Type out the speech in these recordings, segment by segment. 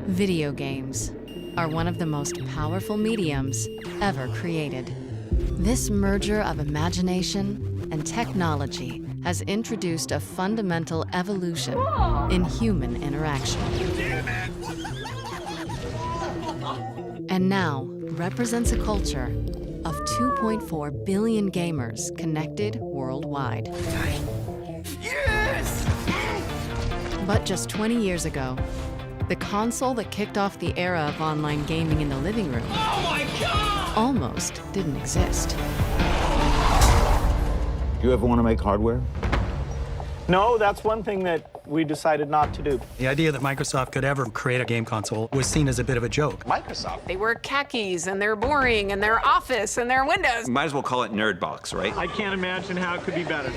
Video games are one of the most powerful mediums ever created. This merger of imagination and technology has introduced a fundamental evolution in human interaction. And now represents a culture of 2.4 billion gamers connected worldwide. Yes! But just 20 years ago, the console that kicked off the era of online gaming in the living room almost didn't exist. Do you ever want to make hardware? No, that's one thing that we decided not to do. The idea that Microsoft could ever create a game console was seen as a bit of a joke. Microsoft. They wear khakis, and they're boring, and they're Office, and they're Windows. Might as well call it Nerdbox, right? I can't imagine how it could be better.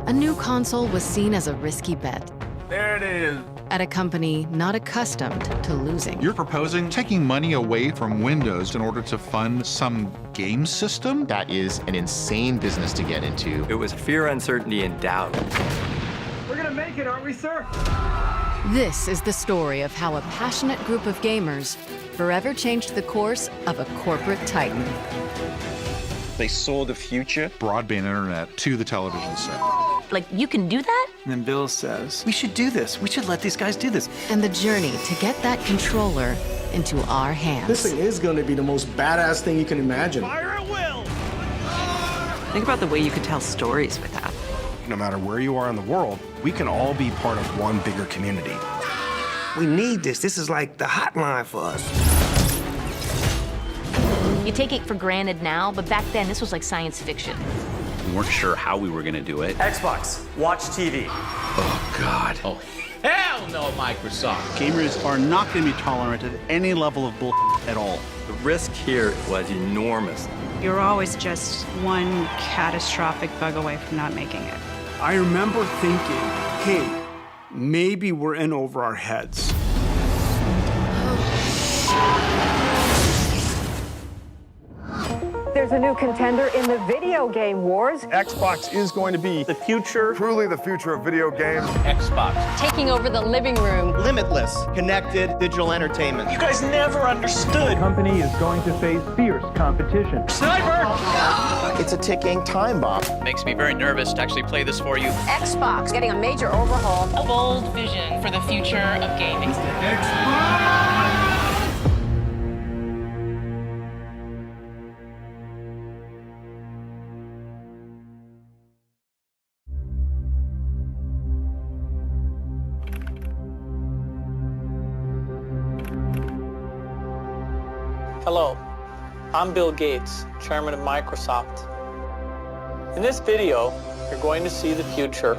A new console was seen as a risky bet There it is. at a company not accustomed to losing. You're proposing taking money away from Windows in order to fund some game system? That is an insane business to get into. It was fear, uncertainty, and doubt. We're gonna make it, aren't we, sir? This is the story of how a passionate group of gamers forever changed the course of a corporate titan. They saw the future. Broadband internet to the television set. Like, you can do that? And then Bill says, we should do this. We should let these guys do this. And the journey to get that controller into our hands. This thing is going to be the most badass thing you can imagine. Fire at will! Think about the way you could tell stories with that. No matter where you are in the world, we can all be part of one bigger community. We need this. This is like the hotline for us. You take it for granted now, but back then, this was like science fiction. We weren't sure how we were going to do it. Xbox, watch TV. Oh, God. Oh, hell no, Microsoft. Gamers are not going to be tolerant of any level of bull at all. The risk here was enormous. You're always just one catastrophic bug away from not making it. I remember thinking, hey, maybe we're in over our heads. There's a new contender in the video game wars. Xbox is going to be The future. truly the future of video games. Xbox. Taking over the living room. Limitless, connected digital entertainment. You guys never understood. The company is going to face fierce competition. It's a ticking time bomb. Makes me very nervous to actually play this for you. Xbox getting a major overhaul. A bold vision for the future of gaming. Hello, I'm Bill Gates, chairman of Microsoft. In this video, you're going to see the future.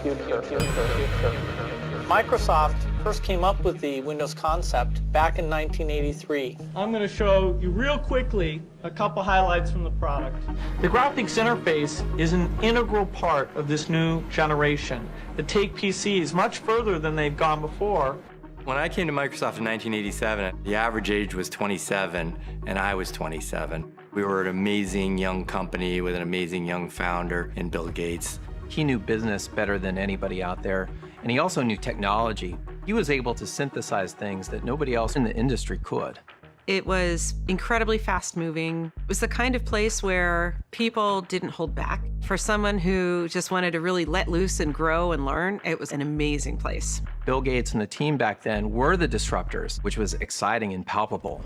Microsoft first came up with the Windows concept back in 1983. I'm going to show you real quickly a couple highlights from the product. The graphics interface is an integral part of this new generation that take PCs much further than they've gone before. When I came to Microsoft in 1987, the average age was 27, and I was 27. We were an amazing young company with an amazing young founder in Bill Gates. He knew business better than anybody out there, and he also knew technology. He was able to synthesize things that nobody else in the industry could. It was incredibly fast-moving. It was the kind of place where people didn't hold back. For someone who just wanted to really let loose and grow and learn, it was an amazing place. Bill Gates and the team back then were the disruptors, which was exciting and palpable.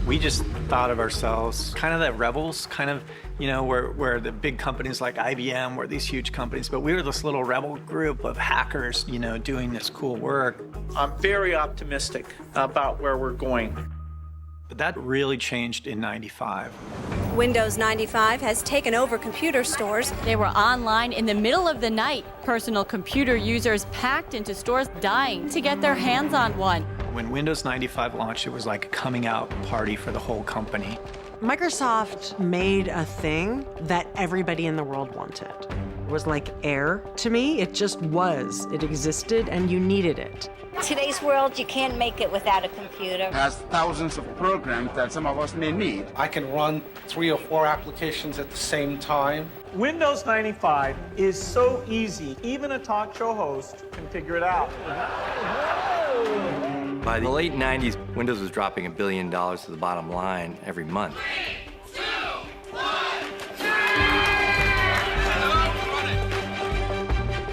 We just thought of ourselves kind of the rebels, kind of, you know, where the big companies like IBM were these huge companies, but we were this little rebel group of hackers, you know, doing this cool work. I'm very optimistic about where we're going. But that really changed in '95. Windows 95 has taken over computer stores. They were online in the middle of the night. Personal computer users packed into stores dying to get their hands on one. When Windows 95 launched, it was like a coming out party for the whole company. Microsoft made a thing that everybody in the world wanted. It was like air to me. It just was. It existed, and you needed it. Today's world, you can't make it without a computer. Has thousands of programs that some of us may need. I can run 3 or 4 applications at the same time. Windows 95 is so easy, even a talk show host can figure it out. By the late 90s, Windows was dropping $1 billion to the bottom line every month.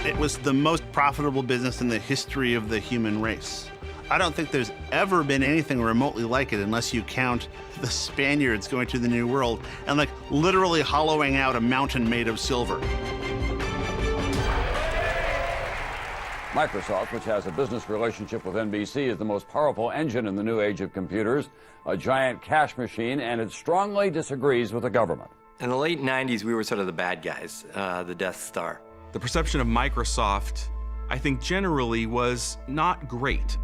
It was the most profitable business in the history of the human race. I don't think there's ever been anything remotely like it unless you count the Spaniards going to the New World and like literally hollowing out a mountain made of silver. Microsoft, which has a business relationship with NBC, is the most powerful engine in the new age of computers, a giant cash machine, and it strongly disagrees with the government. In the late 90s, we were sort of the bad guys, the Death Star. The perception of Microsoft, I think generally, was not great.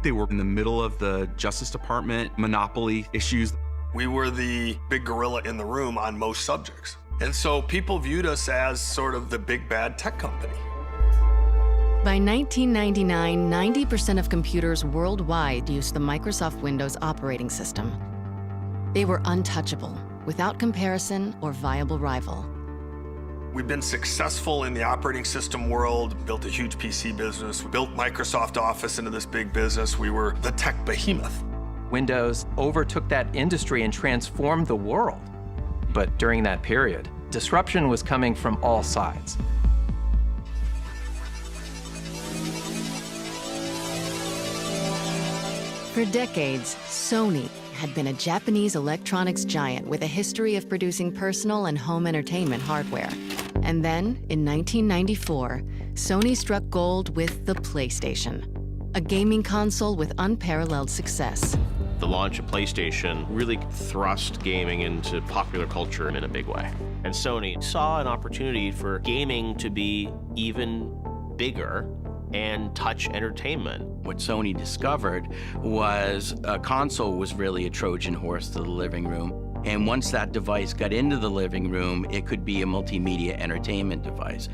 They were in the middle of the Justice Department monopoly issues. We were the big gorilla in the room on most subjects. And so people viewed us as sort of the big bad tech company. By 1999, 90% of computers worldwide used the Microsoft Windows operating system. They were untouchable, without comparison or viable rival. We've been successful in the operating system world, built a huge PC business, we built Microsoft Office into this big business. We were the tech behemoth. Windows overtook that industry and transformed the world. But during that period, disruption was coming from all sides. For decades, Sony had been a Japanese electronics giant with a history of producing personal and home entertainment hardware. And then, in 1994, Sony struck gold with the PlayStation, a gaming console with unparalleled success. The launch of PlayStation really thrust gaming into popular culture in a big way. And Sony saw an opportunity for gaming to be even bigger and touch entertainment. What Sony discovered was a console was really a Trojan horse to the living room. And once that device got into the living room, it could be a multimedia entertainment device.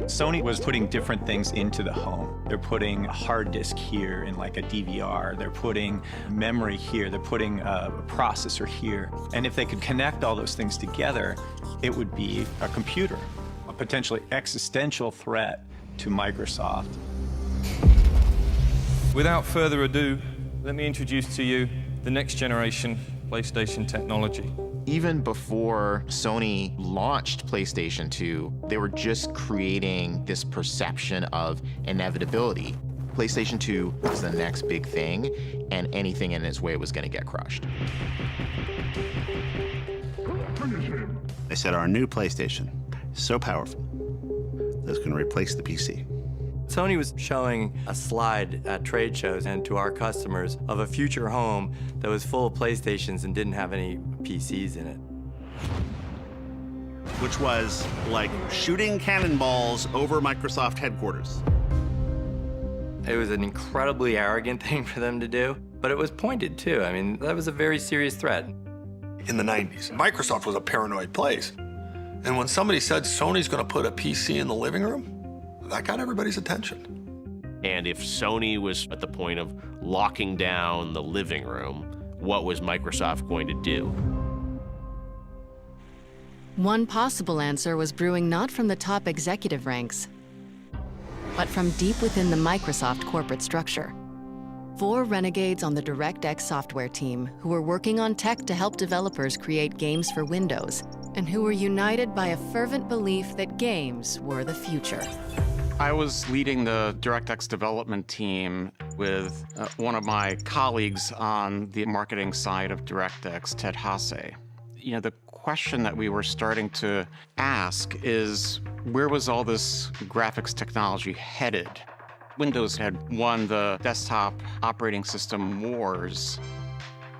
Sony was putting different things into the home. They're putting a hard disk here in like a DVR. They're putting memory here. They're putting a processor here. And if they could connect all those things together, it would be a computer, a potentially existential threat to Microsoft. Without further ado, let me introduce to you the next generation PlayStation technology. Even before Sony launched PlayStation 2, they were just creating this perception of inevitability. PlayStation 2 was the next big thing, and anything in its way was going to get crushed. They said our new PlayStation is so powerful that it's going to replace the PC. Sony was showing a slide at trade shows and to our customers of a future home that was full of PlayStations and didn't have any PCs in it. Which was like shooting cannonballs over Microsoft headquarters. It was an incredibly arrogant thing for them to do, but it was pointed too. I mean, that was a very serious threat. In the 90s, Microsoft was a paranoid place. And when somebody said Sony's going to put a PC in the living room, that got everybody's attention. And if Sony was at the point of locking down the living room, what was Microsoft going to do? One possible answer was brewing not from the top executive ranks, but from deep within the Microsoft corporate structure. 4 renegades on the DirectX software team who were working on tech to help developers create games for Windows, and who were united by a fervent belief that games were the future. I was leading the DirectX development team with one of my colleagues on the marketing side of DirectX, Ted Hasse. You know, the question that we were starting to ask is, where was all this graphics technology headed? Windows had won the desktop operating system wars.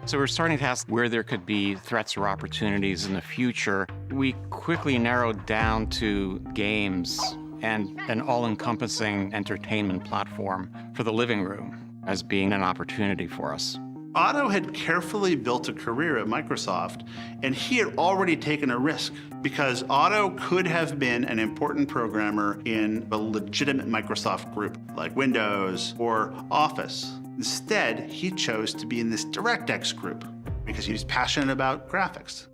So we're starting to ask where there could be threats or opportunities in the future. We quickly narrowed down to games and an all-encompassing entertainment platform for the living room as being an opportunity for us. Otto had carefully built a career at Microsoft, and he had already taken a risk because Otto could have been an important programmer in a legitimate Microsoft group like Windows or Office. Instead, he chose to be in this DirectX group because he was passionate about graphics.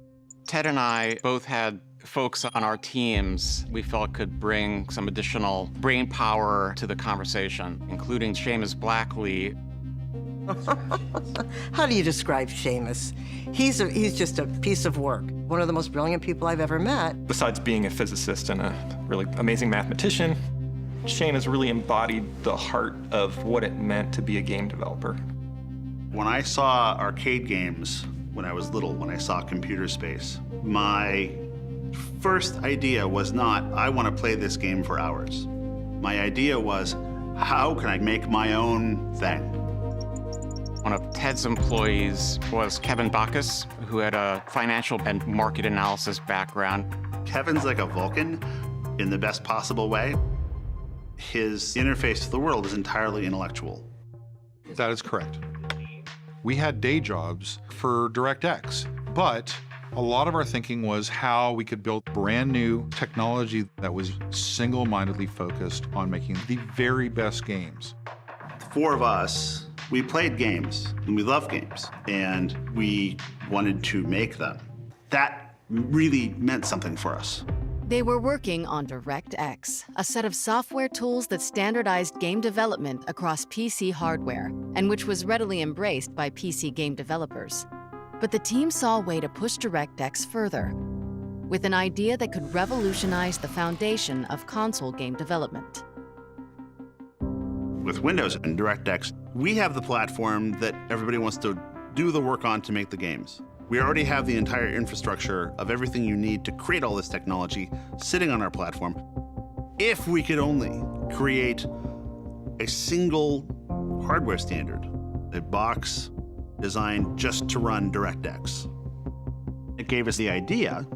Ted and I both had folks on our teams we felt could bring some additional brain power to the conversation, including Seamus Blackley. How do you describe Seamus? He's just a piece of work. One of the most brilliant people I've ever met. Besides being a physicist and a really amazing mathematician, Shane has really embodied the heart of what it meant to be a game developer. When I saw arcade games when I was little, when I saw computer space, my first idea was not, I want to play this game for hours. My idea was, how can I make my own thing? One of Ted's employees was Kevin Bacchus, who had a financial and market analysis background. Kevin's like a Vulcan in the best possible way. His interface to the world is entirely intellectual. That is correct. We had day jobs for DirectX, but a lot of our thinking was how we could build brand new technology that was single-mindedly focused on making the very best games. The four of us, we played games, and we loved games, and we wanted to make them. That really meant something for us. They were working on DirectX, a set of software tools that standardized game development across PC hardware, and which was readily embraced by PC game developers. But the team saw a way to push DirectX further, with an idea that could revolutionize the foundation of console game development. With Windows and DirectX, we have the platform that everybody wants to do the work on to make the games. We already have the entire infrastructure of everything you need to create all this technology sitting on our platform. If we could only create a single hardware standard, a box designed just to run DirectX. It gave us the idea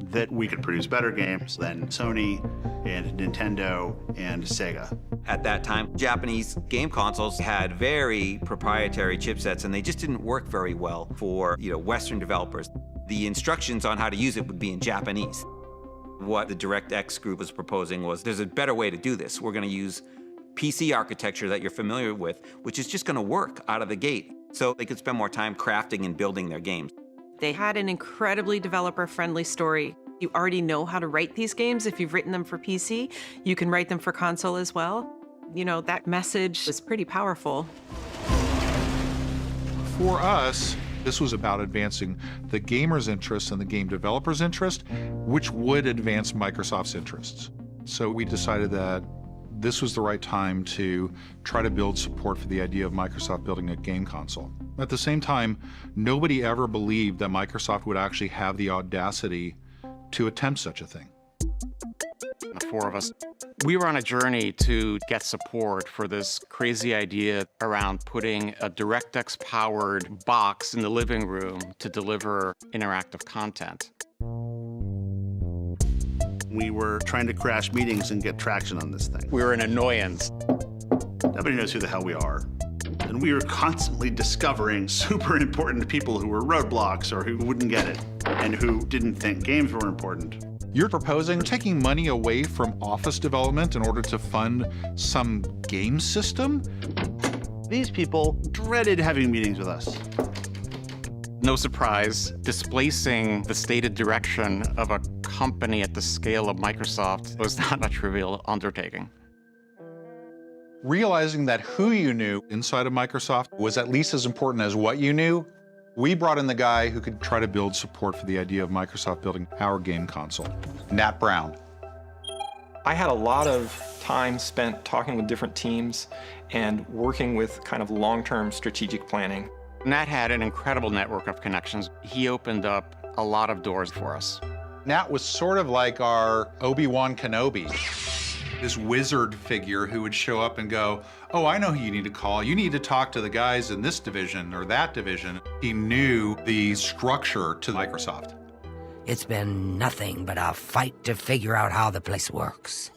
that we could produce better games than Sony and Nintendo and Sega. At that time, Japanese game consoles had very proprietary chipsets, and they just didn't work very well for, Western developers. The instructions on how to use it would be in Japanese. What the DirectX group was proposing was, there's a better way to do this. We're going to use PC architecture that you're familiar with, which is just going to work out of the gate, so they could spend more time crafting and building their games. They had an incredibly developer-friendly story. You already know how to write these games. If you've written them for PC, you can write them for console as well. That message is pretty powerful. For us, this was about advancing the gamer's interests and the game developer's interest, which would advance Microsoft's interests. So we decided that this was the right time to try to build support for the idea of Microsoft building a game console. At the same time, nobody ever believed that Microsoft would actually have the audacity to attempt such a thing. The four of us, we were on a journey to get support for this crazy idea around putting a DirectX-powered box in the living room to deliver interactive content. We were trying to crash meetings and get traction on this thing. We were an annoyance. Nobody knows who the hell we are. And we were constantly discovering super important people who were roadblocks or who wouldn't get it and who didn't think games were important. You're proposing taking money away from office development in order to fund some game system? These people dreaded having meetings with us. No surprise, displacing the stated direction of a company at the scale of Microsoft was not a trivial undertaking. Realizing that who you knew inside of Microsoft was at least as important as what you knew, we brought in the guy who could try to build support for the idea of Microsoft building our game console, Nat Brown. I had a lot of time spent talking with different teams and working with kind of long-term strategic planning. Nat had an incredible network of connections. He opened up a lot of doors for us. Nat was sort of like our Obi-Wan Kenobi. This wizard figure who would show up and go, oh, I know who you need to call. You need to talk to the guys in this division or that division. He knew the structure to Microsoft. It's been nothing but a fight to figure out how the place works.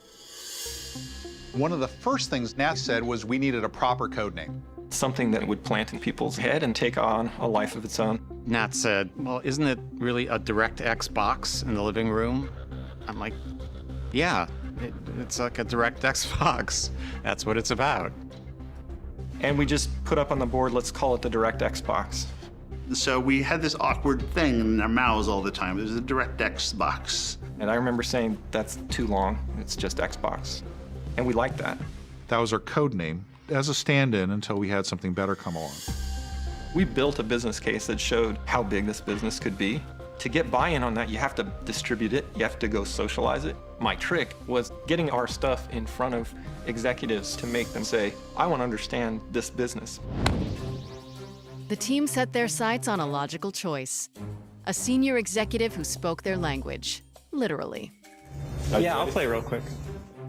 One of the first things Nat said was we needed a proper code name. Something that would plant in people's head and take on a life of its own. Nat said, well, isn't it really a DirectX box in the living room? I'm like, yeah. It's like a DirectX box. That's what it's about. And we just put up on the board, let's call it the DirectX box. So we had this awkward thing in our mouths all the time. It was a DirectX box. And I remember saying, that's too long. It's just Xbox. And we liked that. That was our code name. as a stand-in until we had something better come along. We built a business case that showed how big this business could be. To get buy-in on that, you have to distribute it, you have to go socialize it. My trick was getting our stuff in front of executives to make them say, I want to understand this business. The team set their sights on a logical choice. A senior executive who spoke their language, literally. Yeah, I'll play real quick.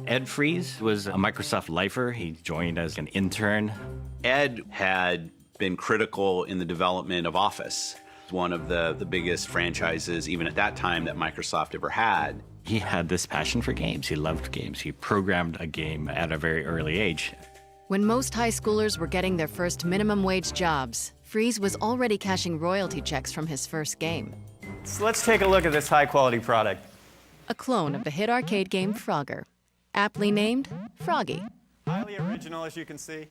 Ed Fries was a Microsoft lifer. He joined as an intern. Ed had been critical in the development of Office, one of the biggest franchises, even at that time, that Microsoft ever had. He had this passion for games. He loved games. He programmed a game at a very early age. When most high schoolers were getting their first minimum wage jobs, Fries was already cashing royalty checks from his first game. So let's take a look at this high-quality product. A clone of the hit arcade game Frogger, aptly named Froggy. Highly original, as you can see.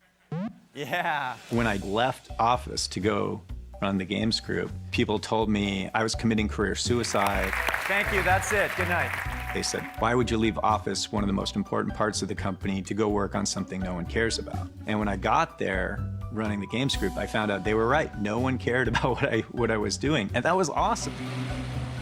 Yeah. When I left Office to go run the games group, people told me I was committing career suicide. Thank you, that's it. Good night. They said, why would you leave Office, one of the most important parts of the company, to go work on something no one cares about? And when I got there, running the games group, I found out they were right. No one cared about what I was doing, and that was awesome.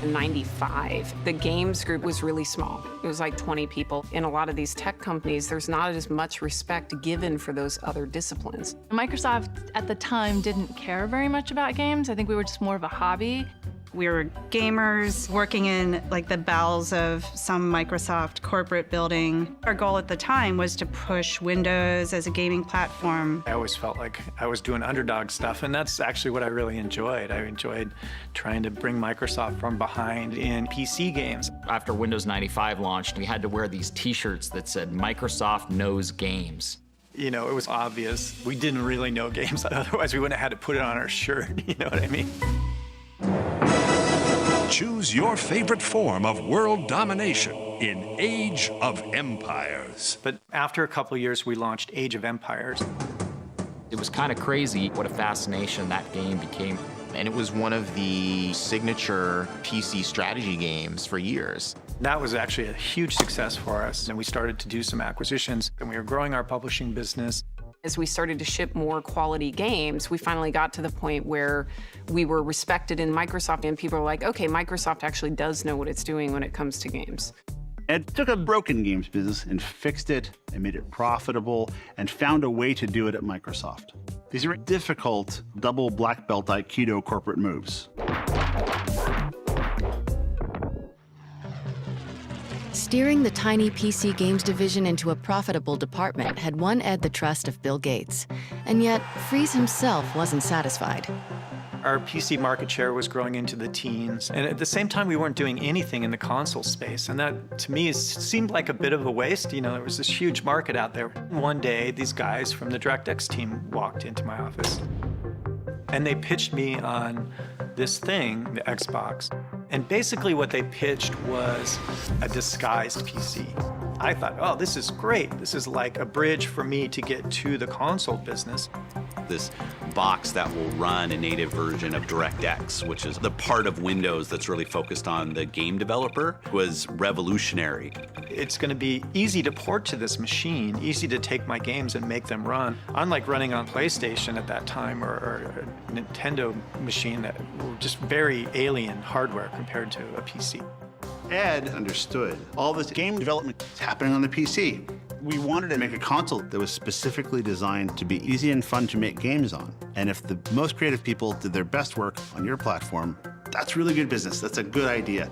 In '95, the games group was really small. It was like 20 people. In a lot of these tech companies, there's not as much respect given for those other disciplines. Microsoft at the time didn't care very much about games. I think we were just more of a hobby. We were gamers working in like the bowels of some Microsoft corporate building. Our goal at the time was to push Windows as a gaming platform. I always felt like I was doing underdog stuff, and that's actually what I really enjoyed. I enjoyed trying to bring Microsoft from behind in PC games. After Windows 95 launched, we had to wear these t-shirts that said, Microsoft knows games. You know, it was obvious we didn't really know games, otherwise we wouldn't have had to put it on our shirt, you know what I mean? Choose your favorite form of world domination in Age of Empires. But after a couple of years, we launched Age of Empires. It was kind of crazy what a fascination that game became. And it was one of the signature PC strategy games for years. That was actually a huge success for us, and we started to do some acquisitions, and we were growing our publishing business. As we started to ship more quality games, we finally got to the point where we were respected in Microsoft, and people were like, okay, Microsoft actually does know what it's doing when it comes to games. Ed took a broken games business and fixed it and made it profitable and found a way to do it at Microsoft. These are difficult double black belt Aikido corporate moves. Steering the tiny PC games division into a profitable department had won Ed the trust of Bill Gates. And yet, Fries himself wasn't satisfied. Our PC market share was growing into the teens, and at the same time, we weren't doing anything in the console space. And that, to me, seemed like a bit of a waste. You know, there was this huge market out there. One day, these guys from the DirectX team walked into my office, and they pitched me on this thing, the Xbox. And basically what they pitched was a disguised PC. I thought, oh, this is great. This is like a bridge for me to get to the console business. This box that will run a native version of DirectX, which is the part of Windows that's really focused on the game developer, was revolutionary. It's going to be easy to port to this machine, easy to take my games and make them run. Unlike running on PlayStation at that time or a Nintendo machine that were just very alien hardware compared to a PC. Ed understood all this game development is happening on the PC. We wanted to make a console that was specifically designed to be easy and fun to make games on. And if the most creative people did their best work on your platform, that's really good business. That's a good idea.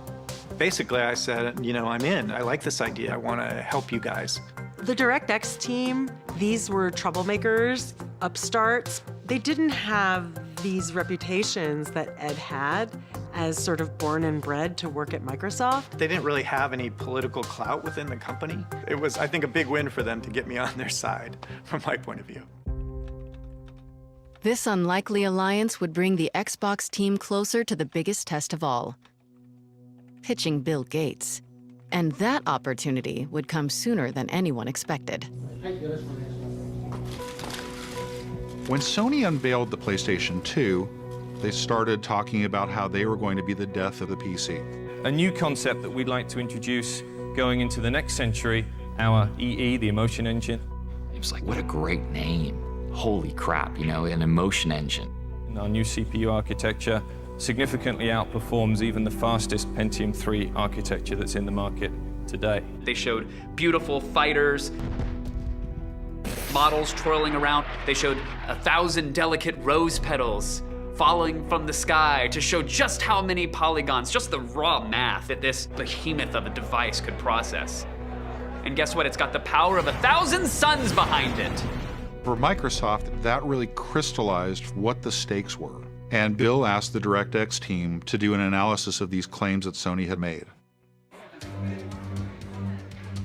Basically, I said, you know, I'm in. I like this idea. I want to help you guys. The DirectX team, these were troublemakers, upstarts. They didn't have these reputations that Ed had as sort of born and bred to work at Microsoft. They didn't really have any political clout within the company. It was, I think, a big win for them to get me on their side, from my point of view. This unlikely alliance would bring the Xbox team closer to the biggest test of all, pitching Bill Gates. And that opportunity would come sooner than anyone expected. When Sony unveiled the PlayStation 2, they started talking about how they were going to be the death of the PC. A new concept that we'd like to introduce going into the next century, our EE, the Emotion Engine. It was like, what a great name. Holy crap, an emotion engine. And our new CPU architecture significantly outperforms even the fastest Pentium 3 architecture that's in the market today. They showed beautiful fighters, models twirling around. They showed 1,000 delicate rose petals falling from the sky to show just how many polygons, just the raw math that this behemoth of a device could process. And guess what? It's got the power of 1,000 suns behind it. For Microsoft, that really crystallized what the stakes were. And Bill asked the DirectX team to do an analysis of these claims that Sony had made.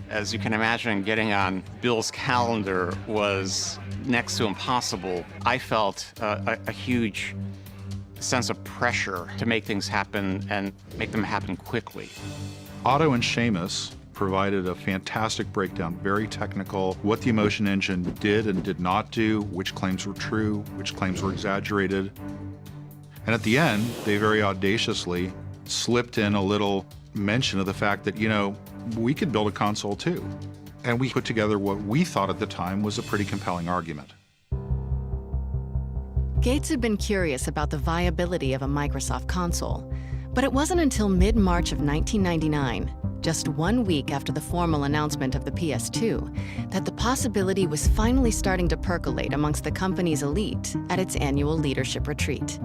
As you can imagine, getting on Bill's calendar was next to impossible. I felt a huge sense of pressure to make things happen and make them happen quickly. Otto and Seamus provided a fantastic breakdown, very technical, what the emotion engine did and did not do, which claims were true, which claims were exaggerated. And at the end, they very audaciously slipped in a little mention of the fact that, we could build a console too. And we put together what we thought at the time was a pretty compelling argument. Gates had been curious about the viability of a Microsoft console, but it wasn't until mid-March of 1999, just 1 week after the formal announcement of the PS2, that the possibility was finally starting to percolate amongst the company's elite at its annual leadership retreat.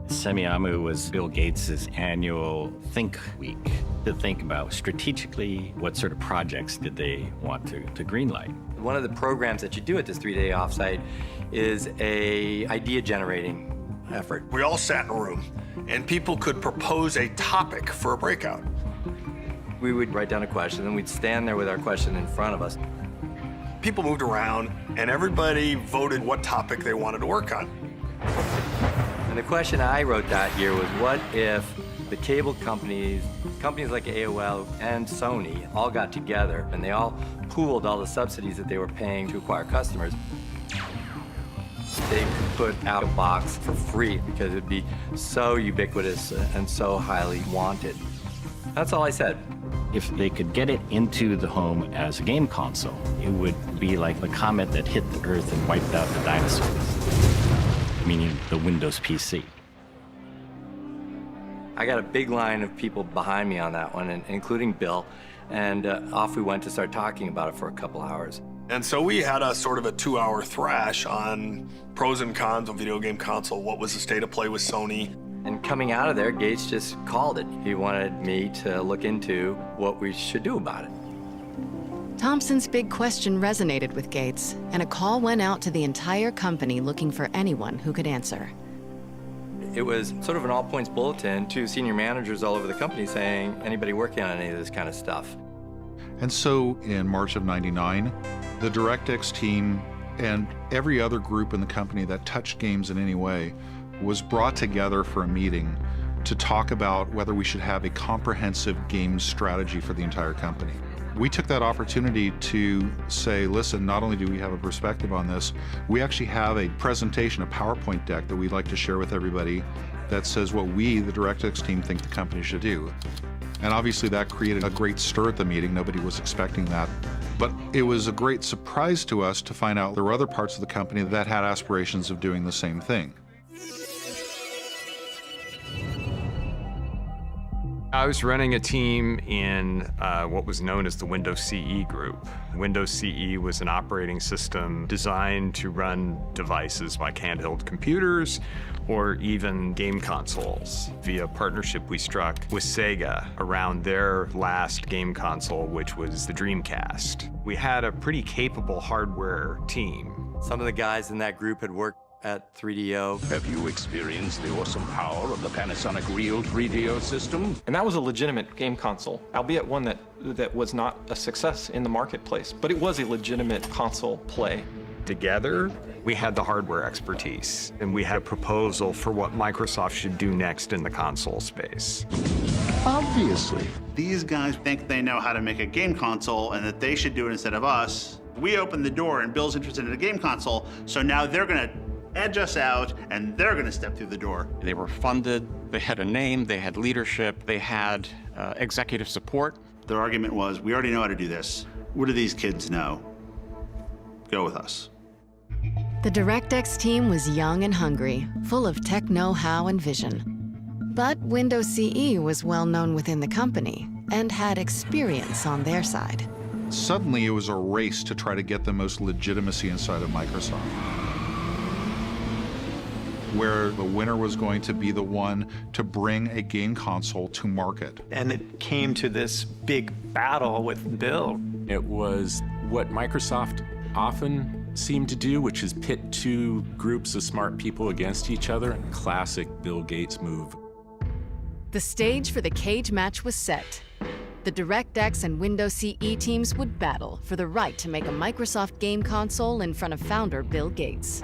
Semiamu was Bill Gates' annual Think Week to think about strategically what sort of projects did they want to greenlight. One of the programs that you do at this 3-day offsite is a idea generating effort. We all sat in a room, and people could propose a topic for a breakout. We would write down a question, and we'd stand there with our question in front of us. People moved around, and everybody voted what topic they wanted to work on. And the question I wrote that year was, what if the cable companies like AOL and Sony all got together and they all pooled all the subsidies that they were paying to acquire customers? They could put out a box for free because it would be so ubiquitous and so highly wanted. That's all I said. If they could get it into the home as a game console, it would be like the comet that hit the Earth and wiped out the dinosaurs, meaning the Windows PC. I got a big line of people behind me on that one, including Bill, and off we went to start talking about it for a couple hours. And so we had a sort of a 2-hour thrash on pros and cons of video game console. What was the state of play with Sony? And coming out of there, Gates just called it. He wanted me to look into what we should do about it. Thompson's big question resonated with Gates, and a call went out to the entire company looking for anyone who could answer. It was sort of an all-points bulletin to senior managers all over the company saying, anybody working on any of this kind of stuff? And so in March of '99, the DirectX team and every other group in the company that touched games in any way was brought together for a meeting to talk about whether we should have a comprehensive game strategy for the entire company. We took that opportunity to say, listen, not only do we have a perspective on this, we actually have a presentation, a PowerPoint deck that we'd like to share with everybody that says what we, the DirectX team, think the company should do. And obviously that created a great stir at the meeting. Nobody was expecting that. But it was a great surprise to us to find out there were other parts of the company that had aspirations of doing the same thing. I was running a team in what was known as the Windows CE group. Windows CE was an operating system designed to run devices like handheld computers or even game consoles via a partnership we struck with Sega around their last game console, which was the Dreamcast. We had a pretty capable hardware team. Some of the guys in that group had worked at 3DO. Have you experienced the awesome power of the Panasonic Real 3DO system? And that was a legitimate game console, albeit one that was not a success in the marketplace, but it was a legitimate console play. Together, we had the hardware expertise, and we had a proposal for what Microsoft should do next in the console space. Obviously. These guys think they know how to make a game console and that they should do it instead of us. We opened the door and Bill's interested in a game console, so now they're gonna edge us out and they're gonna step through the door. They were funded, they had a name, they had leadership, they had executive support. Their argument was, we already know how to do this. What do these kids know? go with us. The DirectX team was young and hungry, full of tech know-how and vision. But Windows CE was well known within the company and had experience on their side. Suddenly, it was a race to try to get the most legitimacy inside of Microsoft, where the winner was going to be the one to bring a game console to market. And it came to this big battle with Bill. It was what Microsoft often seemed to do, which is pit two groups of smart people against each other. Classic Bill Gates move. The stage for the cage match was set. The DirectX and Windows CE teams would battle for the right to make a Microsoft game console in front of founder Bill Gates.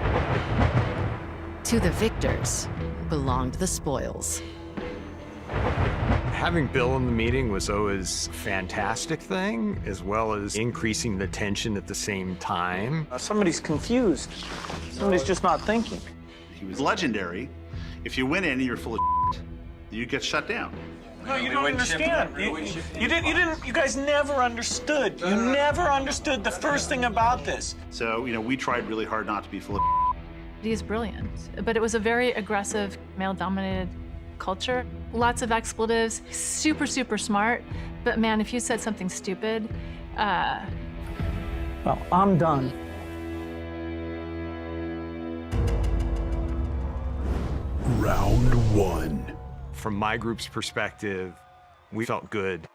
To the victors belonged the spoils. Having Bill in the meeting was always a fantastic thing, as well as increasing the tension at the same time. Somebody's confused. Somebody's just not thinking. He was legendary. If you went in and you're full of shit, you get shut down. No, you don't understand. You guys never understood. You never understood the first thing about this. So, we tried really hard not to be full of He is brilliant, but it was a very aggressive, male-dominated culture. Lots of expletives, super, super smart. But man, if you said something stupid, Well, I'm done. Round one. From my group's perspective, we felt good.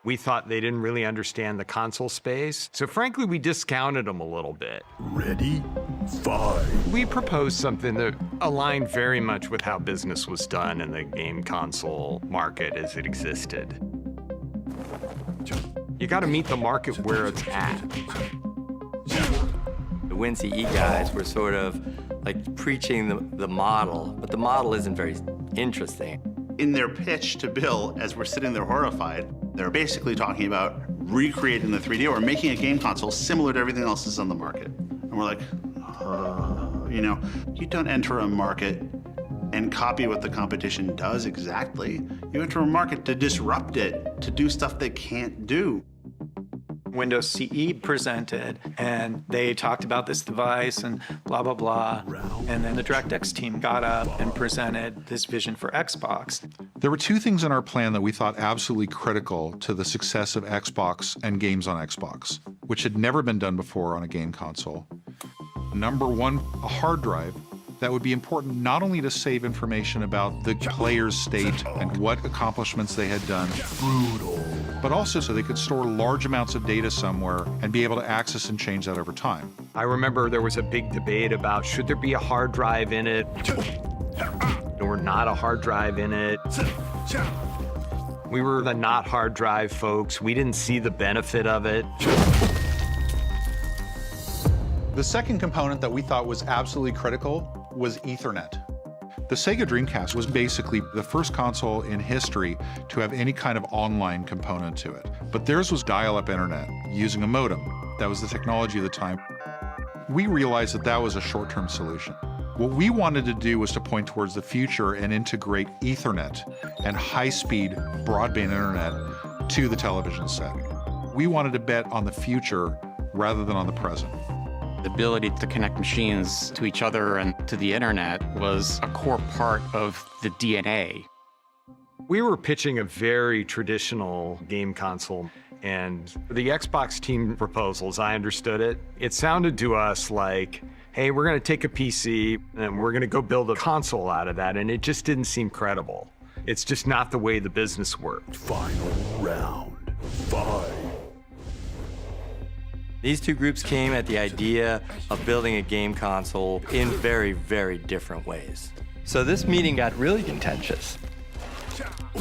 We thought they didn't really understand the console space, so frankly, we discounted them a little bit. Ready? Five. We proposed something that aligned very much with how business was done in the game console market as it existed. You gotta meet the market where it's at. The WinCE guys were sort of like preaching the model, but the model isn't very interesting. In their pitch to Bill, as we're sitting there horrified, they're basically talking about recreating the 3D or making a game console similar to everything else that's on the market. And we're like, you don't enter a market and copy what the competition does exactly. You enter a market to disrupt it, to do stuff they can't do. Windows CE presented, and they talked about this device and blah, blah, blah. And then the DirectX team got up and presented this vision for Xbox. There were two things in our plan that we thought absolutely critical to the success of Xbox and games on Xbox, which had never been done before on a game console. Number one, a hard drive that would be important not only to save information about the player's state and what accomplishments they had done, but also so they could store large amounts of data somewhere and be able to access and change that over time. I remember there was a big debate about should there be a hard drive in it or not a hard drive in it. We were the not hard drive folks. We didn't see the benefit of it. The second component that we thought was absolutely critical was Ethernet. The Sega Dreamcast was basically the first console in history to have any kind of online component to it. But theirs was dial-up internet using a modem. That was the technology of the time. We realized that that was a short-term solution. What we wanted to do was to point towards the future and integrate Ethernet and high-speed broadband internet to the television set. We wanted to bet on the future rather than on the present. The ability to connect machines to each other and to the internet was a core part of the DNA. We were pitching a very traditional game console, and the Xbox team proposals, I understood it. It sounded to us like, hey, we're gonna take a PC and we're gonna go build a console out of that, and it just didn't seem credible. It's just not the way the business worked. Final round, 5. These two groups came at the idea of building a game console in very, very different ways. So this meeting got really contentious.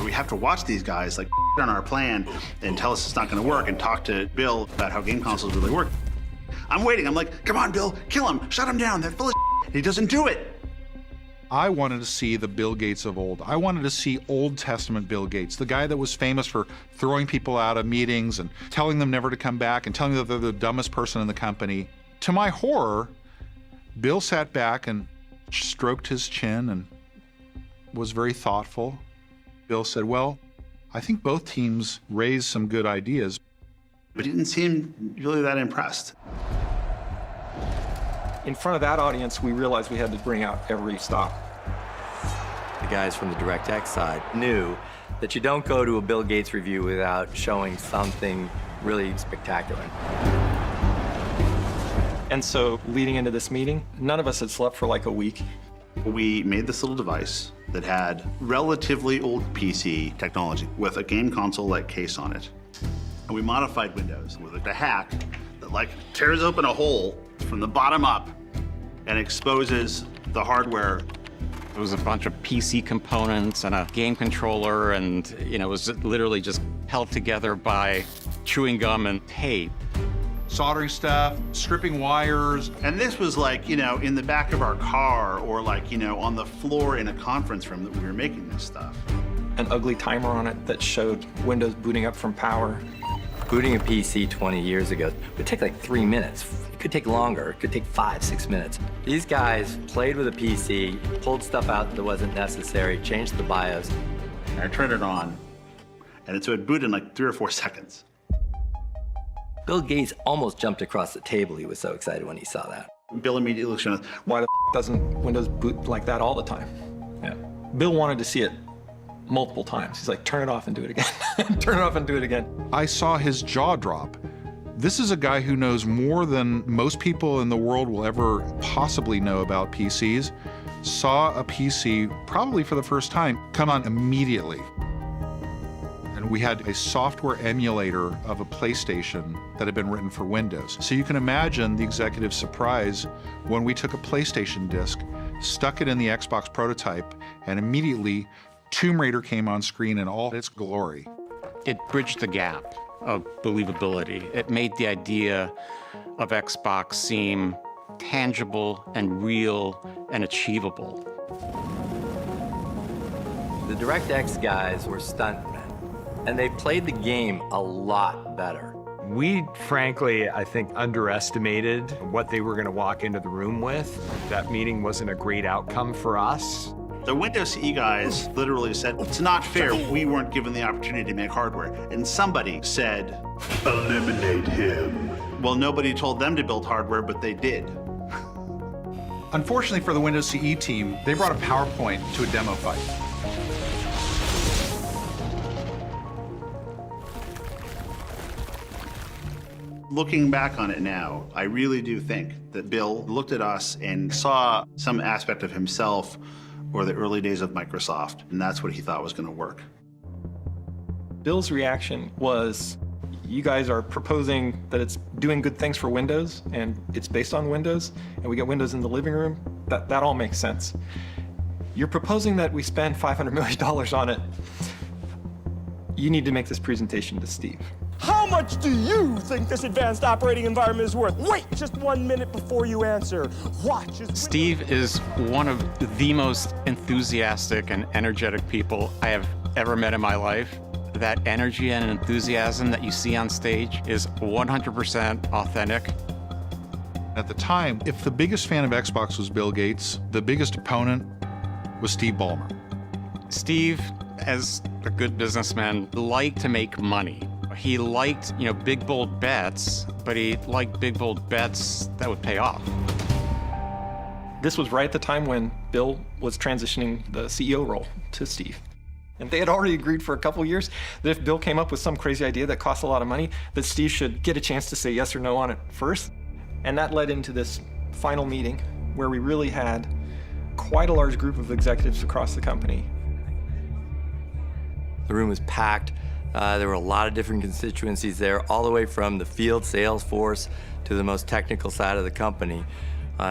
We have to watch these guys like on our plan and tell us it's not going to work and talk to Bill about how game consoles really work. I'm waiting. I'm like, come on, Bill, kill him, shut him down. They're full of shit. He doesn't do it. I wanted to see the Bill Gates of old. I wanted to see Old Testament Bill Gates, the guy that was famous for throwing people out of meetings and telling them never to come back and telling them that they're the dumbest person in the company. To my horror, Bill sat back and stroked his chin and was very thoughtful. Bill said, well, I think both teams raised some good ideas. But he didn't seem really that impressed. In front of that audience, we realized we had to bring out every stop. The guys from the DirectX side knew that you don't go to a Bill Gates review without showing something really spectacular. And so leading into this meeting, none of us had slept for like a week. We made this little device that had relatively old PC technology with a game console-like case on it. And we modified Windows with a hack that like tears open a hole from the bottom up and exposes the hardware. It was a bunch of PC components and a game controller, and it was literally just held together by chewing gum and tape. Soldering stuff, stripping wires. And this was like, in the back of our car or like, on the floor in a conference room that we were making this stuff. An ugly timer on it that showed Windows booting up from power. Booting a PC 20 years ago would take like 3 minutes. It could take longer. It could take 5, 6 minutes. These guys played with a PC, pulled stuff out that wasn't necessary, changed the BIOS. And I turned it on, and so it booted in like 3 or 4 seconds. Bill Gates almost jumped across the table. He was so excited when he saw that. Bill immediately looked at us. Why the doesn't Windows boot like that all the time? Yeah. Bill wanted to see it multiple times. He's like, turn it off and do it again. Turn it off and do it again. I saw his jaw drop. This is a guy who knows more than most people in the world will ever possibly know about PCs. Saw a PC, probably for the first time, come on immediately. And we had a software emulator of a PlayStation that had been written for Windows. So you can imagine the executive's surprise when we took a PlayStation disc, stuck it in the Xbox prototype, and immediately Tomb Raider came on screen in all its glory. It bridged the gap of believability. It made the idea of Xbox seem tangible and real and achievable. The DirectX guys were stuntmen, and they played the game a lot better. We, frankly, I think, underestimated what they were going to walk into the room with. That meeting wasn't a great outcome for us. The Windows CE guys literally said, it's not fair, we weren't given the opportunity to make hardware. And somebody said, eliminate him. Well, nobody told them to build hardware, but they did. Unfortunately for the Windows CE team, they brought a PowerPoint to a demo fight. Looking back on it now, I really do think that Bill looked at us and saw some aspect of himself or the early days of Microsoft, and that's what he thought was going to work. Bill's reaction was, you guys are proposing that it's doing good things for Windows, and it's based on Windows, and we get Windows in the living room. That all makes sense. You're proposing that we spend $500 million on it. You need to make this presentation to Steve. How much do you think this advanced operating environment is worth? Wait just 1 minute before you answer. Watch as Steve is one of the most enthusiastic and energetic people I have ever met in my life. That energy and enthusiasm that you see on stage is 100% authentic. At the time, if the biggest fan of Xbox was Bill Gates, the biggest opponent was Steve Ballmer. Steve, as a good businessman, liked to make money. He liked, big, bold bets, but he liked big, bold bets that would pay off. This was right at the time when Bill was transitioning the CEO role to Steve. And they had already agreed for a couple years that if Bill came up with some crazy idea that cost a lot of money, that Steve should get a chance to say yes or no on it first. And that led into this final meeting where we really had quite a large group of executives across the company. The room was packed. There were a lot of different constituencies there, all the way from the field sales force to the most technical side of the company.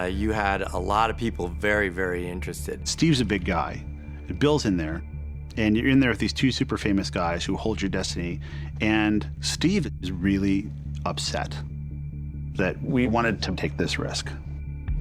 You had a lot of people very, very interested. Steve's a big guy. Bill's in there, and you're in there with these two super famous guys who hold your destiny, and Steve is really upset that we wanted to take this risk.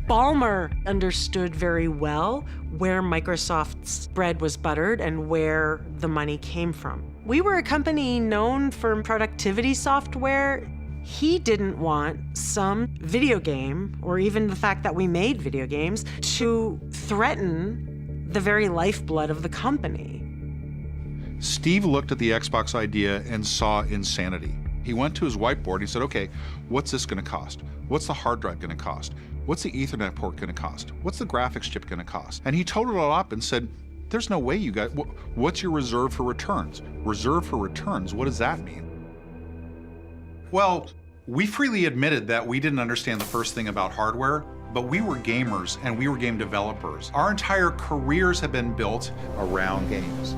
Ballmer understood very well where Microsoft's bread was buttered and where the money came from. We were a company known for productivity software. He didn't want some video game, or even the fact that we made video games, to threaten the very lifeblood of the company. Steve looked at the Xbox idea and saw insanity. He went to his whiteboard and he said, okay, what's this going to cost? What's the hard drive going to cost? What's the Ethernet port going to cost? What's the graphics chip going to cost? And he totaled it all up and said, there's no way you guys, what's your reserve for returns? Reserve for returns, what does that mean? Well, we freely admitted that we didn't understand the first thing about hardware, but we were gamers and we were game developers. Our entire careers have been built around games.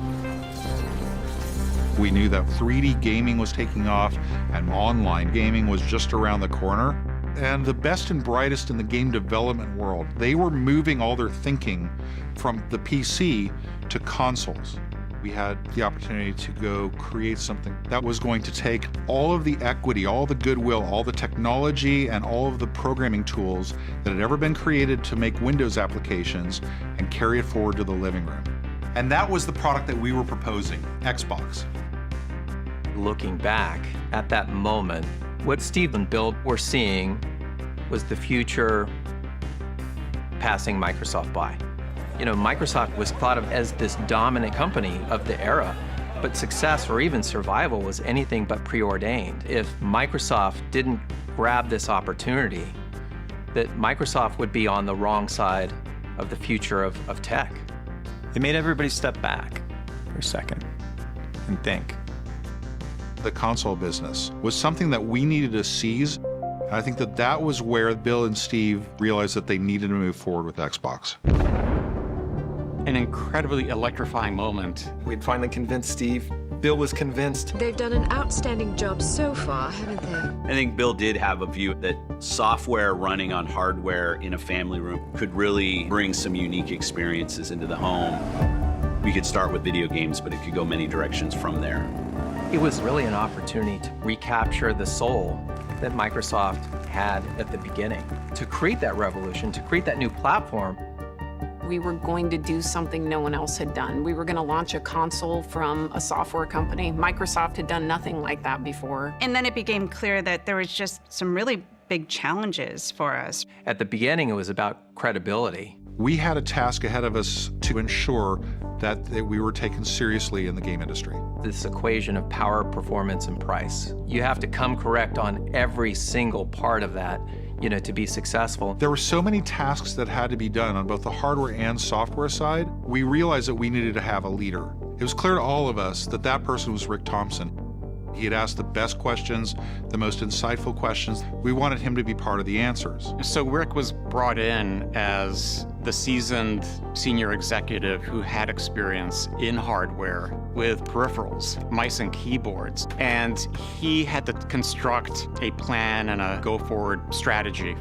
We knew that 3D gaming was taking off and online gaming was just around the corner. And the best and brightest in the game development world, they were moving all their thinking from the PC to consoles. We had the opportunity to go create something that was going to take all of the equity, all the goodwill, all the technology, and all of the programming tools that had ever been created to make Windows applications and carry it forward to the living room. And that was the product that we were proposing, Xbox. Looking back at that moment, what Steve and Bill were seeing was the future passing Microsoft by. You know, Microsoft was thought of as this dominant company of the era, but success or even survival was anything but preordained. If Microsoft didn't grab this opportunity, that Microsoft would be on the wrong side of the future of tech. It made everybody step back for a second and think. The console business was something that we needed to seize. I think that that was where Bill and Steve realized that they needed to move forward with Xbox. An incredibly electrifying moment. We'd finally convinced Steve. Bill was convinced. They've done an outstanding job so far, haven't they? I think Bill did have a view that software running on hardware in a family room could really bring some unique experiences into the home. We could start with video games, but it could go many directions from there. It was really an opportunity to recapture the soul that Microsoft had at the beginning, to create that revolution, to create that new platform. We were going to do something no one else had done. We were going to launch a console from a software company. Microsoft had done nothing like that before. And then it became clear that there was just some really big challenges for us. At the beginning, it was about credibility. We had a task ahead of us to ensure that we were taken seriously in the game industry. This equation of power, performance, and price. You have to come correct on every single part of that, you know, to be successful. There were so many tasks that had to be done on both the hardware and software side. We realized that we needed to have a leader. It was clear to all of us that that person was Rick Thompson. He had asked the best questions, the most insightful questions. We wanted him to be part of the answers. So Rick was brought in as the seasoned senior executive who had experience in hardware with peripherals, mice and keyboards. And he had to construct a plan and a go-forward strategy.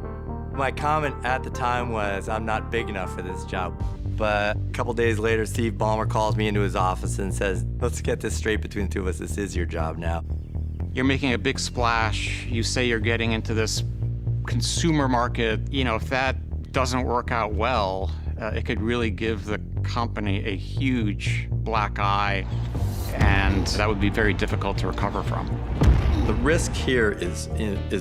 My comment at the time was, I'm not big enough for this job. But a couple days later, Steve Ballmer calls me into his office and says, let's get this straight between the two of us. This is your job now. You're making a big splash. You say you're getting into this consumer market. You know, if that doesn't work out well, it could really give the company a huge black eye, and that would be very difficult to recover from. The risk here is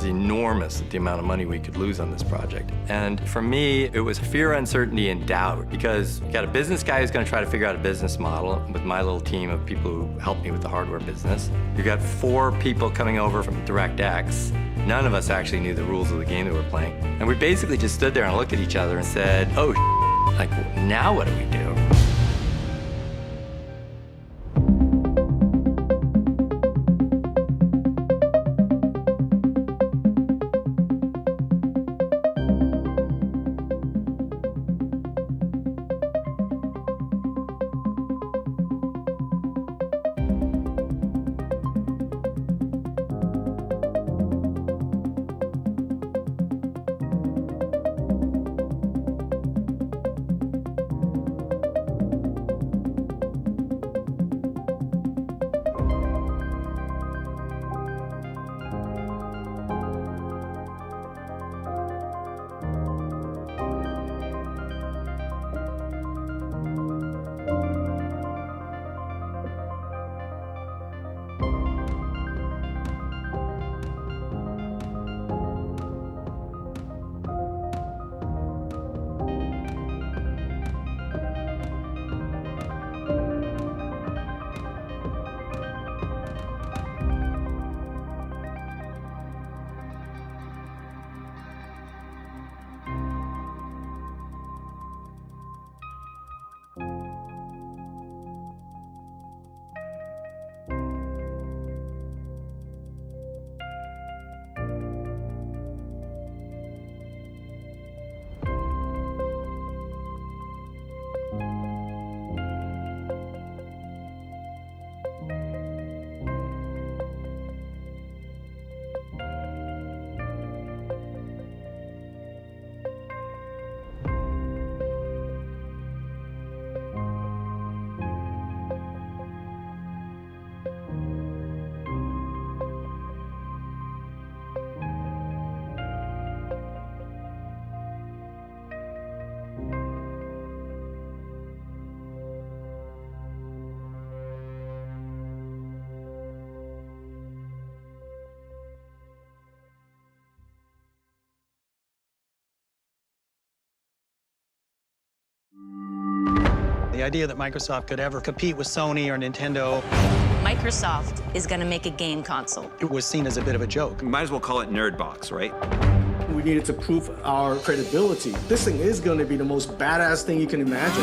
enormous, the amount of money we could lose on this project. And for me, it was fear, uncertainty, and doubt, because you got a business guy who's gonna try to figure out a business model with my little team of people who helped me with the hardware business. You got 4 people coming over from DirectX. None of us actually knew the rules of the game that we're playing. And we basically just stood there and looked at each other and said, oh, like, now what do we do? The idea that Microsoft could ever compete with Sony or Nintendo. Microsoft is going to make a game console. It was seen as a bit of a joke. Might as well call it Nerdbox, right? We needed to prove our credibility. This thing is going to be the most badass thing you can imagine.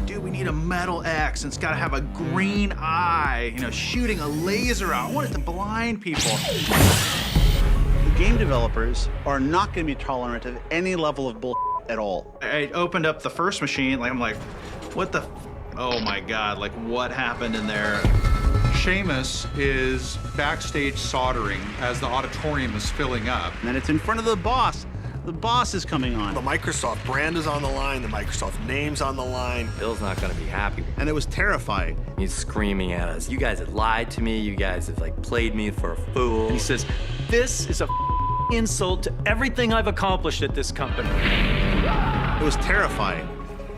Dude, we need a metal X, and it's got to have a green eye, shooting a laser out. I want it to blind people. The game developers are not going to be tolerant of any level of bull at all. I opened up the first machine, I'm like, what the? Oh my God, what happened in there? Seamus is backstage soldering as the auditorium is filling up. And then it's in front of the boss. The boss is coming on. The Microsoft brand is on the line. The Microsoft name's on the line. Bill's not going to be happy. And it was terrifying. He's screaming at us. You guys have lied to me. You guys have played me for a fool. And he says, this is a insult to everything I've accomplished at this company. It was terrifying.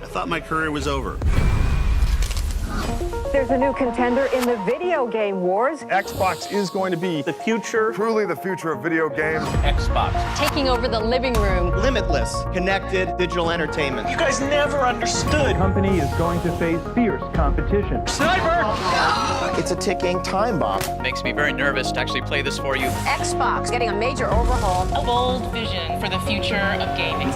I thought my career was over. There's a new contender in the video game wars. Xbox is going to be the future. Truly the future of video games. Xbox. Taking over the living room. Limitless, connected digital entertainment. You guys never understood. The company is going to face fierce competition. Sniper! It's a ticking time bomb. Makes me very nervous to actually play this for you. Xbox getting a major overhaul. A bold vision for the future of gaming.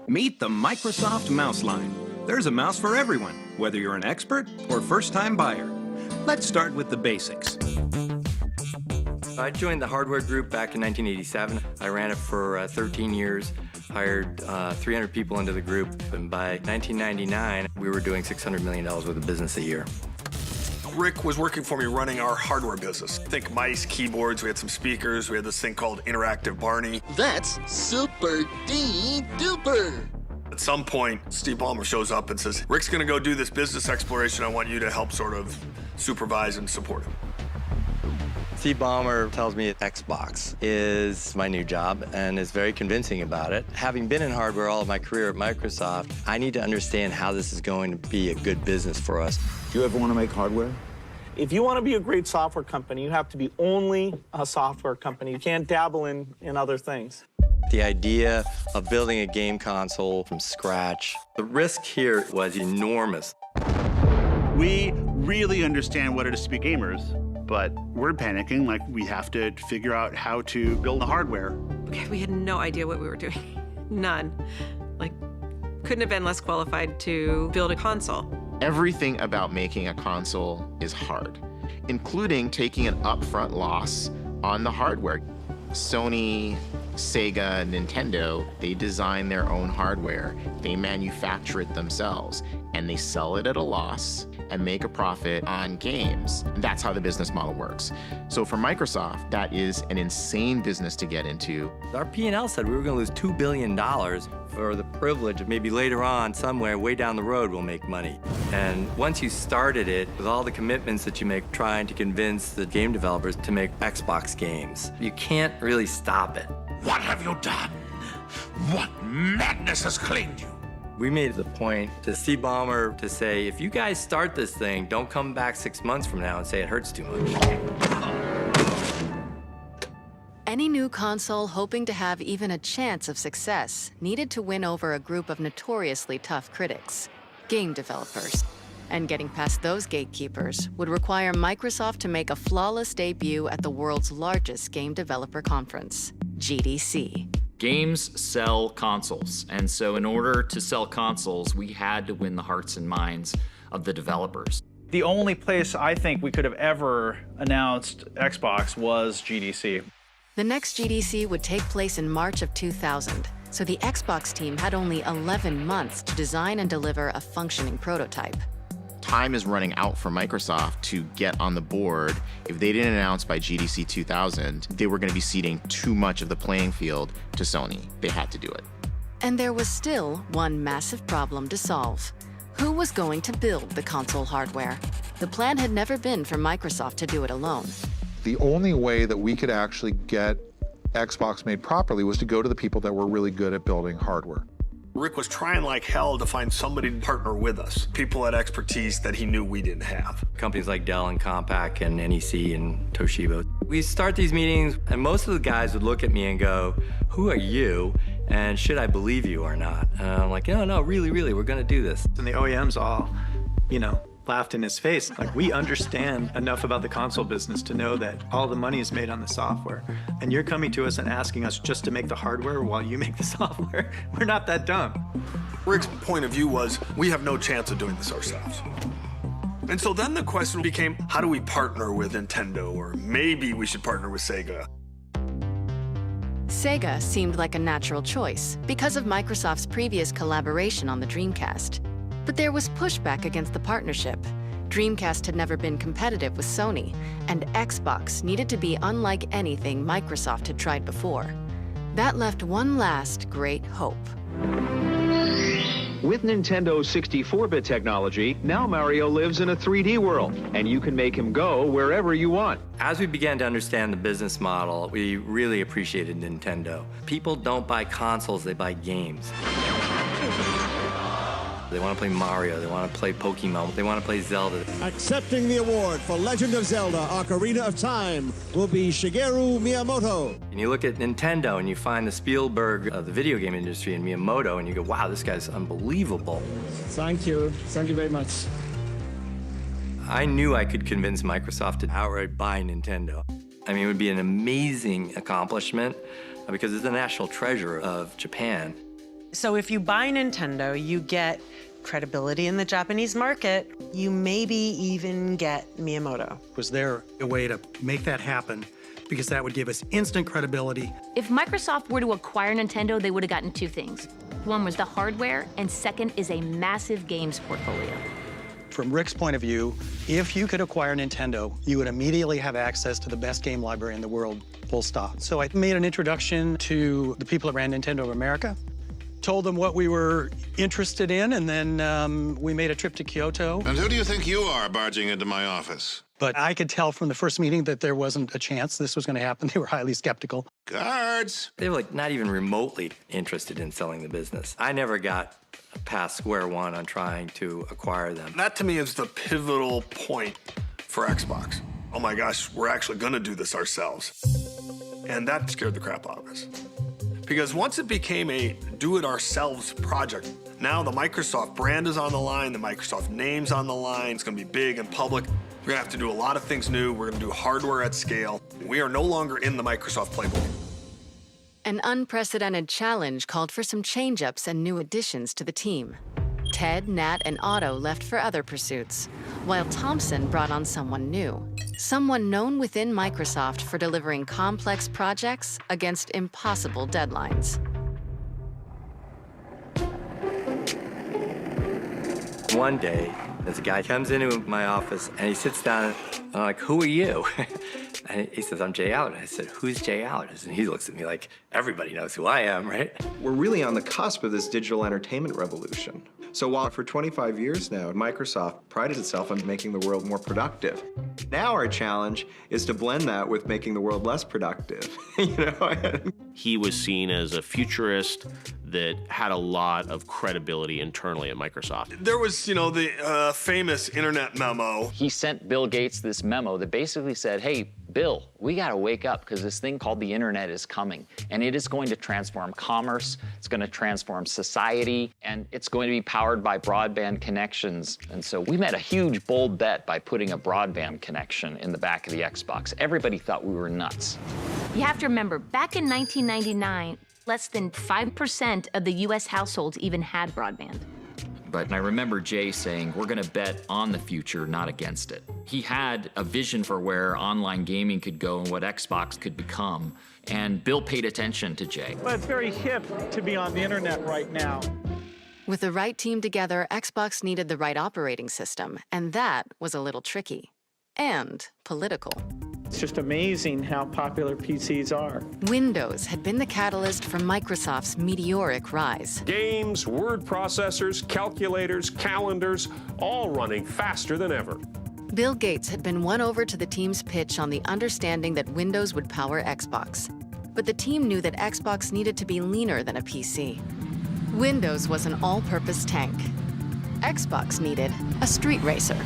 Meet the Microsoft Mouse Line. There's a mouse for everyone, whether you're an expert or first-time buyer. Let's start with the basics. I joined the hardware group back in 1987. I ran it for 13 years, hired 300 people into the group, and by 1999, we were doing $600 million worth of business a year. Rick was working for me running our hardware business. Think mice, keyboards, we had some speakers, we had this thing called Interactive Barney. That's super duper. At some point, Steve Ballmer shows up and says, Rick's gonna go do this business exploration. I want you to help sort of supervise and support him. Steve Ballmer tells me Xbox is my new job and is very convincing about it. Having been in hardware all of my career at Microsoft, I need to understand how this is going to be a good business for us. Do you ever want to make hardware? If you want to be a great software company, you have to be only a software company. You can't dabble in other things. The idea of building a game console from scratch, the risk here was enormous. We really understand what it is to be gamers, but we're panicking we have to figure out how to build the hardware. We had no idea what we were doing. None. Couldn't have been less qualified to build a console. Everything about making a console is hard, including taking an upfront loss on the hardware. Sony, Sega, Nintendo, they design their own hardware, they manufacture it themselves, and they sell it at a loss and make a profit on games. And that's how the business model works. So for Microsoft, that is an insane business to get into. Our P&L said we were going to lose $2 billion for the privilege of maybe later on, somewhere way down the road, we'll make money. And once you started it, with all the commitments that you make trying to convince the game developers to make Xbox games, you can't really stop it. What have you done? What madness has claimed you? We made it the point to Steve Ballmer to say, if you guys start this thing, don't come back 6 months from now and say it hurts too much. Any new console hoping to have even a chance of success needed to win over a group of notoriously tough critics, game developers. And getting past those gatekeepers would require Microsoft to make a flawless debut at the world's largest game developer conference, GDC. Games sell consoles, and so in order to sell consoles, we had to win the hearts and minds of the developers. The only place I think we could have ever announced Xbox was GDC. The next GDC would take place in March of 2000, so the Xbox team had only 11 months to design and deliver a functioning prototype. Time is running out for Microsoft to get on the board. If they didn't announce by GDC 2000, they were going to be ceding too much of the playing field to Sony. They had to do it. And there was still one massive problem to solve. Who was going to build the console hardware? The plan had never been for Microsoft to do it alone. The only way that we could actually get Xbox made properly was to go to the people that were really good at building hardware. Rick was trying like hell to find somebody to partner with us, people had expertise that he knew we didn't have. Companies like Dell and Compaq and NEC and Toshiba. We start these meetings, and most of the guys would look at me and go, "Who are you? And should I believe you or not?" And I'm like, no, really, we're gonna do this. And the OEMs all, laughed in his face. Like, we understand enough about the console business to know that all the money is made on the software. And you're coming to us and asking us just to make the hardware while you make the software. We're not that dumb. Rick's point of view was, we have no chance of doing this ourselves. And so then the question became, how do we partner with Nintendo? Or maybe we should partner with Sega. Sega seemed like a natural choice because of Microsoft's previous collaboration on the Dreamcast. But there was pushback against the partnership. Dreamcast had never been competitive with Sony, and Xbox needed to be unlike anything Microsoft had tried before. That left one last great hope. With Nintendo's 64-bit technology, now Mario lives in a 3D world, and you can make him go wherever you want. As we began to understand the business model, we really appreciated Nintendo. People don't buy consoles, they buy games. They want to play Mario, they want to play Pokemon, they want to play Zelda. Accepting the award for Legend of Zelda: Ocarina of Time will be Shigeru Miyamoto. And you look at Nintendo and you find the Spielberg of the video game industry in Miyamoto and you go, wow, this guy's unbelievable. Thank you very much. I knew I could convince Microsoft to outright buy Nintendo. I mean, it would be an amazing accomplishment because it's the national treasure of Japan. So if you buy Nintendo, you get credibility in the Japanese market. You maybe even get Miyamoto. Was there a way to make that happen? Because that would give us instant credibility. If Microsoft were to acquire Nintendo, they would have gotten two things. One was the hardware, and second is a massive games portfolio. From Rick's point of view, if you could acquire Nintendo, you would immediately have access to the best game library in the world, full stop. So I made an introduction to the people that ran Nintendo of America, told them what we were interested in, and then we made a trip to Kyoto. And who do you think you are barging into my office? But I could tell from the first meeting that there wasn't a chance this was going to happen. They were highly skeptical. Guards! They were not even remotely interested in selling the business. I never got past square one on trying to acquire them. That to me is the pivotal point for Xbox. Oh my gosh, we're actually gonna do this ourselves. And that scared the crap out of us. Because once it became a do-it-ourselves project, now the Microsoft brand is on the line, the Microsoft name's on the line, it's gonna be big and public. We're gonna have to do a lot of things new, we're gonna do hardware at scale. We are no longer in the Microsoft playbook. An unprecedented challenge called for some change-ups and new additions to the team. Ted, Nat, and Otto left for other pursuits, while Thompson brought on someone new. Someone known within Microsoft for delivering complex projects against impossible deadlines. One day, this guy comes into my office and he sits down and I'm like, who are you? And he says, I'm Jay Allard. I said, who's Jay Allard? And he looks at me like, everybody knows who I am, right? We're really on the cusp of this digital entertainment revolution. So while for 25 years now, Microsoft prided itself on making the world more productive, now our challenge is to blend that with making the world less productive. He was seen as a futurist that had a lot of credibility internally at Microsoft. There was, the famous internet memo. He sent Bill Gates this memo that basically said, hey, Bill, we gotta wake up because this thing called the internet is coming and it is going to transform commerce, it's going to transform society, and it's going to be powered by broadband connections. And so we made a huge, bold bet by putting a broadband connection in the back of the Xbox. Everybody thought we were nuts. You have to remember, back in 1999, less than 5% of the US households even had broadband. But I remember Jay saying, we're gonna bet on the future, not against it. He had a vision for where online gaming could go and what Xbox could become. And Bill paid attention to Jay. Well, it's very hip to be on the internet right now. With the right team together, Xbox needed the right operating system, and that was a little tricky. And political. It's just amazing how popular PCs are. Windows had been the catalyst for Microsoft's meteoric rise. Games, word processors, calculators, calendars, all running faster than ever. Bill Gates had been won over to the team's pitch on the understanding that Windows would power Xbox. But the team knew that Xbox needed to be leaner than a PC. Windows was an all-purpose tank. Xbox needed a street racer.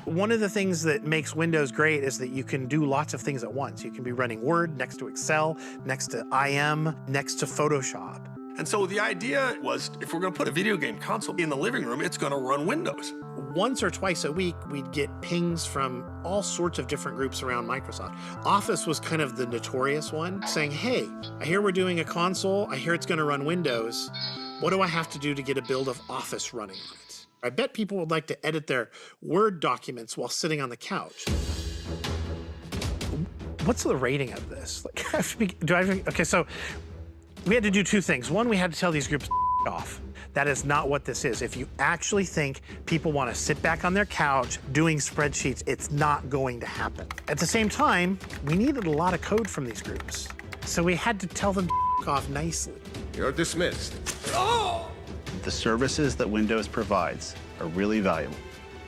One of the things that makes Windows great is that you can do lots of things at once. You can be running Word next to Excel, next to IM, next to Photoshop. And so the idea was, if we're going to put a video game console in the living room, it's going to run Windows. Once or twice a week, we'd get pings from all sorts of different groups around Microsoft. Office was kind of the notorious one, saying, hey, I hear we're doing a console. I hear it's going to run Windows. What do I have to do to get a build of Office running on it? I bet people would like to edit their Word documents while sitting on the couch. What's the rating of this? Like, okay, so we had to do two things. One, we had to tell these groups off. That is not what this is. If you actually think people want to sit back on their couch doing spreadsheets, it's not going to happen. At the same time, we needed a lot of code from these groups. So we had to tell them off nicely. You're dismissed. The services that Windows provides are really valuable,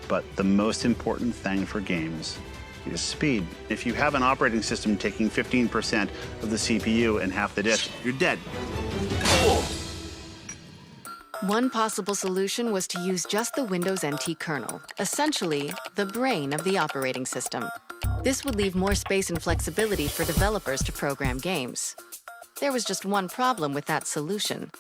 but the most important thing for games is speed. If you have an operating system taking 15% of the CPU and half the disk, you're dead. One possible solution was to use just the Windows NT kernel, essentially the brain of the operating system. This would leave more space and flexibility for developers to program games. There was just one problem with that solution.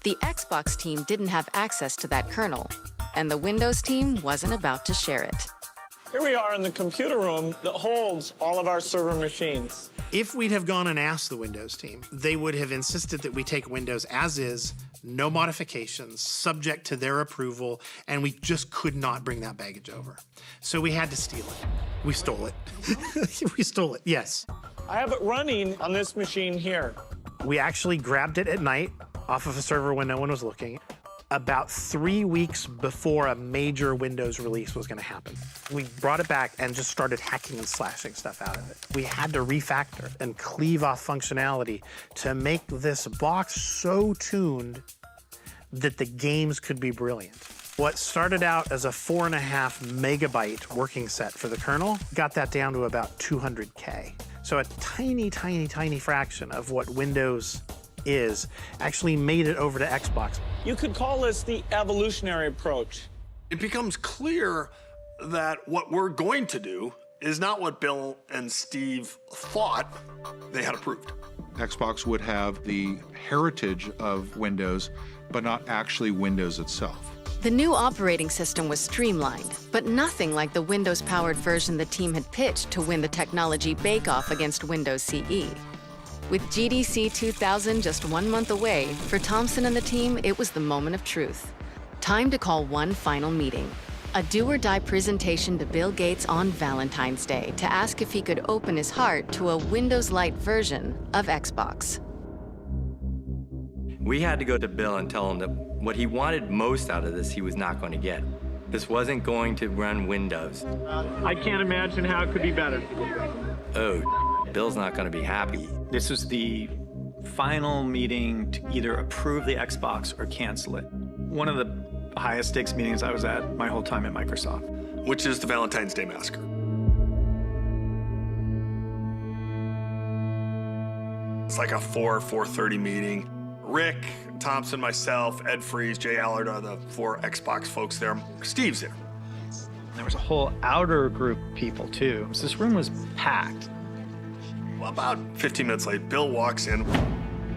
The Xbox team didn't have access to that kernel, and the Windows team wasn't about to share it. Here we are in the computer room that holds all of our server machines. If we'd have gone and asked the Windows team, they would have insisted that we take Windows as is, no modifications, subject to their approval, and we just could not bring that baggage over. So we had to steal it. We stole it. We stole it, yes. I have it running on this machine here. We actually grabbed it at night off of a server when no one was looking, about 3 weeks before a major Windows release was going to happen. We brought it back and just started hacking and slashing stuff out of it. We had to refactor and cleave off functionality to make this box so tuned that the games could be brilliant. What started out as a 4.5 megabyte working set for the kernel got that down to about 200K. So a tiny, tiny, tiny fraction of what Windows is actually made it over to Xbox. You could call this the evolutionary approach. It becomes clear that what we're going to do is not what Bill and Steve thought they had approved. Xbox would have the heritage of Windows, but not actually Windows itself. The new operating system was streamlined, but nothing like the Windows-powered version the team had pitched to win the technology bake-off against Windows CE. With GDC 2000 just 1 month away, for Thompson and the team, it was the moment of truth. Time to call one final meeting. A do-or-die presentation to Bill Gates on Valentine's Day to ask if he could open his heart to a Windows Lite version of Xbox. We had to go to Bill and tell him that what he wanted most out of this, he was not going to get. This wasn't going to run Windows. I can't imagine how it could be better. Oh, Bill's not going to be happy. This was the final meeting to either approve the Xbox or cancel it. One of the highest stakes meetings I was at my whole time at Microsoft. Which is the Valentine's Day Massacre. It's like a 4:30 meeting. Rick, Thompson, myself, Ed Freeze, Jay Allard are the 4 Xbox folks there. Steve's there. There was a whole outer group of people too. So this room was packed. Well, about 15 minutes late, Bill walks in.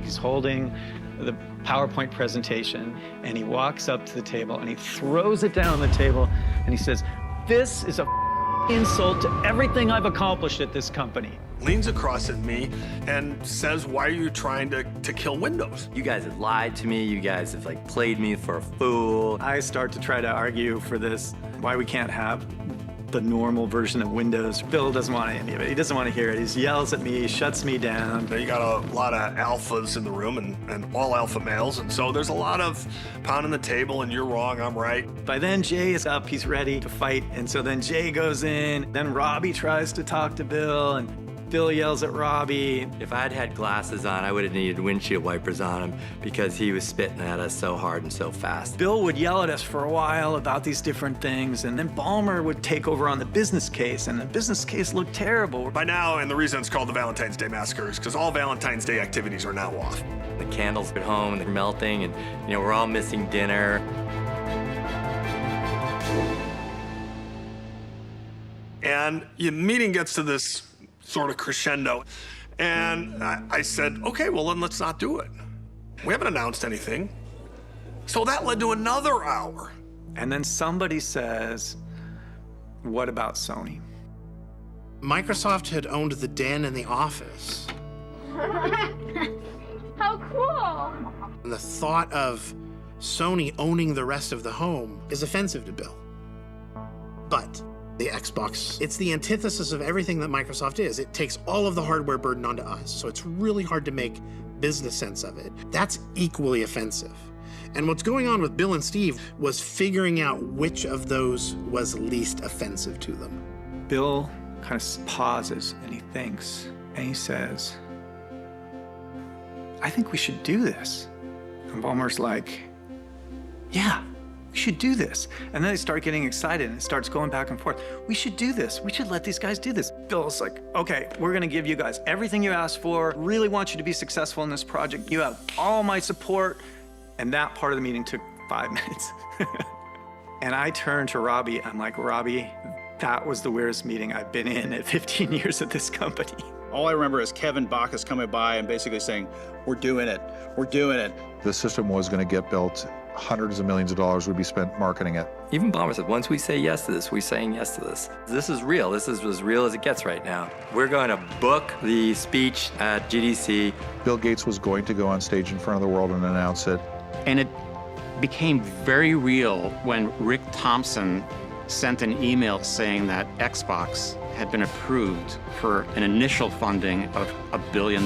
He's holding the PowerPoint presentation, and he walks up to the table, and he throws it down on the table, and he says, "This is a insult to everything I've accomplished at this company." Leans across at me and says, "Why are you trying to kill Windows? You guys have lied to me. You guys have like played me for a fool." I start to try to argue for this, why we can't have the normal version of Windows. Bill doesn't want any of it. He doesn't want to hear it. He yells at me, shuts me down. You got a lot of alphas in the room and all alpha males, and so there's a lot of pounding the table and you're wrong, I'm right. By then, Jay is up, he's ready to fight, and so then Jay goes in, then Robbie tries to talk to Bill, and Bill yells at Robbie. If I'd had glasses on, I would have needed windshield wipers on him because he was spitting at us so hard and so fast. Bill would yell at us for a while about these different things, and then Ballmer would take over on the business case, and the business case looked terrible. By now, and the reason it's called the Valentine's Day Massacre is because all Valentine's Day activities are now off. The candles at home, they're melting, and we're all missing dinner. And the meeting gets to this sort of crescendo. And I said, okay, well, then let's not do it. We haven't announced anything. So that led to another hour. And then somebody says, what about Sony? Microsoft had owned the den and the office. How cool! And the thought of Sony owning the rest of the home is offensive to Bill. But the Xbox, it's the antithesis of everything that Microsoft is. It takes all of the hardware burden onto us, so it's really hard to make business sense of it. That's equally offensive. And what's going on with Bill and Steve was figuring out which of those was least offensive to them. Bill kind of pauses and he thinks, and he says, I think we should do this. And Ballmer's like, yeah, we should do this. And then they start getting excited and it starts going back and forth. We should do this. We should let these guys do this. Bill's like, okay, we're gonna give you guys everything you asked for. Really want you to be successful in this project. You have all my support. And that part of the meeting took 5 minutes. And I turned to Robbie. I'm like, Robbie, that was the weirdest meeting I've been in at 15 years at this company. All I remember is Kevin Bacchus coming by and basically saying, we're doing it, we're doing it. The system was going to get built. Hundreds of millions of dollars would be spent marketing it. Even Ballmer said, once we say yes to this, we're saying yes to this. This is real. This is as real as it gets right now. We're going to book the speech at GDC. Bill Gates was going to go on stage in front of the world and announce it. And it became very real when Rick Thompson sent an email saying that Xbox had been approved for an initial funding of $1 billion.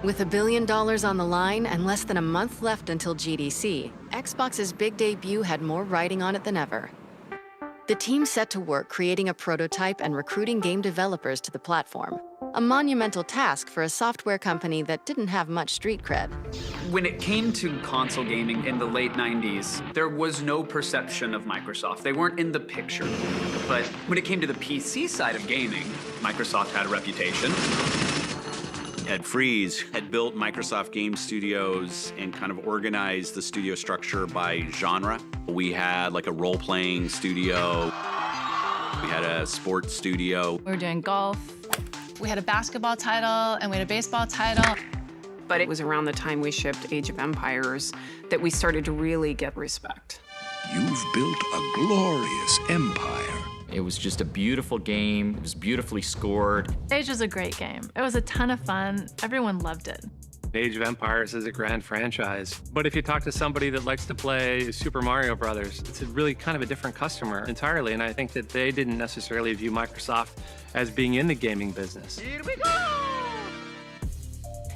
With $1 billion on the line and less than a month left until GDC, Xbox's big debut had more riding on it than ever. The team set to work creating a prototype and recruiting game developers to the platform, a monumental task for a software company that didn't have much street cred. When it came to console gaming in the late 90s, there was no perception of Microsoft. They weren't in the picture. But when it came to the PC side of gaming, Microsoft had a reputation. Ed Freeze had built Microsoft Game Studios and kind of organized the studio structure by genre. We had like a role-playing studio. We had a sports studio. We were doing golf. We had a basketball title and we had a baseball title. But it was around the time we shipped Age of Empires that we started to really get respect. You've built a glorious empire. It was just a beautiful game. It was beautifully scored. Age was a great game. It was a ton of fun. Everyone loved it. Age of Empires is a grand franchise. But if you talk to somebody that likes to play Super Mario Brothers, it's really kind of a different customer entirely. And I think that they didn't necessarily view Microsoft as being in the gaming business. Here we go!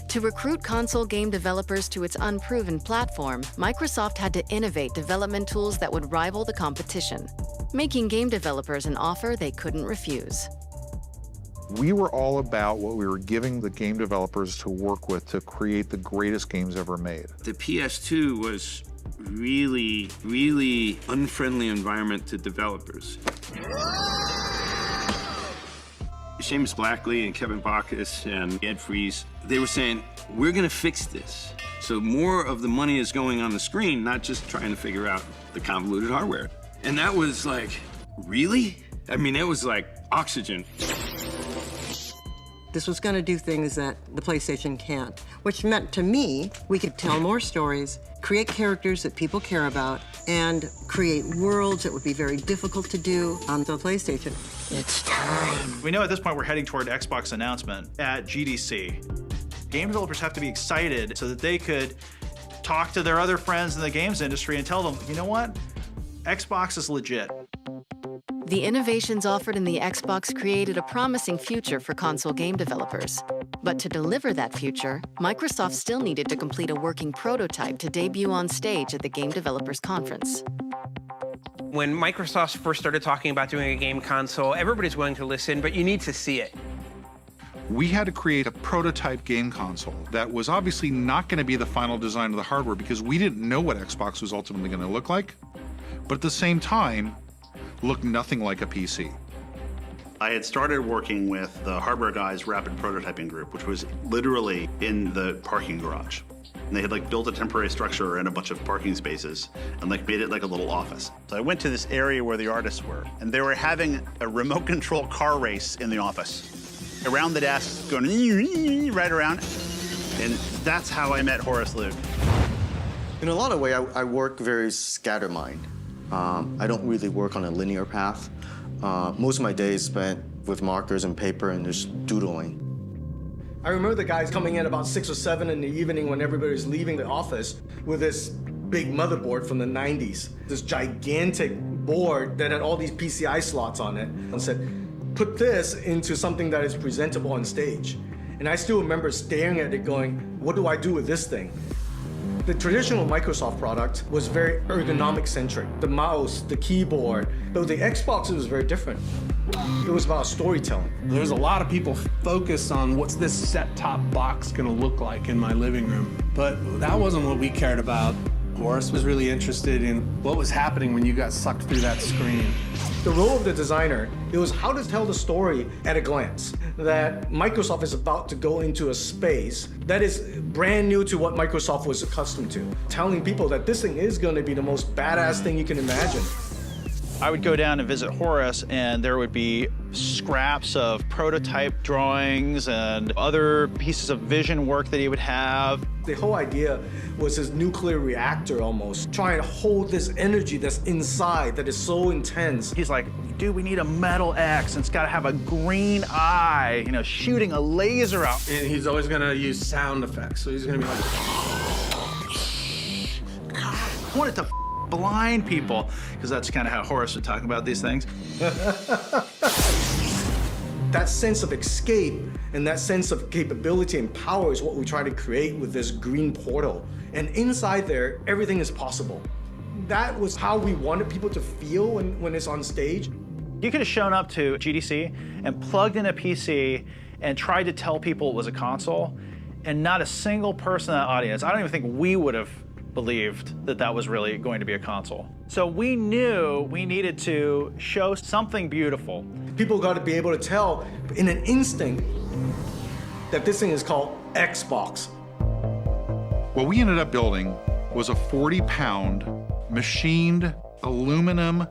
To recruit console game developers to its unproven platform, Microsoft had to innovate development tools that would rival the competition, making game developers an offer they couldn't refuse. We were all about what we were giving the game developers to work with to create the greatest games ever made. The PS2 was really, really unfriendly environment to developers. Seamus Blackley and Kevin Bacchus and Ed Freeze, they were saying, we're gonna fix this. So more of the money is going on the screen, not just trying to figure out the convoluted hardware. And that was like, really? I mean, it was like oxygen. This was going to do things that the PlayStation can't, which meant to me we could tell more stories, create characters that people care about, and create worlds that would be very difficult to do on the PlayStation. It's time. We know at this point we're heading toward Xbox announcement at GDC. Game developers have to be excited so that they could talk to their other friends in the games industry and tell them, you know what? Xbox is legit. The innovations offered in the Xbox created a promising future for console game developers. But to deliver that future, Microsoft still needed to complete a working prototype to debut on stage at the Game Developers Conference. When Microsoft first started talking about doing a game console, everybody's willing to listen, but you need to see it. We had to create a prototype game console that was obviously not going to be the final design of the hardware because we didn't know what Xbox was ultimately going to look like, but at the same time, looked nothing like a PC. I had started working with the Hardware Guys Rapid Prototyping Group, which was literally in the parking garage. And they had like built a temporary structure and a bunch of parking spaces and like made it like a little office. So I went to this area where the artists were, and they were having a remote control car race in the office. Around the desks, going right around. And that's how I met Horace Luke. In a lot of ways, I work very scattermind. I don't really work on a linear path. Most of my days spent with markers and paper and just doodling. I remember the guys coming in about 6 or 7 in the evening when everybody's leaving the office with this big motherboard from the 90s. This gigantic board that had all these PCI slots on it and said, put this into something that is presentable on stage. And I still remember staring at it going, what do I do with this thing? The traditional Microsoft product was very ergonomic-centric. The mouse, the keyboard. But the Xbox, it was very different. It was about storytelling. There's a lot of people focused on what's this set-top box gonna look like in my living room. But that wasn't what we cared about. Horace was really interested in what was happening when you got sucked through that screen. The role of the designer, it was how to tell the story at a glance. That Microsoft is about to go into a space that is brand new to what Microsoft was accustomed to. Telling people that this thing is going to be the most badass thing you can imagine. I would go down and visit Horace, and there would be scraps of prototype drawings and other pieces of vision work that he would have. The whole idea was this nuclear reactor almost, trying to hold this energy that's inside that is so intense. He's like, dude, we need a metal X, and it's got to have a green eye, you know, shooting a laser out. And he's always gonna use sound effects, so he's gonna be like... I want it to blind people, because that's kind of how Horace would talk about these things. That sense of escape and that sense of capability and power is what we try to create with this green portal. And inside there, everything is possible. That was how we wanted people to feel when it's on stage. You could have shown up to GDC and plugged in a PC and tried to tell people it was a console, and not a single person in that audience, I don't even think we would have believed that that was really going to be a console. So we knew we needed to show something beautiful. People got to be able to tell in an instinct that this thing is called Xbox. What we ended up building was a 40-pound machined aluminum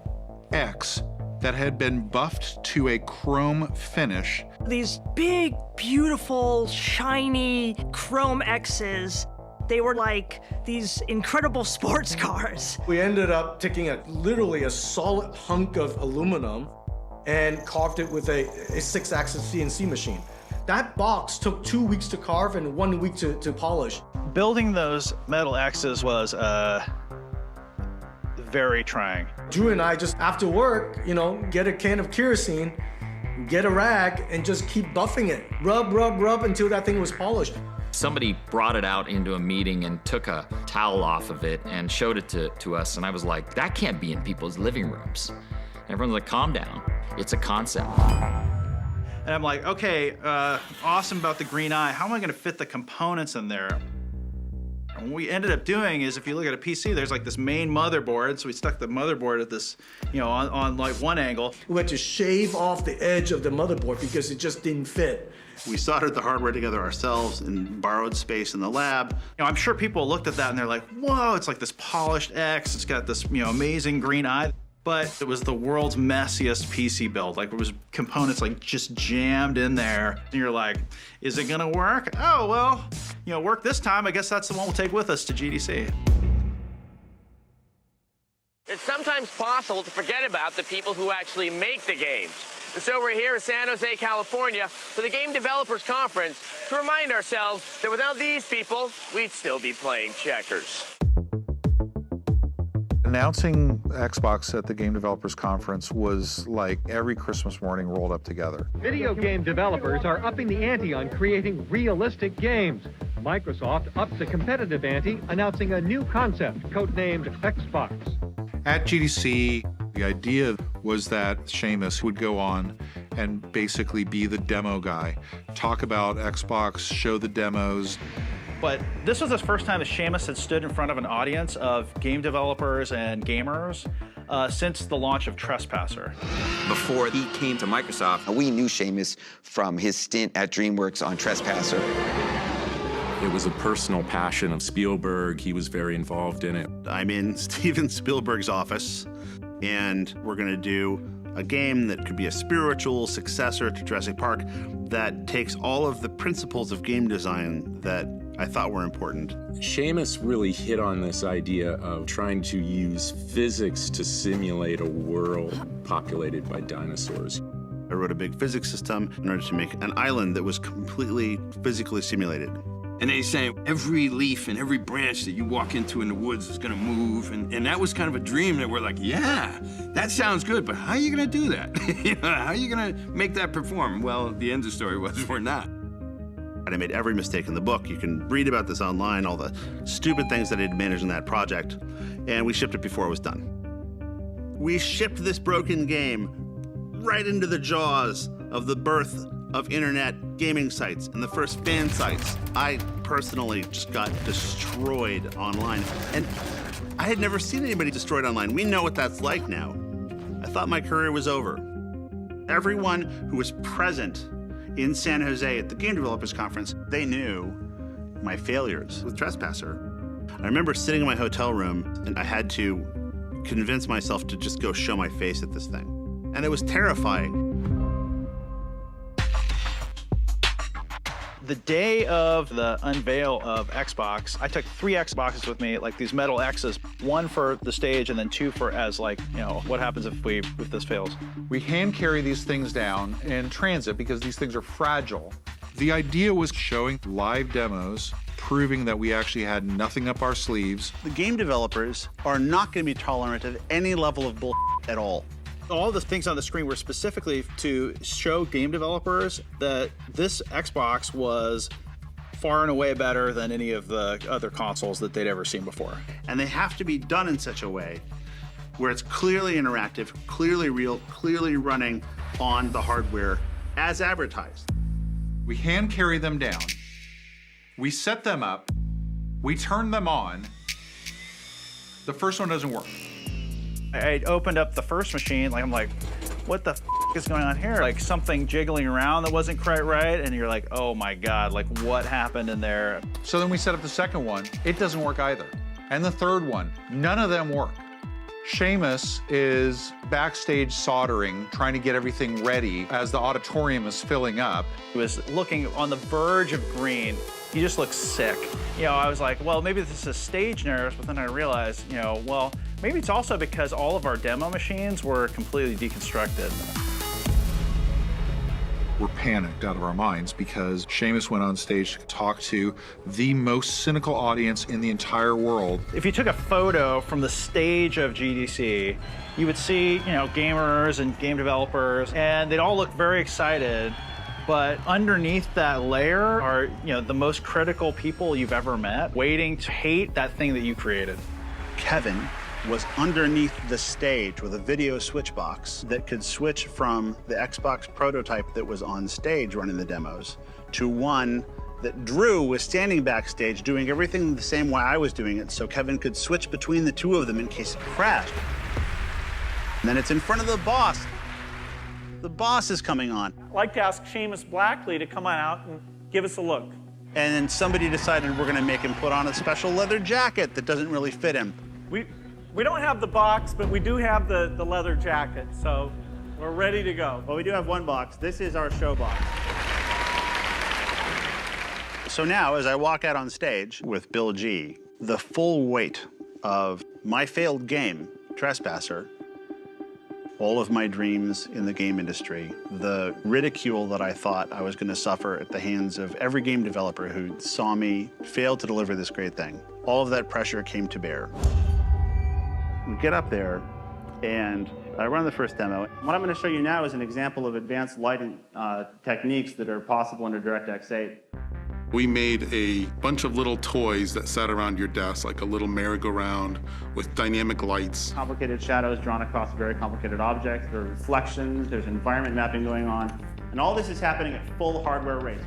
X that had been buffed to a chrome finish. These big, beautiful, shiny chrome X's, they were like these incredible sports cars. We ended up taking literally a solid hunk of aluminum and carved it with a 6-axis CNC machine. That box took 2 weeks to carve and 1 week to polish. Building those metal X's was very trying. Drew and I just, after work, you know, get a can of kerosene, get a rag, and just keep buffing it. Rub, rub, rub until that thing was polished. Somebody brought it out into a meeting and took a towel off of it and showed it to us, and I was like, that can't be in people's living rooms. And everyone's like, calm down, it's a concept. And I'm like, okay, awesome about the green eye. How am I gonna fit the components in there? And what we ended up doing is, if you look at a PC, there's like this main motherboard, so we stuck the motherboard at this, you know, on like one angle. We had to shave off the edge of the motherboard because it just didn't fit. We soldered the hardware together ourselves and borrowed space in the lab. You know, I'm sure people looked at that and they're like, whoa, it's like this polished X, it's got this, you know, amazing green eye. But it was the world's messiest PC build. Like, it was components like just jammed in there. And you're like, is it gonna work? Oh, well, you know, work this time. I guess that's the one we'll take with us to GDC. It's sometimes possible to forget about the people who actually make the games. And so we're here in San Jose, California for the Game Developers Conference to remind ourselves that without these people, we'd still be playing checkers. Announcing Xbox at the Game Developers Conference was like every Christmas morning rolled up together. Video game developers are upping the ante on creating realistic games. Microsoft upped the competitive ante, announcing a new concept, codenamed Xbox. At GDC, The idea was that Seamus would go on and basically be the demo guy, talk about Xbox, show the demos. But this was the first time that Seamus had stood in front of an audience of game developers and gamers since the launch of Trespasser. Before he came to Microsoft, we knew Seamus from his stint at DreamWorks on Trespasser. It was a personal passion of Spielberg. He was very involved in it. I'm in Steven Spielberg's office, and we're going to do a game that could be a spiritual successor to Jurassic Park that takes all of the principles of game design that I thought were important. Seamus really hit on this idea of trying to use physics to simulate a world populated by dinosaurs. I wrote a big physics system in order to make an island that was completely physically simulated. And then he's saying every leaf and every branch that you walk into in the woods is gonna move. And that was kind of a dream that we're like, yeah, that sounds good, but how are you gonna do that? How are you gonna make that perform? Well, the end of the story was we're not. And I made every mistake in the book. You can read about this online, all the stupid things that I had managed in that project. And we shipped it before it was done. We shipped this broken game right into the jaws of the birth of internet gaming sites and the first fan sites. I personally just got destroyed online. And I had never seen anybody destroyed online. We know what that's like now. I thought my career was over. Everyone who was present in San Jose at the Game Developers Conference, they knew my failures with Trespasser. I remember sitting in my hotel room and I had to convince myself to just go show my face at this thing. And it was terrifying. The day of the unveil of Xbox, I took 3 Xboxes with me, like these metal X's, 1 for the stage and then 2 for as like, you know, what happens if this fails. We hand carry these things down in transit because these things are fragile. The idea was showing live demos, proving that we actually had nothing up our sleeves. The game developers are not going to be tolerant of any level of bull at all. All the things on the screen were specifically to show game developers that this Xbox was far and away better than any of the other consoles that they'd ever seen before. And they have to be done in such a way where it's clearly interactive, clearly real, clearly running on the hardware as advertised. We hand carry them down, we set them up, we turn them on. The first one doesn't work. I opened up the first machine, like I'm like, what the f is going on here? Like something jiggling around that wasn't quite right, and you're like, oh my God, like what happened in there? So then we set up the second one, it doesn't work either. And the third one, none of them work. Seamus is backstage soldering, trying to get everything ready as the auditorium is filling up. He was looking on the verge of green. He just looked sick. You know, I was like, well, maybe this is stage nerves, but then I realized, you know, well, maybe it's also because all of our demo machines were completely deconstructed. We're panicked out of our minds because Seamus went on stage to talk to the most cynical audience in the entire world. If you took a photo from the stage of GDC, you would see, you know, gamers and game developers, and they'd all look very excited. But underneath that layer are, you know, the most critical people you've ever met, waiting to hate that thing that you created. Kevin was underneath the stage with a video switch box that could switch from the Xbox prototype that was on stage running the demos to one that Drew was standing backstage doing everything the same way I was doing it, so Kevin could switch between the two of them in case it crashed. And then it's in front of the boss. The boss is coming on. I'd like to ask Seamus Blackley to come on out and give us a look. And then somebody decided we're gonna make him put on a special leather jacket that doesn't really fit him. We don't have the box, but we do have the leather jacket, so we're ready to go. Well, we do have one box. This is our show box. So now, as I walk out on stage with Bill G, the full weight of my failed game, Trespasser, all of my dreams in the game industry, the ridicule that I thought I was going to suffer at the hands of every game developer who saw me fail to deliver this great thing, all of that pressure came to bear. We get up there, and I run the first demo. What I'm going to show you now is an example of advanced lighting techniques that are possible under DirectX 8. We made a bunch of little toys that sat around your desk, like a little merry-go-round with dynamic lights. Complicated shadows drawn across very complicated objects. There are reflections, there's environment mapping going on. And all this is happening at full hardware rate.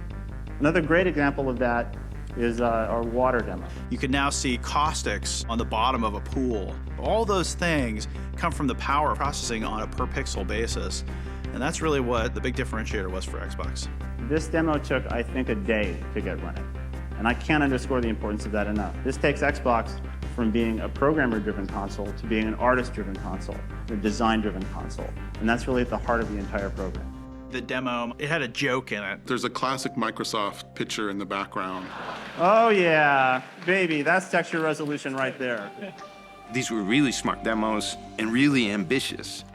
Another great example of that is our water demo. You can now see caustics on the bottom of a pool. All those things come from the power processing on a per pixel basis. And that's really what the big differentiator was for Xbox. This demo took, I think, a day to get running. And I can't underscore the importance of that enough. This takes Xbox from being a programmer-driven console to being an artist-driven console, a design-driven console. And that's really at the heart of the entire program. The demo, it had a joke in it. There's a classic Microsoft picture in the background. Oh yeah, baby, that's texture resolution right there. These were really smart demos and really ambitious.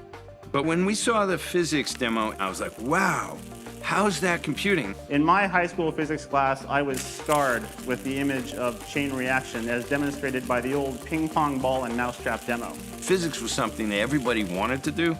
But when we saw the physics demo, I was like, wow, how's that computing? In my high school physics class, I was scarred with the image of chain reaction as demonstrated by the old ping pong ball and mousetrap demo. Physics was something that everybody wanted to do.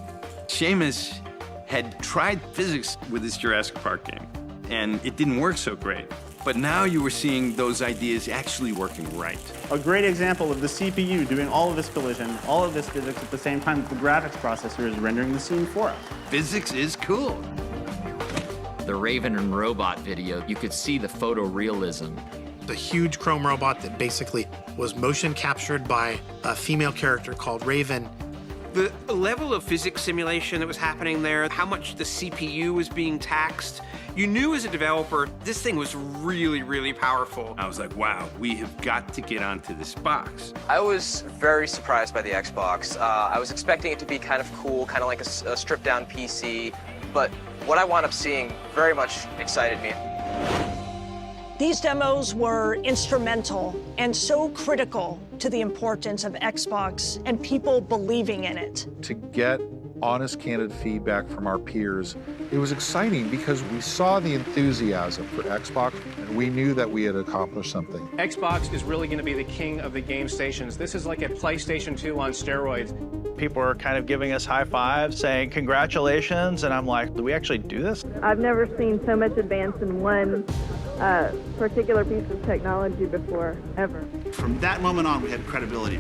Seamus had tried physics with his Jurassic Park game, and it didn't work so great. But now you were seeing those ideas actually working right. A great example of the CPU doing all of this collision, all of this physics at the same time that the graphics processor is rendering the scene for us. Physics is cool. The Raven and Robot video, you could see the photorealism. The huge chrome robot that basically was motion captured by a female character called Raven. The level of physics simulation that was happening there, how much the CPU was being taxed, you knew as a developer, this thing was really, really powerful. I was like, wow, we have got to get onto this box. I was very surprised by the Xbox. I was expecting it to be kind of cool, kind of like a stripped-down PC, but what I wound up seeing very much excited me. These demos were instrumental and so critical to the importance of Xbox and people believing in it. To get honest, candid feedback from our peers, it was exciting because we saw the enthusiasm for Xbox and we knew that we had accomplished something. Xbox is really going to be the king of the game stations. This is like a PlayStation 2 on steroids. People were kind of giving us high fives, saying congratulations, and I'm like, do we actually do this? I've never seen so much advance in one particular piece of technology before, ever. From that moment on, we had credibility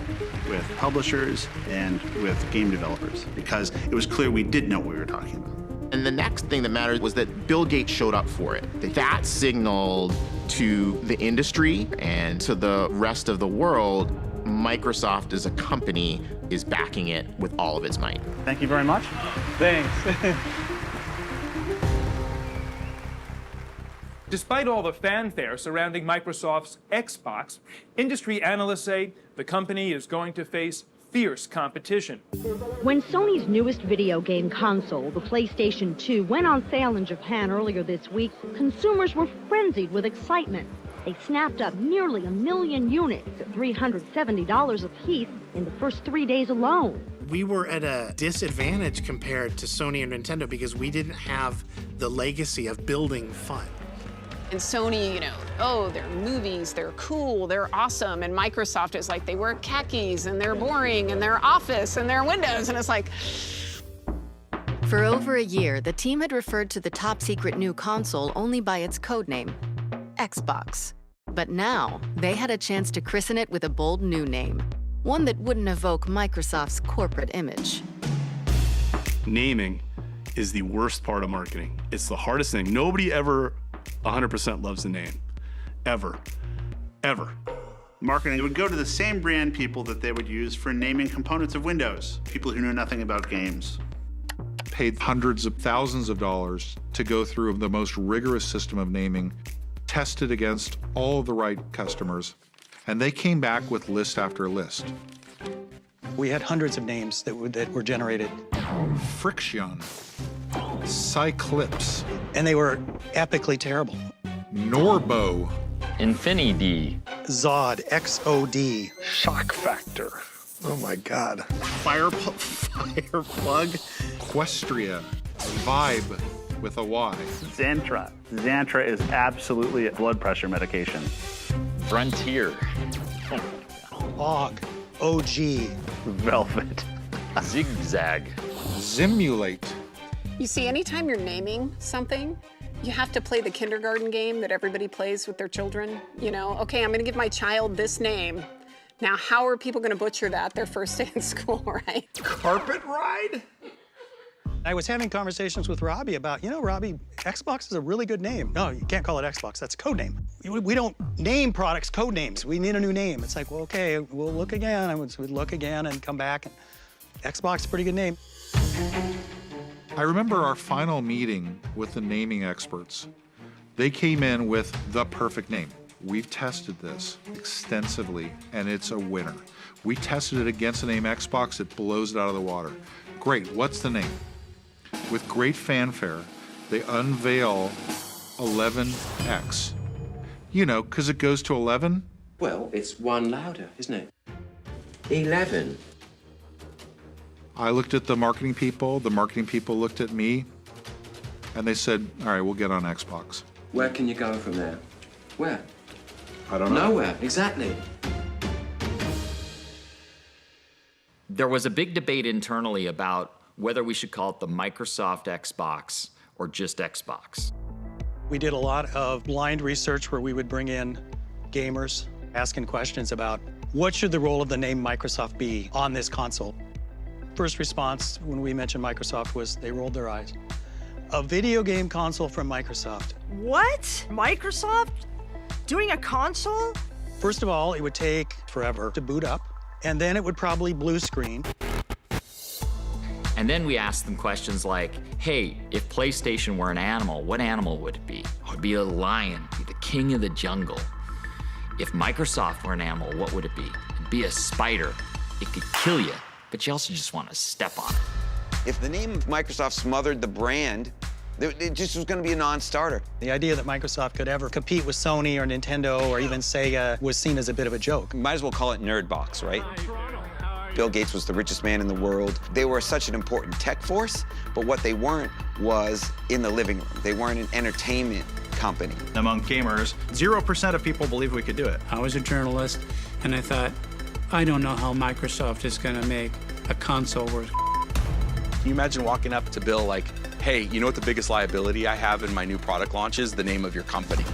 with publishers and with game developers because it was clear we did know what we were talking about. And the next thing that mattered was that Bill Gates showed up for it. That signaled to the industry and to the rest of the world, Microsoft as a company is backing it with all of its might. Thank you very much. Thanks. Despite all the fanfare surrounding Microsoft's Xbox, industry analysts say the company is going to face fierce competition. When Sony's newest video game console, the PlayStation 2, went on sale in Japan earlier this week, consumers were frenzied with excitement. They snapped up nearly 1 million units at $370 apiece in the first 3 days alone. We were at a disadvantage compared to Sony and Nintendo because we didn't have the legacy of building fun. And Sony, you know, oh, they're movies, they're cool, they're awesome. And Microsoft is like, they wear khakis and they're boring and they're Office and they're Windows. And it's like... For over a year, the team had referred to the top-secret new console only by its codename, Xbox. But now, they had a chance to christen it with a bold new name, one that wouldn't evoke Microsoft's corporate image. Naming is the worst part of marketing. It's the hardest thing. Nobody ever 100% loves the name, ever. Marketing would go to the same brand people that they would use for naming components of Windows, people who knew nothing about games. Paid hundreds of thousands of dollars to go through the most rigorous system of naming, tested against all of the right customers, and they came back with list after list. We had hundreds of names that were generated. Friction, Cyclips. And they were epically terrible. Norbo. Infinity. Zod, X-O-D. Shock Factor. Oh my God. Fireplug. Equestria. Vibe with a Y. Xantra. Xantra is absolutely a blood pressure medication. Frontier. Og. OG. Velvet. Zigzag. Zimulate. You see, anytime you're naming something, You have to play the kindergarten game that everybody plays with their children. You know, okay, I'm gonna give my child this name. Now, how are people gonna butcher that their first day in school, right? Carpet ride? I was having conversations with Robbie about, you know, Robbie, Xbox is a really good name. No, you can't call it Xbox, that's a code name. We don't name products code names. We need a new name. It's like, well, okay, we'll look again. I would look again and come back. And Xbox is a pretty good name. I remember our final meeting with the naming experts. They came in with the perfect name. We've tested this extensively, and it's a winner. We tested it against the name Xbox, it blows it out of the water. Great, what's the name? With great fanfare, they unveil 11X. You know, because it goes to 11. Well, it's one louder, isn't it? 11. I looked at the marketing people looked at me, and they said, all right, we'll get on Xbox. Where can you go from there? Where? I don't know. Nowhere, exactly. There was a big debate internally about whether we should call it the Microsoft Xbox or just Xbox. We did a lot of blind research where we would bring in gamers asking questions about what should the role of the name Microsoft be on this console. First response when we mentioned Microsoft was they rolled their eyes. A video game console from Microsoft. What? Microsoft? Doing a console? First of all, it would take forever to boot up, and then it would probably blue screen. And then we asked them questions like, hey, if PlayStation were an animal, what animal would it be? It would be a lion, be the king of the jungle. If Microsoft were an animal, what would it be? It'd be a spider. It could kill you, but you also just want to step on it. If the name of Microsoft smothered the brand, it just was going to be a non-starter. The idea that Microsoft could ever compete with Sony or Nintendo or even Sega was seen as a bit of a joke. Might as well call it Nerdbox, right? Bill Gates was the richest man in the world. They were such an important tech force, but what they weren't was in the living room. They weren't an entertainment company. Among gamers, 0% of people believe we could do it. I was a journalist, and I thought, I don't know how Microsoft is going to make a console worth. Can you imagine walking up to Bill like, hey, you know what the biggest liability I have in my new product launch is? The name of your company.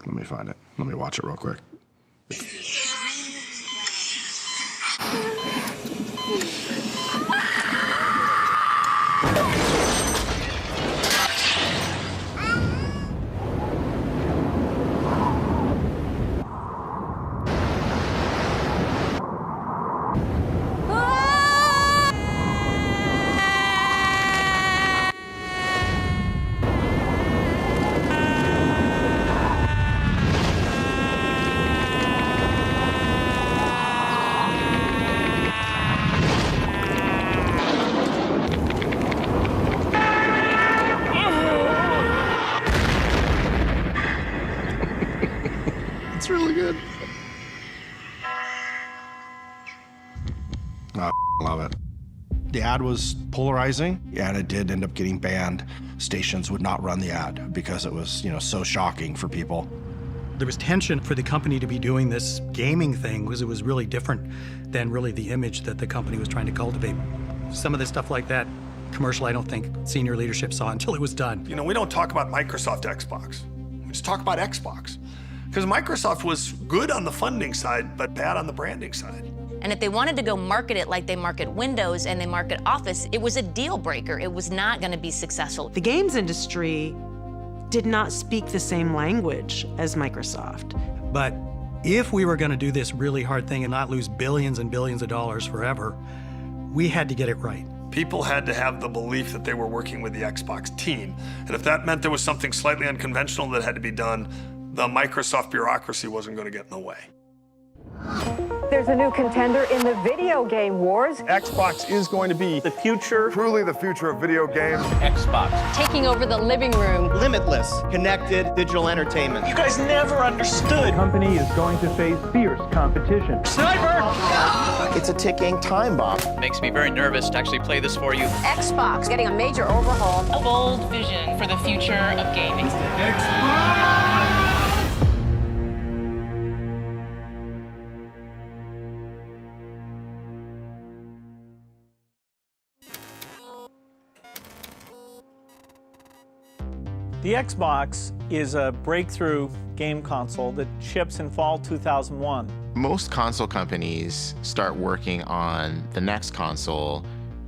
Let me find it. Let me watch it real quick. It's really good. I love it. The ad was polarizing, and it did end up getting banned. Stations would not run the ad because it was, so shocking for people. There was tension for the company to be doing this gaming thing because it was really different than really the image that the company was trying to cultivate. Some of the stuff like that, commercial, I don't think senior leadership saw until it was done. We don't talk about Microsoft Xbox. We just talk about Xbox. Because Microsoft was good on the funding side, but bad on the branding side. And if they wanted to go market it like they market Windows and they market Office, it was a deal breaker. It was not going to be successful. The games industry did not speak the same language as Microsoft. But if we were going to do this really hard thing and not lose billions and billions of dollars forever, we had to get it right. People had to have the belief that they were working with the Xbox team. And if that meant there was something slightly unconventional that had to be done, the Microsoft bureaucracy wasn't going to get in the way. There's a new contender in the video game wars. Xbox is going to be the future. Truly the future of video games. Xbox. Taking over the living room. Limitless, connected digital entertainment. You guys never understood. The company is going to face fierce competition. Sniper! It's a ticking time bomb. Makes me very nervous to actually play this for you. Xbox getting a major overhaul. A bold vision for the future of gaming. The Xbox is a breakthrough game console that ships in fall 2001. Most console companies start working on the next console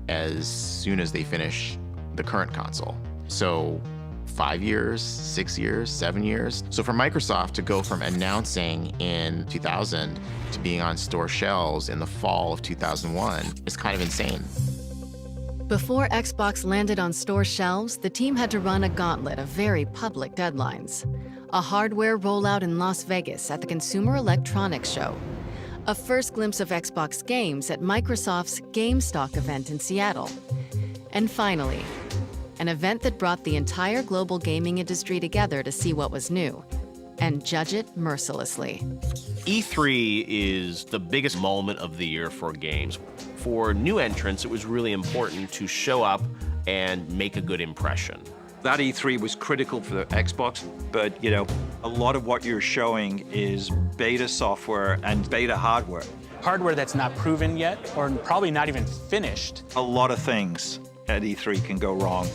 as soon as they finish the current console. So 5 years, 6 years, 7 years. So for Microsoft to go from announcing in 2000 to being on store shelves in the fall of 2001 is kind of insane. Before Xbox landed on store shelves, the team had to run a gauntlet of very public deadlines. A hardware rollout in Las Vegas at the Consumer Electronics Show. A first glimpse of Xbox games at Microsoft's GameStock event in Seattle. And finally, an event that brought the entire global gaming industry together to see what was new and judge it mercilessly. E3 is the biggest moment of the year for games. For new entrants, it was really important to show up and make a good impression. That E3 was critical for the Xbox, but a lot of what you're showing is beta software and beta hardware. Hardware that's not proven yet, or probably not even finished. A lot of things at E3 can go wrong.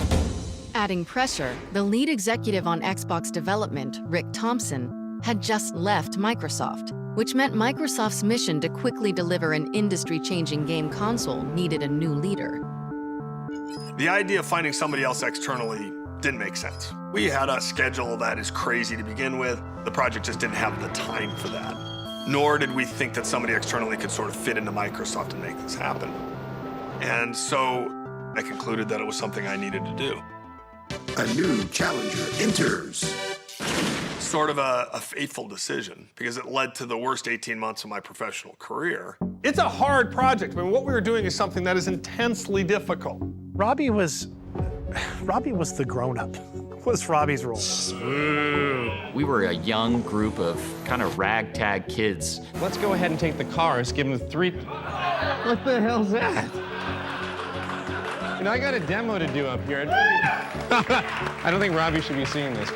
Adding pressure, the lead executive on Xbox development, Rick Thompson, had just left Microsoft, which meant Microsoft's mission to quickly deliver an industry-changing game console needed a new leader. The idea of finding somebody else externally didn't make sense. We had a schedule that is crazy to begin with. The project just didn't have the time for that. Nor did we think that somebody externally could sort of fit into Microsoft and make this happen. And so I concluded that it was something I needed to do. A new challenger enters. Sort of a fateful decision because it led to the worst 18 months of my professional career. It's a hard project. What we were doing is something that is intensely difficult. Robbie was the grown-up. What was Robbie's role? We were a young group of kind of ragtag kids. Let's go ahead and take the cars, give them 3... What the hell's that? I got a demo to do up here. I don't think Robbie should be seeing this.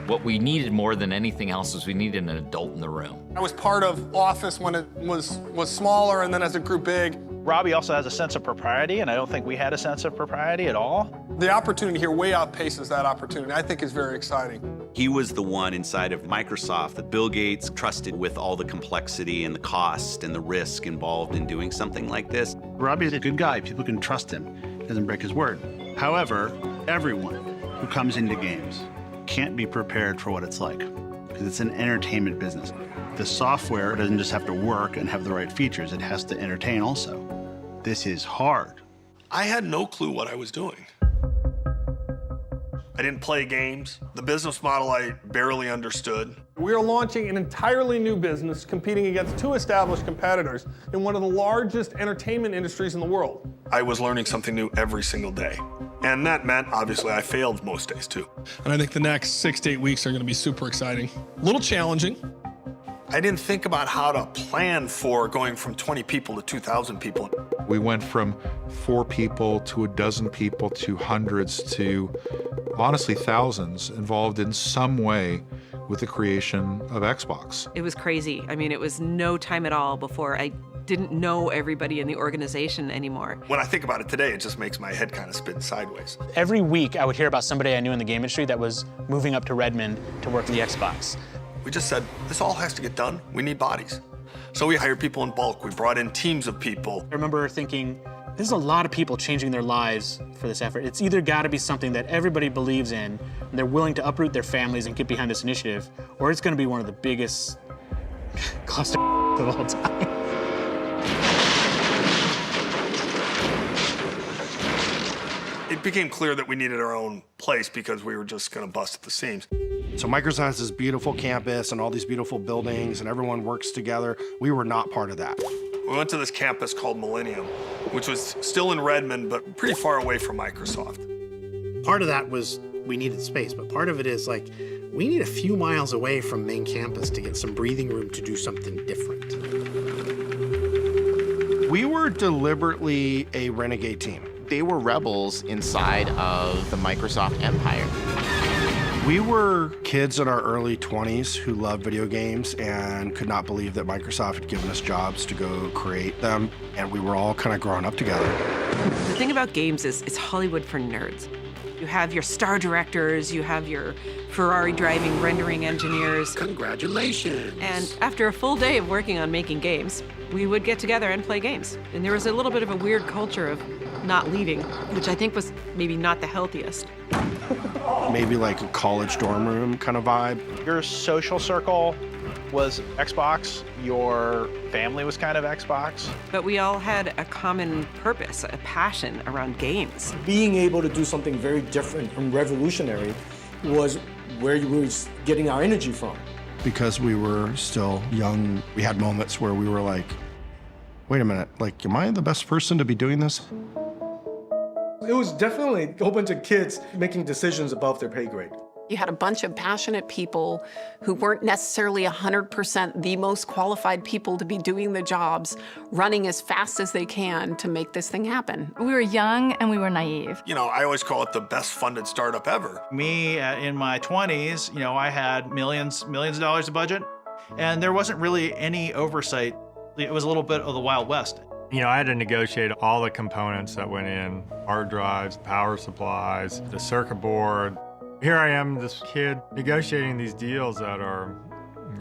What we needed more than anything else was we needed an adult in the room. I was part of Office when it was smaller, and then as it grew big. Robbie also has a sense of propriety, and I don't think we had a sense of propriety at all. The opportunity here way outpaces that opportunity. I think is very exciting. He was the one inside of Microsoft that Bill Gates trusted with all the complexity and the cost and the risk involved in doing something like this. Robbie's a good guy. People can trust him. He doesn't break his word. However, everyone who comes into games can't be prepared for what it's like because it's an entertainment business. The software doesn't just have to work and have the right features. It has to entertain also. This is hard. I had no clue what I was doing. I didn't play games. The business model I barely understood. We are launching an entirely new business competing against 2 established competitors in one of the largest entertainment industries in the world. I was learning something new every single day. And that meant, obviously, I failed most days too. And I think the next 6 to 8 weeks are going to be super exciting. A little challenging. I didn't think about how to plan for going from 20 people to 2,000 people. We went from 4 people to a dozen people to hundreds to, honestly, thousands involved in some way with the creation of Xbox. It was crazy. I mean, it was no time at all before I didn't know everybody in the organization anymore. When I think about it today, it just makes my head kind of spin sideways. Every week, I would hear about somebody I knew in the game industry that was moving up to Redmond to work for the Xbox. We just said, this all has to get done. We need bodies. So we hired people in bulk. We brought in teams of people. I remember thinking, there's a lot of people changing their lives for this effort. It's either got to be something that everybody believes in, and they're willing to uproot their families and get behind this initiative, or it's going to be one of the biggest cluster of all time. It became clear that we needed our own place because we were just going to bust at the seams. So Microsoft has this beautiful campus and all these beautiful buildings and everyone works together. We were not part of that. We went to this campus called Millennium, which was still in Redmond, but pretty far away from Microsoft. Part of that was we needed space, but part of it is like, we need a few miles away from main campus to get some breathing room to do something different. We were deliberately a renegade team. They were rebels inside of the Microsoft empire. We were kids in our early 20s who loved video games and could not believe that Microsoft had given us jobs to go create them, and we were all kind of growing up together. The thing about games is it's Hollywood for nerds. You have your star directors, you have your Ferrari driving rendering engineers. Congratulations. And after a full day of working on making games, we would get together and play games. And there was a little bit of a weird culture of not leaving, which I think was maybe not the healthiest. Maybe like a college dorm room kind of vibe. Your social circle was Xbox, your family was kind of Xbox. But we all had a common purpose, a passion around games. Being able to do something very different and revolutionary was where you were getting our energy from. Because we were still young, we had moments where we were like, wait a minute, like, am I the best person to be doing this? It was definitely a whole bunch of kids making decisions above their pay grade. You had a bunch of passionate people who weren't necessarily 100% the most qualified people to be doing the jobs, running as fast as they can to make this thing happen. We were young and we were naive. You know, I always call it the best funded startup ever. Me, in my 20s, you know, I had millions of dollars of budget, and there wasn't really any oversight. It was a little bit of the Wild West. You know, I had to negotiate all the components that went in, hard drives, power supplies, the circuit board. Here I am, this kid, negotiating these deals that are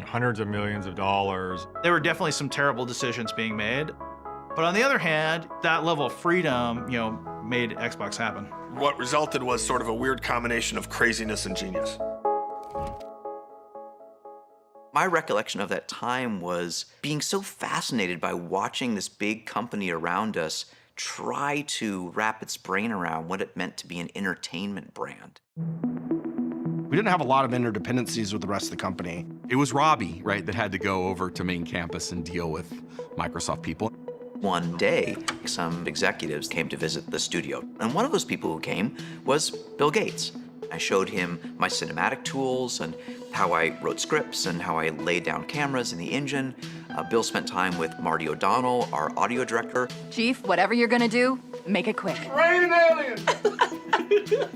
hundreds of millions of dollars. There were definitely some terrible decisions being made. But on the other hand, that level of freedom, you know, made Xbox happen. What resulted was sort of a weird combination of craziness and genius. My recollection of that time was being so fascinated by watching this big company around us try to wrap its brain around what it meant to be an entertainment brand. We didn't have a lot of interdependencies with the rest of the company. It was Robbie, right, that had to go over to main campus and deal with Microsoft people. One day, some executives came to visit the studio, and one of those people who came was Bill Gates. I showed him my cinematic tools and how I wrote scripts and how I laid down cameras in the engine. Bill spent time with Marty O'Donnell, our audio director. Chief, whatever you're gonna do, make it quick. Raining aliens!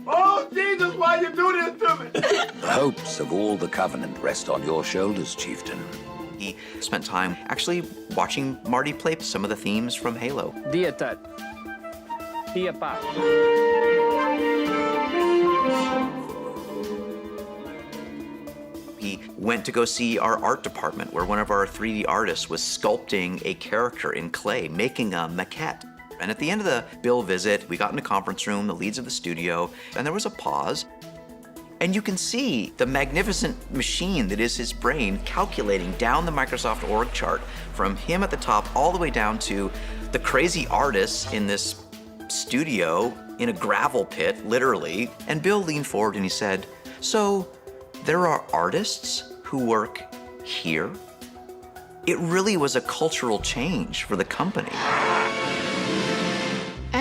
Oh, Jesus, why you do this to me? The hopes of all the Covenant rest on your shoulders, Chieftain. He spent time actually watching Marty play some of the themes from Halo. Dietat. Diepat. He went to go see our art department where one of our 3D artists was sculpting a character in clay, making a maquette. And at the end of the Bill visit, we got in a conference room, the leads of the studio, and there was a pause. And you can see the magnificent machine that is his brain calculating down the Microsoft org chart from him at the top all the way down to the crazy artists in this studio in a gravel pit, literally. And Bill leaned forward and he said, "So there are artists who work here?" It really was a cultural change for the company.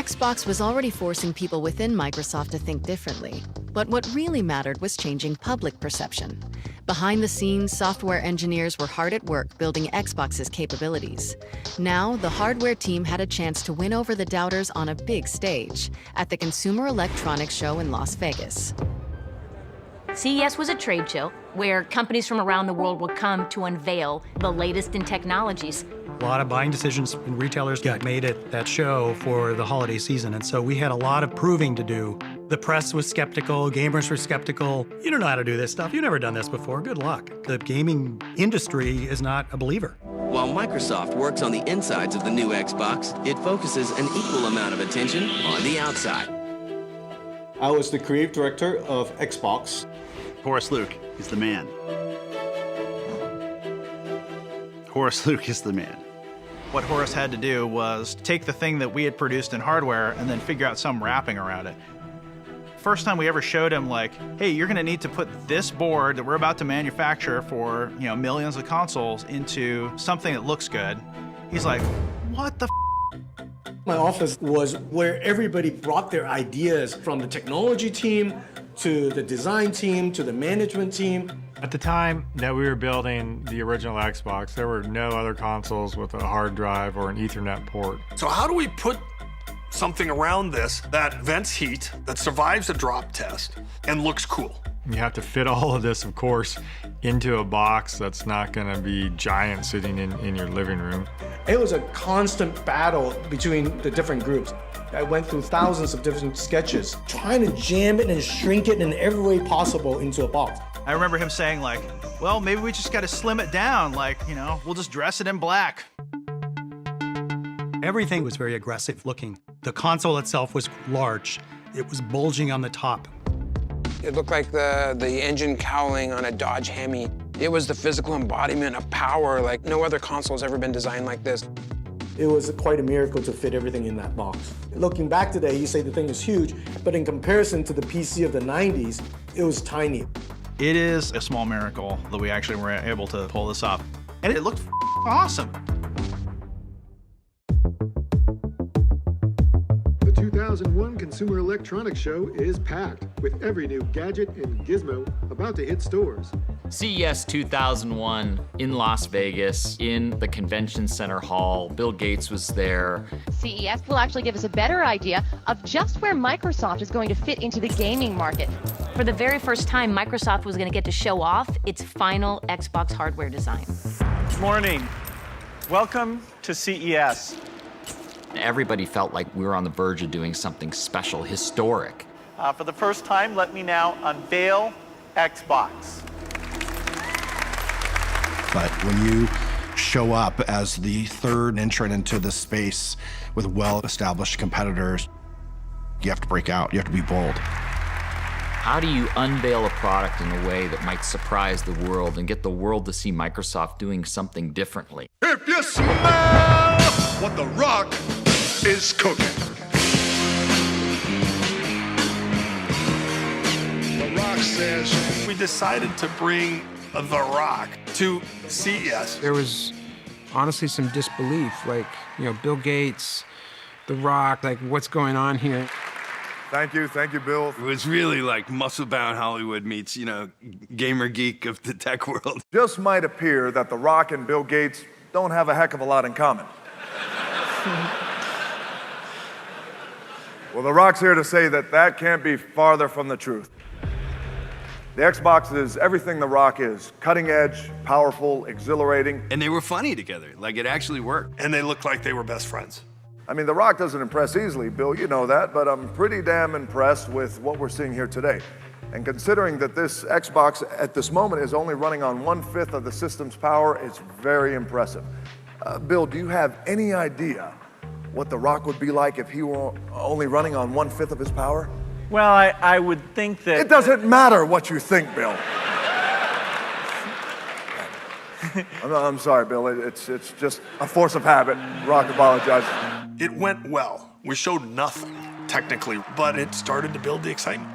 Xbox was already forcing people within Microsoft to think differently. But what really mattered was changing public perception. Behind the scenes, software engineers were hard at work building Xbox's capabilities. Now, the hardware team had a chance to win over the doubters on a big stage at the Consumer Electronics Show in Las Vegas. CES was a trade show where companies from around the world would come to unveil the latest in technologies. A lot of buying decisions and retailers got made at that show for the holiday season, and so we had a lot of proving to do. The press was skeptical, gamers were skeptical. You don't know how to do this stuff. You've never done this before. Good luck. The gaming industry is not a believer. While Microsoft works on the insides of the new Xbox, it focuses an equal amount of attention on the outside. I was the creative director of Xbox. Horace Luke is the man. Horace Luke is the man. What Horace had to do was take the thing that we had produced in hardware and then figure out some wrapping around it. First time we ever showed him, like, hey, you're gonna need to put this board that we're about to manufacture for, you know, millions of consoles into something that looks good. He's like, what the f? My office was where everybody brought their ideas, from the technology team to the design team to the management team. At the time that we were building the original Xbox, there were no other consoles with a hard drive or an Ethernet port. So how do we put something around this that vents heat, that survives a drop test, and looks cool? You have to fit all of this, of course, into a box that's not going to be giant sitting in your living room. It was a constant battle between the different groups. I went through thousands of different sketches, trying to jam it and shrink it in every way possible into a box. I remember him saying, like, well, maybe we just gotta slim it down, like, you know, we'll just dress it in black. Everything was very aggressive looking. The console itself was large. It was bulging on the top. It looked like the engine cowling on a Dodge Hemi. It was the physical embodiment of power, like no other console has ever been designed like this. It was quite a miracle to fit everything in that box. Looking back today, you say the thing is huge, but in comparison to the PC of the 90s, it was tiny. It is a small miracle that we actually were able to pull this off. And it looked awesome. The 2001 Consumer Electronics Show is packed with every new gadget and gizmo about to hit stores. CES 2001 in Las Vegas, in the convention center hall. Bill Gates was there. CES will actually give us a better idea of just where Microsoft is going to fit into the gaming market. For the very first time, Microsoft was going to get to show off its final Xbox hardware design. Good morning. Welcome to CES. Everybody felt like we were on the verge of doing something special, historic. For the first time, let me now unveil Xbox. But when you show up as the third entrant into the space with well-established competitors, you have to break out, you have to be bold. How do you unveil a product in a way that might surprise the world and get the world to see Microsoft doing something differently? If you smell what the Rock is cooking. The Rock says, we decided to bring The Rock to CES. There was honestly some disbelief, like, you know, Bill Gates, The Rock, like, what's going on here? Thank you, Bill. It was really like muscle-bound Hollywood meets, you know, gamer geek of the tech world. Just might appear that The Rock and Bill Gates don't have a heck of a lot in common. Well, The Rock's here to say that that can't be farther from the truth. The Xbox is everything The Rock is. Cutting edge, powerful, exhilarating. And they were funny together. Like, it actually worked. And they looked like they were best friends. I mean, The Rock doesn't impress easily, Bill, you know that, but I'm pretty damn impressed with what we're seeing here today. And considering that this Xbox at this moment is only running on 1/5 of the system's power, it's very impressive. Bill, do you have any idea what The Rock would be like if he were only running on 1/5 of his power? Well, I would think that... It doesn't matter what you think, Bill. I'm sorry, Bill. It's just a force of habit. Rock apologizes. It went well. We showed nothing, technically, but it started to build the excitement.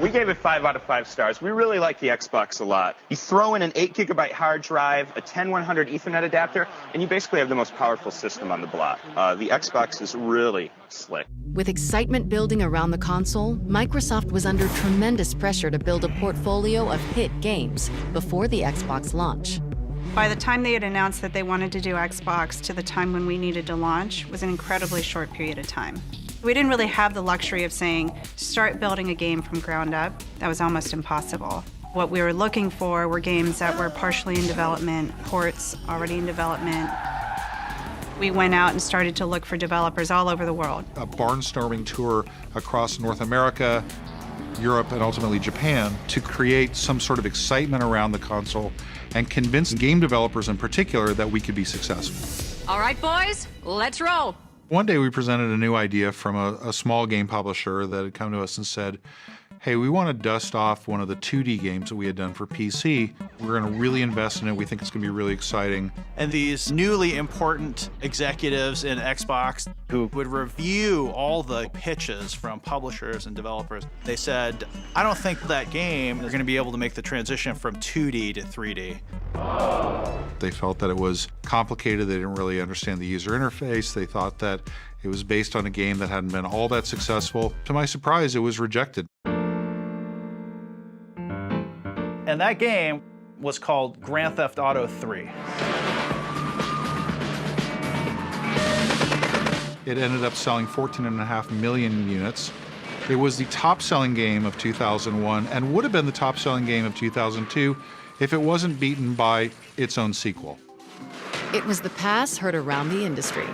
We gave it 5 out of 5 stars. We really like the Xbox a lot. You throw in an 8 GB hard drive, a 10100 Ethernet adapter, and you basically have the most powerful system on the block. The Xbox is really slick. With excitement building around the console, Microsoft was under tremendous pressure to build a portfolio of hit games before the Xbox launch. By the time they had announced that they wanted to do Xbox to the time when we needed to launch was an incredibly short period of time. We didn't really have the luxury of saying, start building a game from ground up. That was almost impossible. What we were looking for were games that were partially in development, ports already in development. We went out and started to look for developers all over the world. A barnstorming tour across North America, Europe, and ultimately Japan to create some sort of excitement around the console and convince game developers in particular that we could be successful. All right, boys, let's roll. One day we presented a new idea from a small game publisher that had come to us and said, hey, we want to dust off one of the 2D games that we had done for PC. We're going to really invest in it. We think it's going to be really exciting. And these newly important executives in Xbox who would review all the pitches from publishers and developers, they said, I don't think that game is going to be able to make the transition from 2D to 3D. They felt that it was complicated. They didn't really understand the user interface. They thought that it was based on a game that hadn't been all that successful. To my surprise, it was rejected. And that game was called Grand Theft Auto 3. It ended up selling 14.5 million units. It was the top-selling game of 2001 and would have been the top-selling game of 2002 if it wasn't beaten by its own sequel. It was the pass heard around the industry.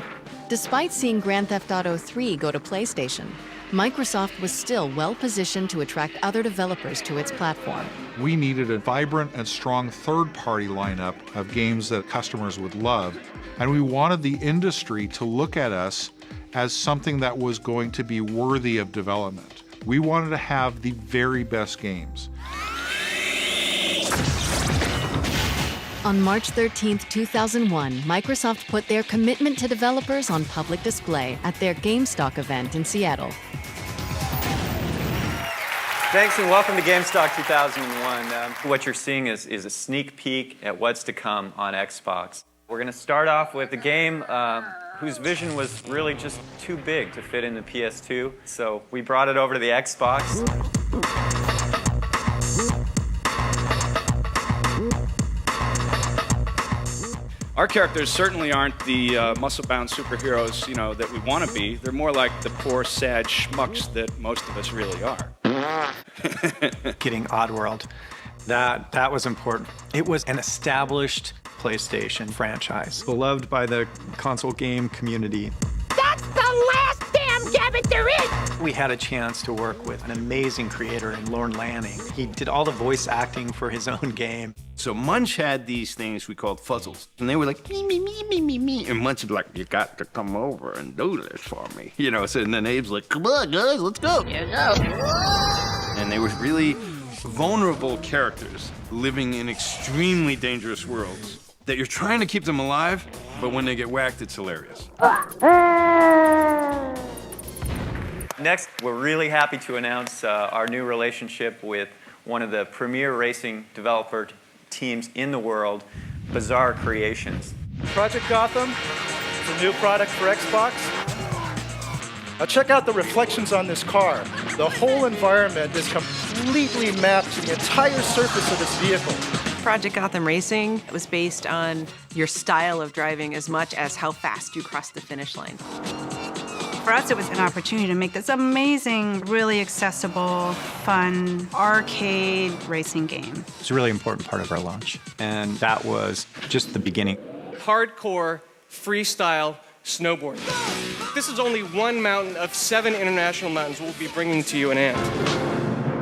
Despite seeing Grand Theft Auto 3 go to PlayStation, Microsoft was still well-positioned to attract other developers to its platform. We needed a vibrant and strong third-party lineup of games that customers would love, and we wanted the industry to look at us as something that was going to be worthy of development. We wanted to have the very best games. On March 13, 2001, Microsoft put their commitment to developers on public display at their GameStock event in Seattle. Thanks and welcome to GameStock 2001. What you're seeing is a sneak peek at what's to come on Xbox. We're going to start off with a game whose vision was really just too big to fit in the PS2, so we brought it over to the Xbox. Our characters certainly aren't the muscle-bound superheroes, that we want to be. They're more like the poor, sad schmucks that most of us really are. Getting Oddworld, that was important. It was an established PlayStation franchise, beloved by the console game community. That's the last damn gabbit there is! We had a chance to work with an amazing creator in Lorne Lanning. He did all the voice acting for his own game. So Munch had these things we called fuzzles, and they were like, me, me, me, me, me, me, and Munch was like, you got to come over and do this for me. So and then Abe's like, come on, guys, let's go. And they were really vulnerable characters living in extremely dangerous worlds that you're trying to keep them alive, but when they get whacked, it's hilarious. Next, we're really happy to announce our new relationship with one of the premier racing developer teams in the world, Bizarre Creations. Project Gotham is a new product for Xbox. Now check out the reflections on this car. The whole environment is completely mapped to the entire surface of this vehicle. Project Gotham Racing was based on your style of driving as much as how fast you cross the finish line. For us, it was an opportunity to make this amazing, really accessible, fun, arcade racing game. It's a really important part of our launch, and that was just the beginning. Hardcore, freestyle, snowboarding. This is only one mountain of 7 international mountains we'll be bringing to you in AMP.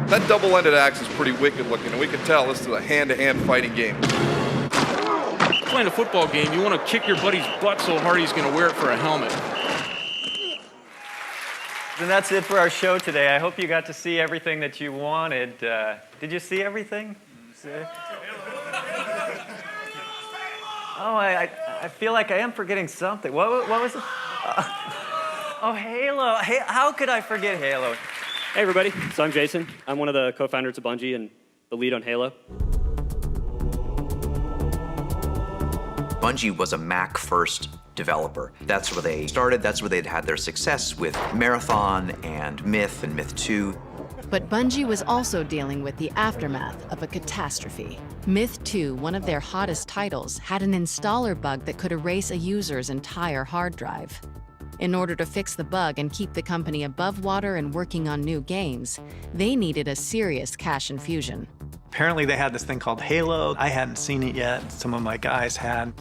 That double-ended axe is pretty wicked looking, and we can tell this is a hand-to-hand fighting game. Playing a football game, you want to kick your buddy's butt so hard he's going to wear it for a helmet. And that's it for our show today. I hope you got to see everything that you wanted. Did you see everything? Oh, I feel like I am forgetting something. What was it? Oh, Halo. Hey, how could I forget Halo? Hey everybody, so I'm Jason. I'm one of the co-founders of Bungie and the lead on Halo. Bungie was a Mac-first developer. That's where they started, that's where they'd had their success with Marathon and Myth 2. But Bungie was also dealing with the aftermath of a catastrophe. Myth 2, one of their hottest titles, had an installer bug that could erase a user's entire hard drive. In order to fix the bug and keep the company above water and working on new games, they needed a serious cash infusion. Apparently they had this thing called Halo. I hadn't seen it yet. Some of my guys had.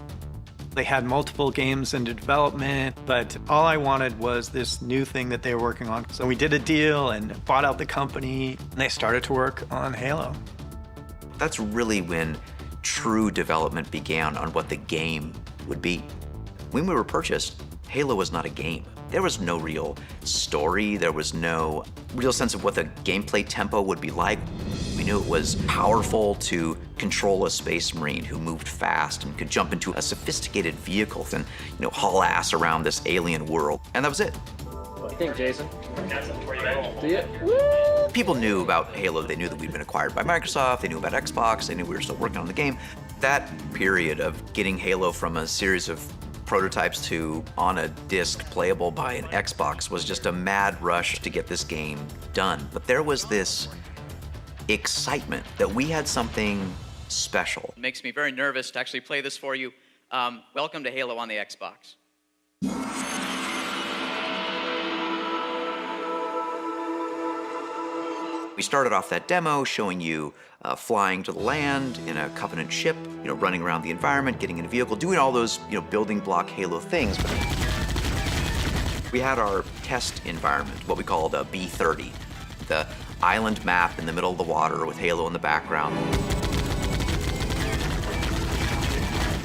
They had multiple games into development, but all I wanted was this new thing that they were working on. So we did a deal and bought out the company, and they started to work on Halo. That's really when true development began on what the game would be. When we were purchased, Halo was not a game. There was no real story, there was no real sense of what the gameplay tempo would be like. We knew it was powerful to control a space marine who moved fast and could jump into a sophisticated vehicle and, haul ass around this alien world. And that was it. What do you think, Jason? See it? People knew about Halo. They knew that we'd been acquired by Microsoft. They knew about Xbox. They knew we were still working on the game. That period of getting Halo from a series of prototypes to on a disc playable by an Xbox was just a mad rush to get this game done. But there was this excitement that we had something special. It makes me very nervous to actually play this for you. Welcome to Halo on the Xbox. We started off that demo showing you flying to the land in a Covenant ship, running around the environment, getting in a vehicle, doing all those, building block Halo things. But we had our test environment, what we called a B30, the island map in the middle of the water with Halo in the background.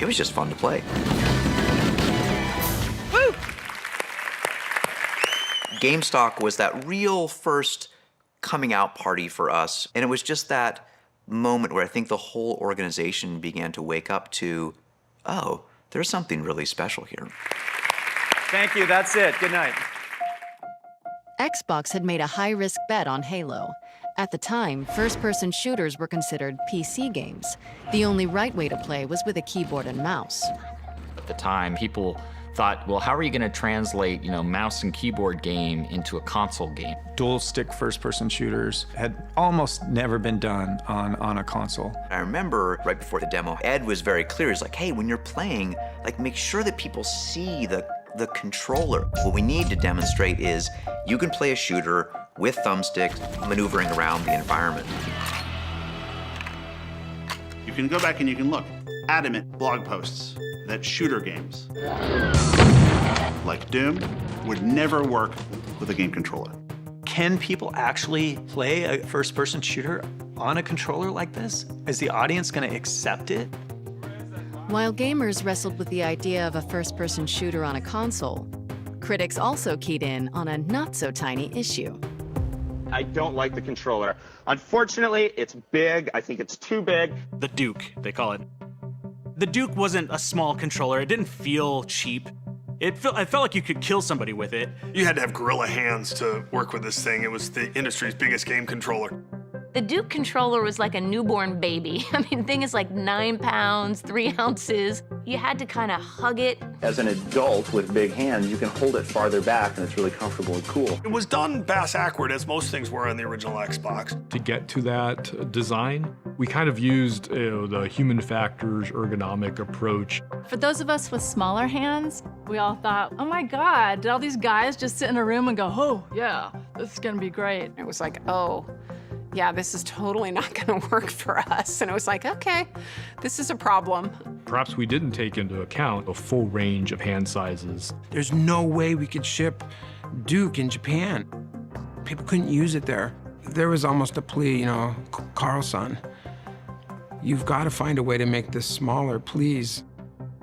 It was just fun to play. Woo! GameStock was that real first coming out party for us, and it was just that moment where I think the whole organization began to wake up to, oh, there's something really special here. Thank you, that's it. Good night. Xbox had made a high-risk bet on Halo. At the time, first-person shooters were considered PC games. The only right way to play was with a keyboard and mouse. At the time, people thought, well, how are you going to translate, mouse and keyboard game into a console game? Dual-stick first-person shooters had almost never been done on a console. I remember right before the demo, Ed was very clear. He's like, hey, when you're playing, make sure that people see the controller. What we need to demonstrate is you can play a shooter with thumbsticks, maneuvering around the environment. You can go back and you can look. Adamant blog posts that shooter games, like Doom, would never work with a game controller. Can people actually play a first-person shooter on a controller like this? Is the audience going to accept it? While gamers wrestled with the idea of a first-person shooter on a console, critics also keyed in on a not-so-tiny issue. I don't like the controller. Unfortunately, it's big. I think it's too big. The Duke, they call it. The Duke wasn't a small controller. It didn't feel cheap. I felt like you could kill somebody with it. You had to have gorilla hands to work with this thing. It was the industry's biggest game controller. The Duke controller was like a newborn baby. I mean, the thing is like 9 pounds, 3 ounces. You had to kind of hug it. As an adult with big hands, you can hold it farther back and it's really comfortable and cool. It was done bass-ackward, as most things were on the original Xbox. To get to that design, we kind of used the human factors ergonomic approach. For those of us with smaller hands, we all thought, oh my God, did all these guys just sit in a room and go, oh yeah, this is gonna be great. It was like, oh, yeah, this is totally not gonna work for us. And it was like, okay, this is a problem. Perhaps we didn't take into account a full range of hand sizes. There's no way we could ship Duke in Japan. People couldn't use it there. There was almost a plea, Carlson, you've got to find a way to make this smaller, please.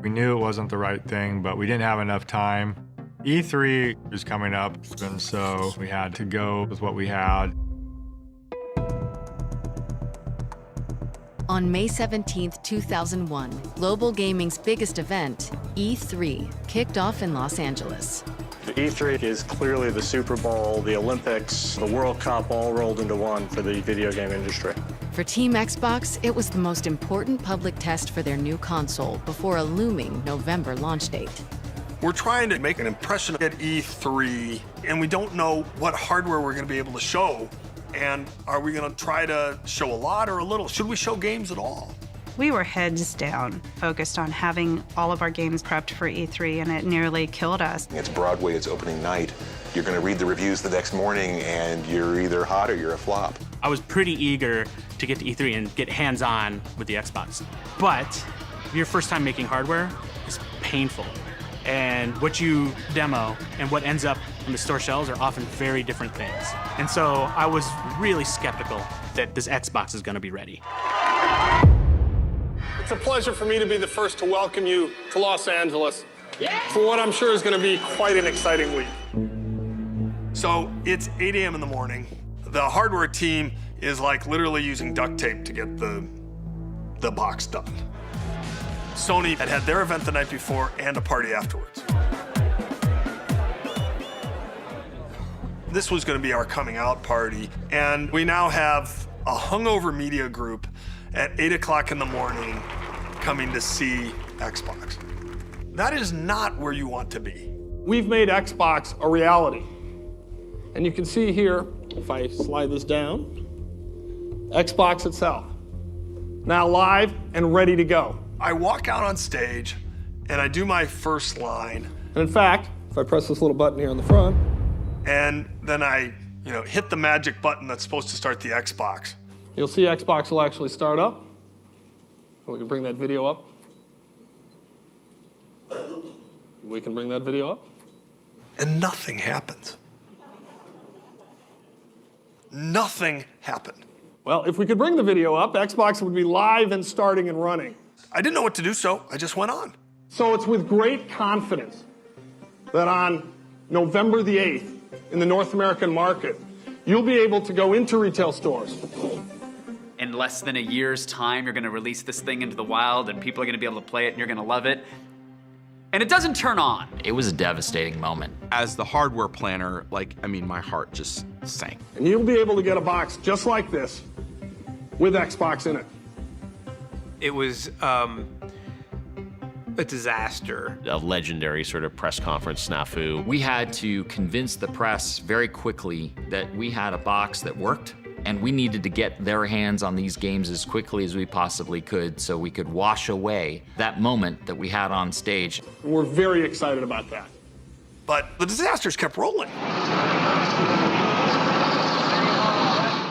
We knew it wasn't the right thing, but we didn't have enough time. E3 was coming up, and so we had to go with what we had. On May 17, 2001, global gaming's biggest event, E3, kicked off in Los Angeles. E3 is clearly the Super Bowl, the Olympics, the World Cup all rolled into one for the video game industry. For Team Xbox, it was the most important public test for their new console before a looming November launch date. We're trying to make an impression at E3, and we don't know what hardware we're going to be able to show. And are we going to try to show a lot or a little? Should we show games at all? We were heads down, focused on having all of our games prepped for E3, and it nearly killed us. It's Broadway, it's opening night. You're going to read the reviews the next morning, and you're either hot or you're a flop. I was pretty eager to get to E3 and get hands-on with the Xbox. But your first time making hardware is painful. And what you demo and what ends up on the store shelves are often very different things. And so I was really skeptical that this Xbox is going to be ready. It's a pleasure for me to be the first to welcome you to Los Angeles for what I'm sure is going to be quite an exciting week. So it's 8 a.m. in the morning. The hardware team is like literally using duct tape to get the box done. Sony had their event the night before and a party afterwards. This was going to be our coming out party, and we now have a hungover media group at 8 o'clock in the morning coming to see Xbox. That is not where you want to be. We've made Xbox a reality. And you can see here, if I slide this down, Xbox itself. Now live and ready to go. I walk out on stage and I do my first line. And in fact, if I press this little button here on the front, and then I hit the magic button that's supposed to start the Xbox. You'll see Xbox will actually start up. We can bring that video up. We can bring that video up. And nothing happens. Nothing happened. Well, if we could bring the video up, Xbox would be live and starting and running. I didn't know what to do, so I just went on. So it's with great confidence that on November the 8th, in the North American market, you'll be able to go into retail stores. In less than a year's time, you're gonna release this thing into the wild and people are gonna be able to play it and you're gonna love it. And it doesn't turn on. It was a devastating moment. As the hardware planner, my heart just sank. And you'll be able to get a box just like this with Xbox in it. It was a disaster. A legendary sort of press conference snafu. We had to convince the press very quickly that we had a box that worked, and we needed to get their hands on these games as quickly as we possibly could so we could wash away that moment that we had on stage. We're very excited about that. But the disasters kept rolling.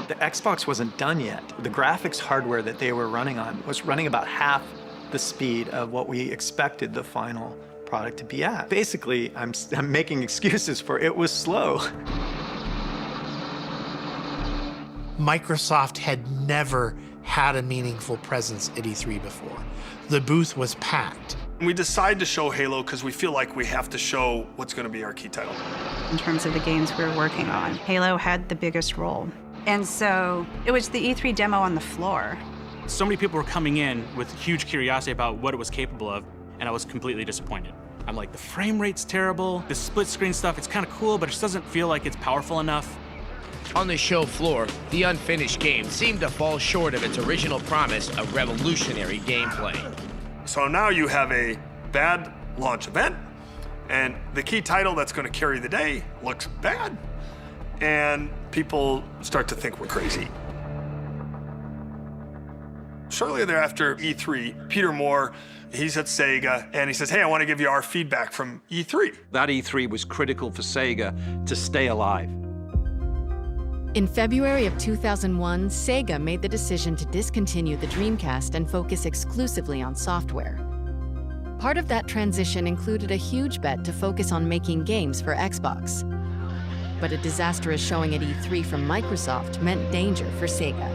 The Xbox wasn't done yet. The graphics hardware that they were running on was running about half the speed of what we expected the final product to be at. Basically, I'm making excuses for it was slow. Microsoft had never had a meaningful presence at E3 before. The booth was packed. We decided to show Halo because we feel like we have to show what's going to be our key title. In terms of the games we were working on, Halo had the biggest role. And so it was the E3 demo on the floor. So many people were coming in with huge curiosity about what it was capable of, and I was completely disappointed. I'm like, the frame rate's terrible, the split screen stuff, it's kind of cool, but it just doesn't feel like it's powerful enough. On the show floor, the unfinished game seemed to fall short of its original promise of revolutionary gameplay. So now you have a bad launch event, and the key title that's going to carry the day looks bad, and people start to think we're crazy. Shortly thereafter, E3, Peter Moore, he's at Sega, and he says, hey, I want to give you our feedback from E3. That E3 was critical for Sega to stay alive. In February of 2001, Sega made the decision to discontinue the Dreamcast and focus exclusively on software. Part of that transition included a huge bet to focus on making games for Xbox. But a disastrous showing at E3 from Microsoft meant danger for Sega.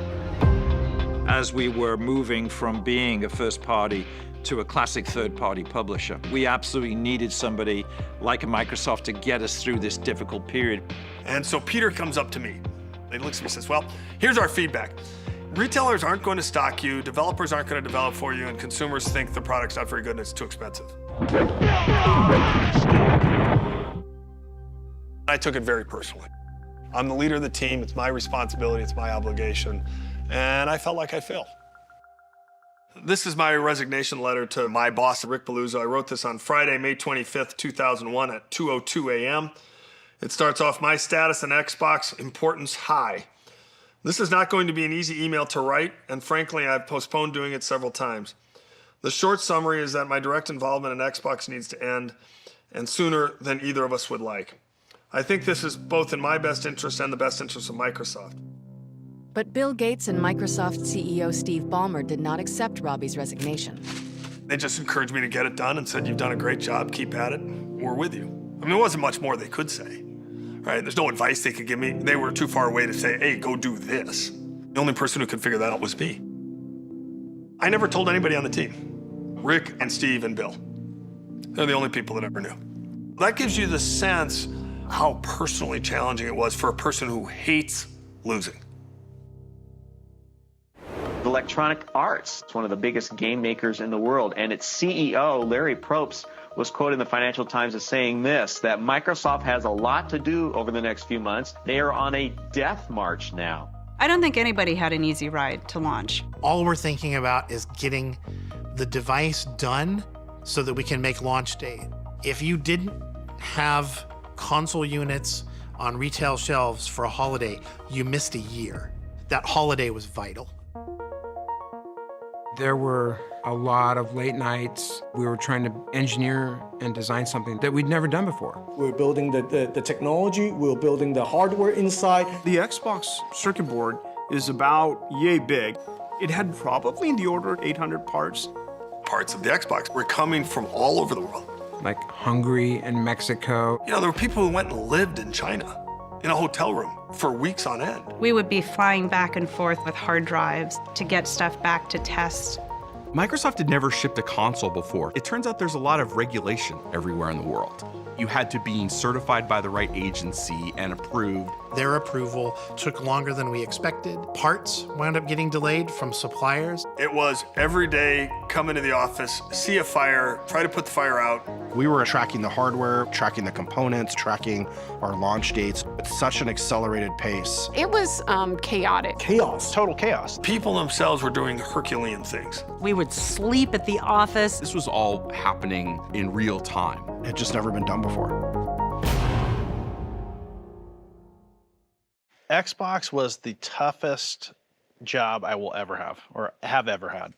As we were moving from being a first party to a classic third-party publisher, we absolutely needed somebody like a Microsoft to get us through this difficult period. And so Peter comes up to me. He looks at me and says, well, here's our feedback. Retailers aren't going to stock you, developers aren't going to develop for you, and consumers think the product's not very good and it's too expensive. I took it very personally. I'm the leader of the team, it's my responsibility, it's my obligation, and I felt like I failed. This is my resignation letter to my boss, Rick Paluzzo. I wrote this on Friday, May 25th, 2001 at 2:02 a.m. It starts off, my status in Xbox, importance high. This is not going to be an easy email to write, and frankly, I've postponed doing it several times. The short summary is that my direct involvement in Xbox needs to end, and sooner than either of us would like. I think this is both in my best interest and the best interest of Microsoft. But Bill Gates and Microsoft CEO Steve Ballmer did not accept Robbie's resignation. They just encouraged me to get it done and said, you've done a great job, keep at it, we're with you. I mean, there wasn't much more they could say, right? There's no advice they could give me. They were too far away to say, hey, go do this. The only person who could figure that out was me. I never told anybody on the team. Rick and Steve and Bill. They're the only people that ever knew. That gives you the sense how personally challenging it was for a person who hates losing. Electronic Arts, it's one of the biggest game makers in the world, and its CEO, Larry Probst, was quoted in the Financial Times as saying this, that Microsoft has a lot to do over the next few months. They are on a death march now. I don't think anybody had an easy ride to launch. All we're thinking about is getting the device done so that we can make launch date. If you didn't have console units on retail shelves for a holiday, you missed a year. That holiday was vital. There were a lot of late nights. We were trying to engineer and design something that we'd never done before. We're building the technology, we're building the hardware inside. The Xbox circuit board is about yay big. It had probably in the order of 800 parts. Parts of the Xbox were coming from all over the world. Like Hungary and Mexico. You know, there were people who went and lived in China in a hotel room for weeks on end. We would be flying back and forth with hard drives to get stuff back to test. Microsoft had never shipped a console before. It turns out there's a lot of regulation everywhere in the world. You had to be certified by the right agency and approved. Their approval took longer than we expected. Parts wound up getting delayed from suppliers. It was every day, come into the office, see a fire, try to put the fire out. We were tracking the hardware, tracking the components, tracking our launch dates at such an accelerated pace. It was chaotic. Chaos, total chaos. People themselves were doing Herculean things. We would sleep at the office. This was all happening in real time. It had just never been done before. Xbox was the toughest job I will ever have, or have ever had.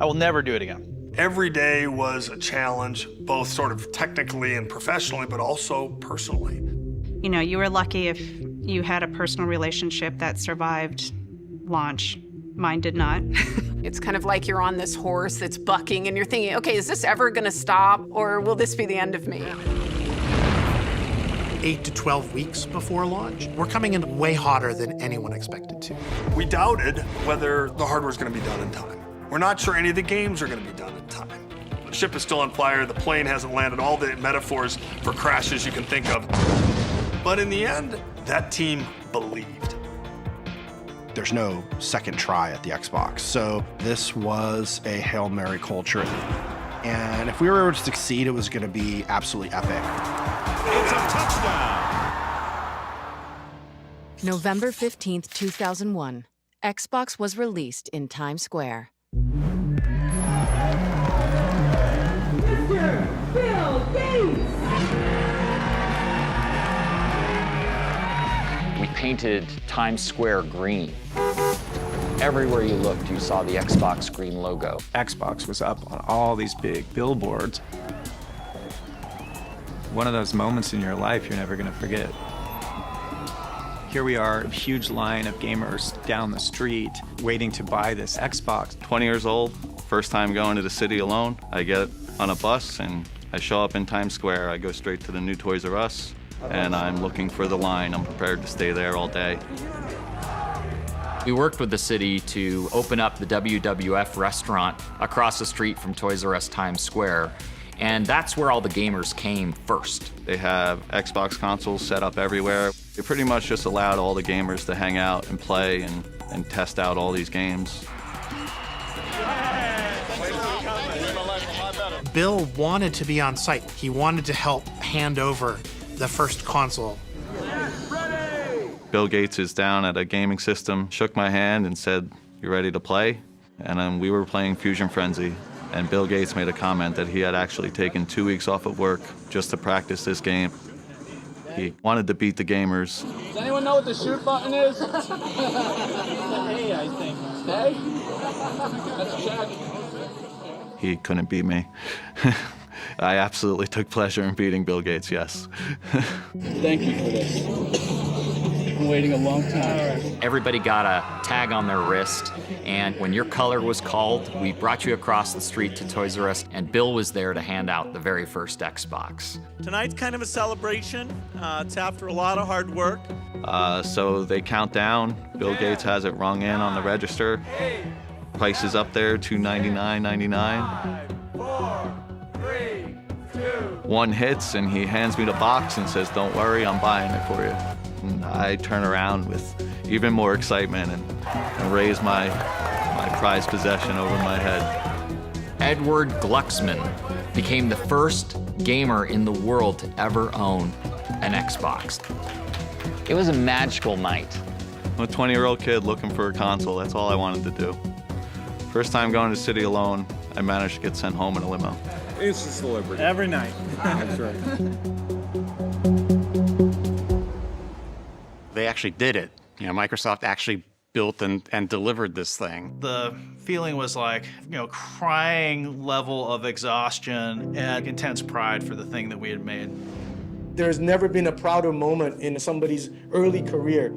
I will never do it again. Every day was a challenge, both sort of technically and professionally, but also personally. You know, you were lucky if you had a personal relationship that survived launch. Mine did not. It's kind of like you're on this horse that's bucking and you're thinking, okay, is this ever gonna stop or will this be the end of me? 8 to 12 weeks before launch. We're coming in way hotter than anyone expected to. We doubted whether the hardware's gonna be done in time. We're not sure any of the games are gonna be done in time. The ship is still on fire, the plane hasn't landed, all the metaphors for crashes you can think of. But in the end, that team believed. There's no second try at the Xbox. So this was a Hail Mary culture. And if we were to succeed, it was going to be absolutely epic. It's a touchdown. November 15th, 2001, Xbox was released in Times Square. Mr. Bill Gates! We painted Times Square green. Everywhere you looked, you saw the Xbox green logo. Xbox was up on all these big billboards. One of those moments in your life you're never going to forget. Here we are, a huge line of gamers down the street waiting to buy this Xbox. 20 years old, first time going to the city alone. I get on a bus and I show up in Times Square. I go straight to the new Toys R Us and I'm looking for the line. I'm prepared to stay there all day. We worked with the city to open up the WWF restaurant across the street from Toys R Us Times Square. And that's where all the gamers came first. They have Xbox consoles set up everywhere. It pretty much just allowed all the gamers to hang out and play and test out all these games. Bill wanted to be on site. He wanted to help hand over the first console. Bill Gates is down at a gaming system, shook my hand and said, "You ready to play?" And we were playing Fusion Frenzy. And Bill Gates made a comment that he had actually taken 2 weeks off of work just to practice this game. He wanted to beat the gamers. Does anyone know what the shoot button is? A, I think. A? Let's check. He couldn't beat me. I absolutely took pleasure in beating Bill Gates, yes. Thank you for this. Been waiting a long time. Everybody got a tag on their wrist, and when your color was called, we brought you across the street to Toys R Us, and Bill was there to hand out the very first Xbox. Tonight's kind of a celebration. It's after a lot of hard work. So they count down. Bill Gates has it rung in on the register. Price is up there, $299.99. 5, 4, 3, 2. One hits, and he hands me the box and says, "Don't worry, I'm buying it for you." And I turn around with even more excitement and raise my prized possession over my head. Edward Glucksman became the first gamer in the world to ever own an Xbox. It was a magical night. I'm a 20-year-old kid looking for a console. That's all I wanted to do. First time going to the city alone, I managed to get sent home in a limo. It's a celebrity. Every night. That's right. They actually did it. You know, Microsoft actually built and delivered this thing. The feeling was like, crying level of exhaustion and intense pride for the thing that we had made. There's never been a prouder moment in somebody's early career.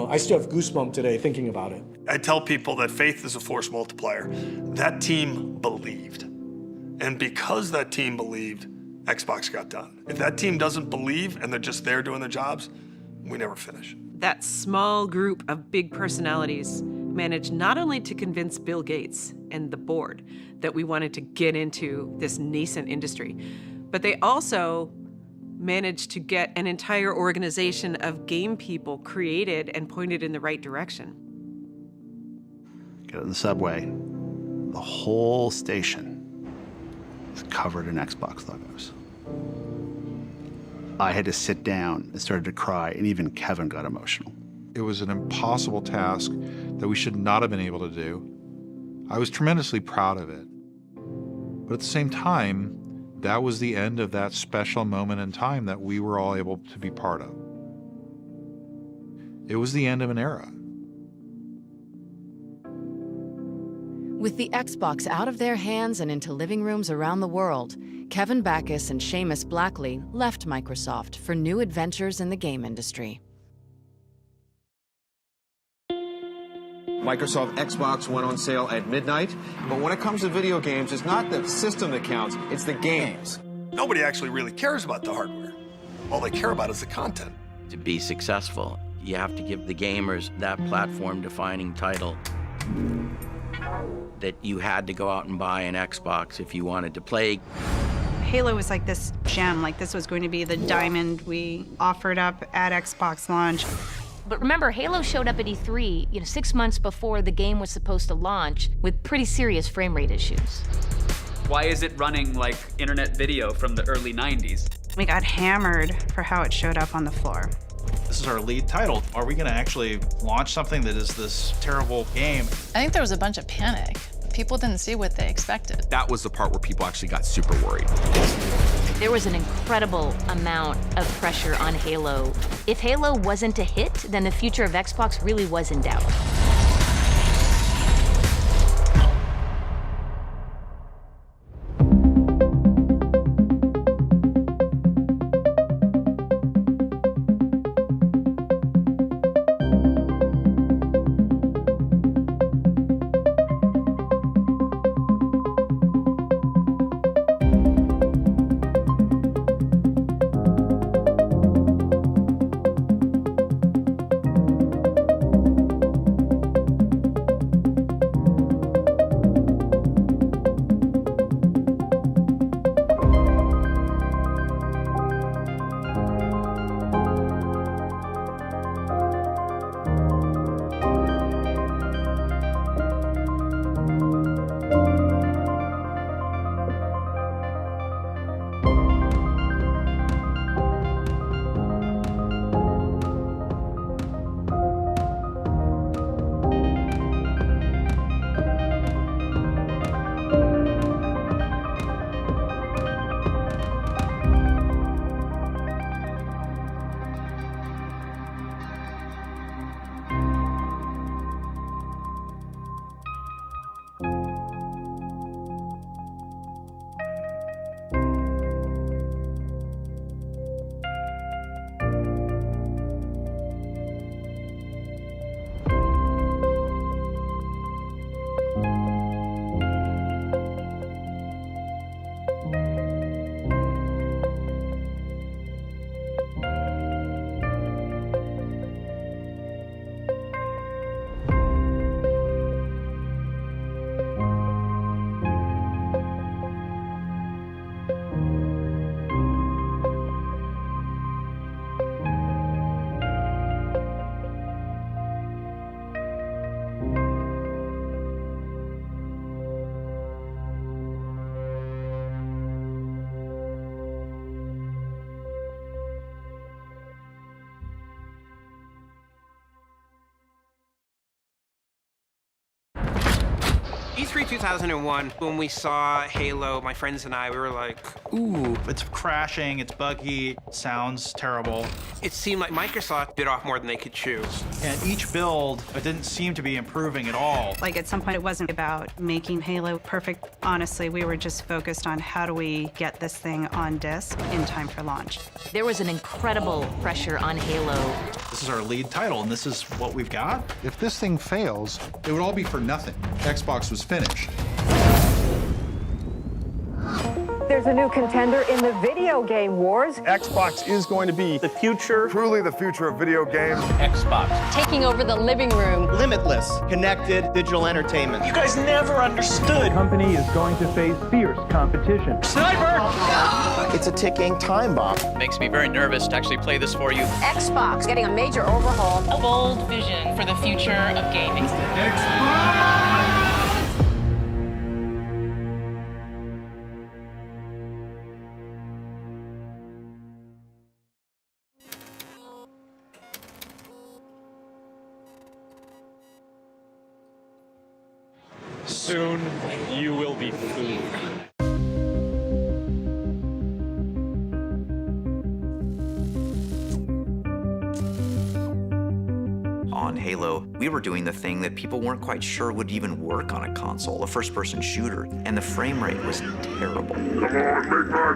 I still have goosebumps today thinking about it. I tell people that faith is a force multiplier. That team believed. And because that team believed, Xbox got done. If that team doesn't believe and they're just there doing their jobs, we never finish. That small group of big personalities managed not only to convince Bill Gates and the board that we wanted to get into this nascent industry, but they also managed to get an entire organization of game people created and pointed in the right direction. Get on the subway, the whole station is covered in Xbox logos. I had to sit down and started to cry, and even Kevin got emotional. It was an impossible task that we should not have been able to do. I was tremendously proud of it. But at the same time, that was the end of that special moment in time that we were all able to be part of. It was the end of an era. With the Xbox out of their hands and into living rooms around the world, Kevin Backus and Seamus Blackley left Microsoft for new adventures in the game industry. Microsoft Xbox went on sale at midnight, but when it comes to video games, it's not the system that counts, it's the games. Nobody actually really cares about the hardware. All they care about is the content. To be successful, you have to give the gamers that platform-defining title. That you had to go out and buy an Xbox if you wanted to play. Halo was like this gem, like this was going to be the diamond we offered up at Xbox launch. But remember, Halo showed up at E3, 6 months before the game was supposed to launch with pretty serious frame rate issues. Why is it running like internet video from the early 90s? We got hammered for how it showed up on the floor. This is our lead title. Are we going to actually launch something that is this terrible game? I think there was a bunch of panic. People didn't see what they expected. That was the part where people actually got super worried. There was an incredible amount of pressure on Halo. If Halo wasn't a hit, then the future of Xbox really was in doubt. E3 2001, when we saw Halo, my friends and I, we were like, ooh. It's crashing, it's buggy, sounds terrible. It seemed like Microsoft bit off more than they could chew. And each build, it didn't seem to be improving at all. Like at some point, it wasn't about making Halo perfect. Honestly, we were just focused on how do we get this thing on disk in time for launch. There was an incredible pressure on Halo. This is our lead title, and this is what we've got? If this thing fails, it would all be for nothing. Xbox was finished. There's a new contender in the video game wars. Xbox is going to be the future. Truly the future of video games. Xbox. Taking over the living room. Limitless, connected digital entertainment. You guys never understood. The company is going to face fierce competition. Sniper! It's a ticking time bomb. Makes me very nervous to actually play this for you. Xbox getting a major overhaul. A bold vision for the future of gaming. Soon you will be food. On Halo, we were doing the thing that people weren't quite sure would even work on a console, a first-person shooter, and the frame rate was terrible. Come on, make my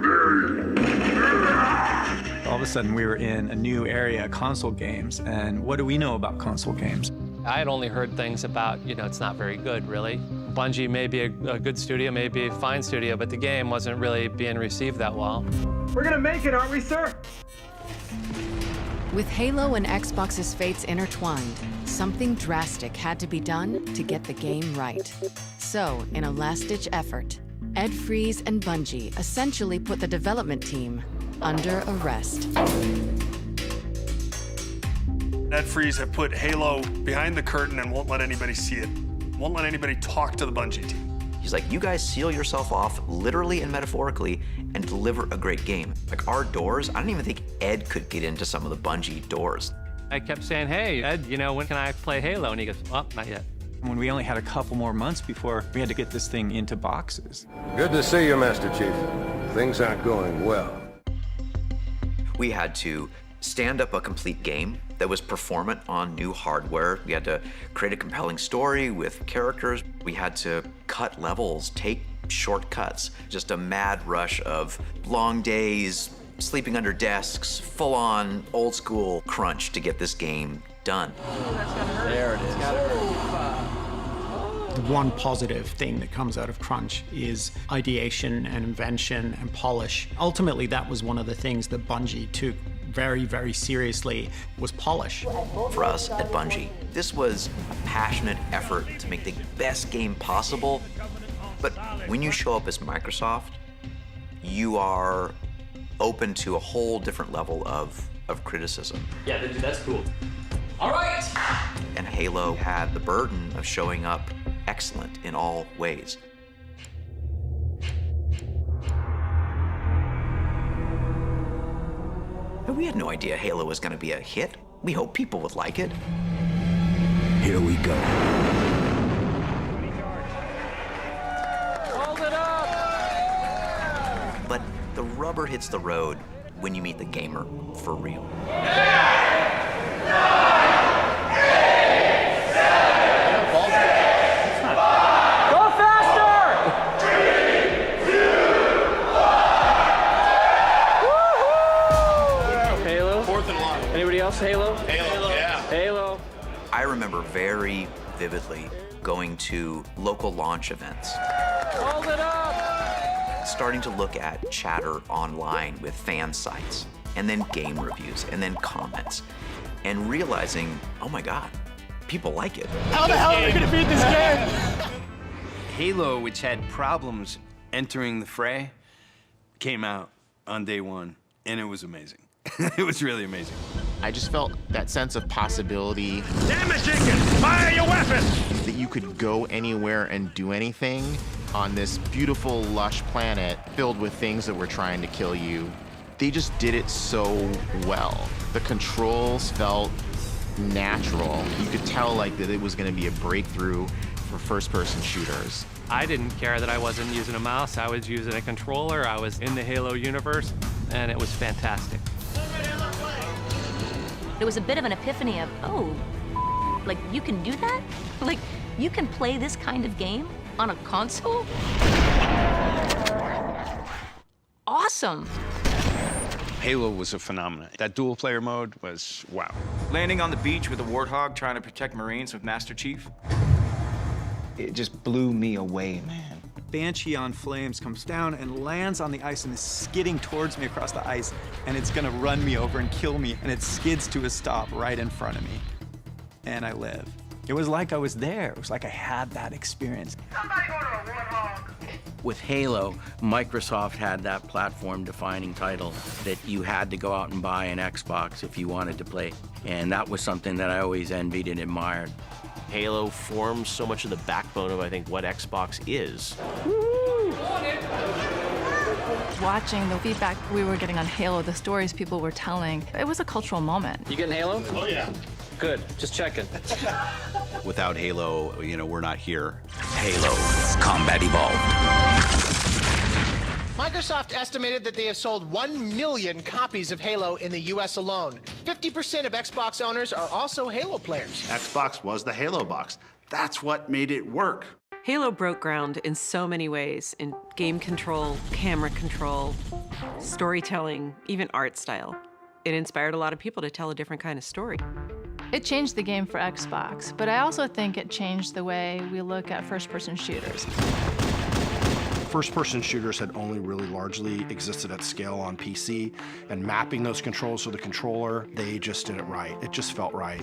day! All of a sudden, we were in a new area, console games, and what do we know about console games? I had only heard things about, it's not very good, really. Bungie may be a good studio, may be a fine studio, but the game wasn't really being received that well. We're gonna make it, aren't we, sir? With Halo and Xbox's fates intertwined, something drastic had to be done to get the game right. So, in a last-ditch effort, Ed Fries and Bungie essentially put the development team under arrest. Ed Fries have put Halo behind the curtain and won't let anybody see it. Won't let anybody talk to the Bungie team. He's like, you guys seal yourself off, literally and metaphorically, and deliver a great game. Like our doors, I don't even think Ed could get into some of the Bungie doors. I kept saying, hey, Ed, when can I play Halo? And he goes, well, not yet. When we only had a couple more months before we had to get this thing into boxes. Good to see you, Master Chief. Things aren't going well. We had to stand up a complete game that was performant on new hardware. We had to create a compelling story with characters. We had to cut levels, take shortcuts, just a mad rush of long days, sleeping under desks, full-on old school crunch to get this game done. There it is. The one positive thing that comes out of crunch is ideation and invention and polish. Ultimately, that was one of the things that Bungie took very, very seriously, was polish. For us at Bungie, this was a passionate effort to make the best game possible. But when you show up as Microsoft, you are open to a whole different level of criticism. Yeah, that's cool. All right! And Halo had the burden of showing up excellent in all ways. We had no idea Halo was going to be a hit. We hoped people would like it. Here we go. Hold it up! But the rubber hits the road when you meet the gamer for real. Halo? Halo, yeah. Halo. I remember very vividly going to local launch events. Hold it up! Starting to look at chatter online with fan sites, and then game reviews, and then comments, and realizing, oh my God, people like it. How the hell are we gonna beat this game? Halo, which had problems entering the fray, came out on day one, and it was amazing. It was really amazing. I just felt that sense of possibility. Damn it, Jenkins! Fire your weapon! That you could go anywhere and do anything on this beautiful, lush planet filled with things that were trying to kill you. They just did it so well. The controls felt natural. You could tell that it was going to be a breakthrough for first-person shooters. I didn't care that I wasn't using a mouse. I was using a controller. I was in the Halo universe, and it was fantastic. It was a bit of an epiphany of, oh, like you can do that? Like you can play this kind of game on a console? Awesome. Halo was a phenomenon. That dual player mode was wow. Landing on the beach with a warthog trying to protect Marines with Master Chief. It just blew me away, man. Banshee on flames comes down and lands on the ice and is skidding towards me across the ice, and it's gonna run me over and kill me, and it skids to a stop right in front of me. And I live. It was like I was there. It was like I had that experience. With Halo, Microsoft had that platform-defining title that you had to go out and buy an Xbox if you wanted to play. And that was something that I always envied and admired. Halo forms so much of the backbone of, I think, what Xbox is. Watching the feedback we were getting on Halo, the stories people were telling, it was a cultural moment. You getting Halo? Oh, yeah. Good, just checking. Without Halo, you know, we're not here. Halo Combat Evolved. Microsoft estimated that they have sold 1 million copies of Halo in the US alone. 50% of Xbox owners are also Halo players. Xbox was the Halo box. That's what made it work. Halo broke ground in so many ways, in game control, camera control, storytelling, even art style. It inspired a lot of people to tell a different kind of story. It changed the game for Xbox, but I also think it changed the way we look at first-person shooters. First-person shooters had only really largely existed at scale on PC, and mapping those controls to the controller, they just did it right. It just felt right.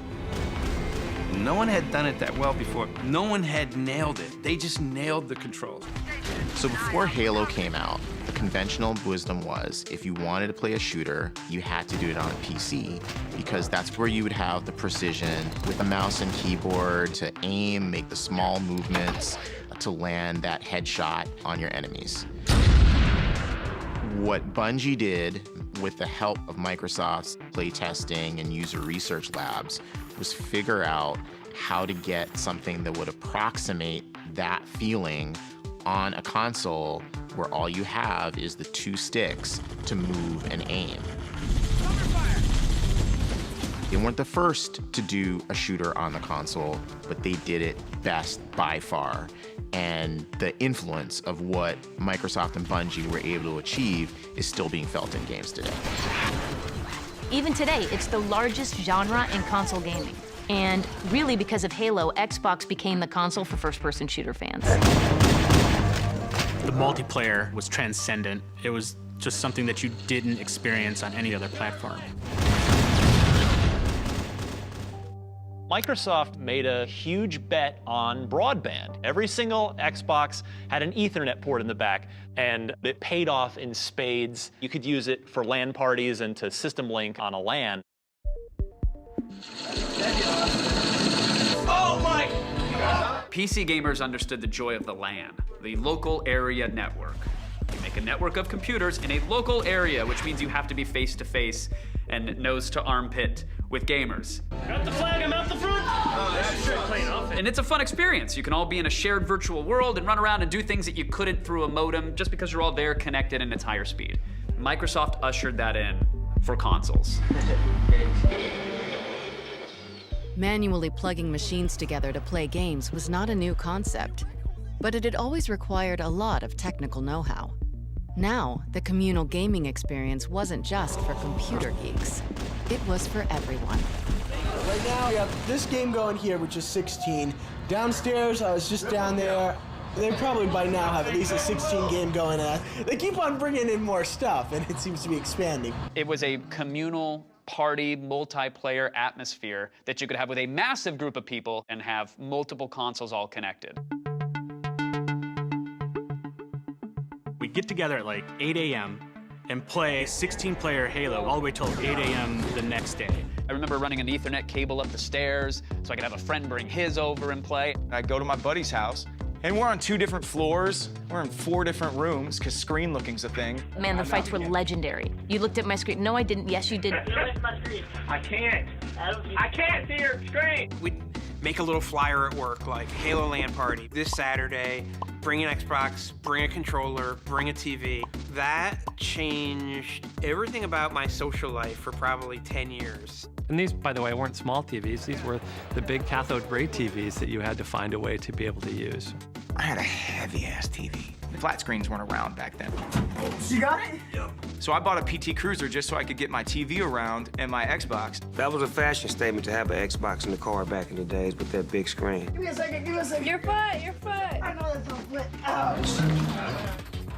No one had done it that well before. No one had nailed it. They just nailed the controls. So before Halo came out, the conventional wisdom was if you wanted to play a shooter, you had to do it on a PC because that's where you would have the precision with the mouse and keyboard to aim, make the small movements to land that headshot on your enemies. What Bungie did with the help of Microsoft's playtesting and user research labs was figure out how to get something that would approximate that feeling on a console where all you have is the 2 sticks to move and aim. They weren't the first to do a shooter on the console, but they did it best by far. And the influence of what Microsoft and Bungie were able to achieve is still being felt in games today. Even today, it's the largest genre in console gaming. And really because of Halo, Xbox became the console for first-person shooter fans. The multiplayer was transcendent. It was just something that you didn't experience on any other platform. Microsoft made a huge bet on broadband. Every single Xbox had an Ethernet port in the back, and it paid off in spades. You could use it for LAN parties and to system link on a LAN. Oh my! PC gamers understood the joy of the LAN, the local area network. You make a network of computers in a local area, which means you have to be face-to-face and nose-to-armpit with gamers. Got the flag, I'm out the front! And it's a fun experience. You can all be in a shared virtual world and run around and do things that you couldn't through a modem just because you're all there connected and it's higher speed. Microsoft ushered that in for consoles. Manually plugging machines together to play games was not a new concept, but it had always required a lot of technical know-how. Now, the communal gaming experience wasn't just for computer geeks. It was for everyone. Right now, we have this game going here, which is 16. Downstairs, I was just down there. They probably by now have at least a 16 game going on. They keep on bringing in more stuff, and it seems to be expanding. It was a communal party, multiplayer atmosphere that you could have with a massive group of people and have multiple consoles all connected. We'd get together at like 8 a.m. and play 16-player Halo all the way till 8 a.m. the next day. I remember running an Ethernet cable up the stairs so I could have a friend bring his over and play. I'd go to my buddy's house, and we're on 2 different floors. We're in 4 different rooms, because screen looking's a thing. Man, the fights were legendary. You looked at my screen. No, I didn't. Yes, you did. I can't. I can't see your screen. We'd make a little flyer at work, like Halo LAN party this Saturday, bring an Xbox, bring a controller, bring a TV. That changed everything about my social life for probably 10 years. And these, by the way, weren't small TVs. These were the big cathode ray TVs that you had to find a way to be able to use. I had a heavy-ass TV. Flat screens weren't around back then. You got it? Yep. So I bought a PT Cruiser just so I could get my TV around and my Xbox. That was a fashion statement to have an Xbox in the car back in the days with that big screen. Give me a second, give me a second. Your foot, your foot. I know that's a foot. Ouch.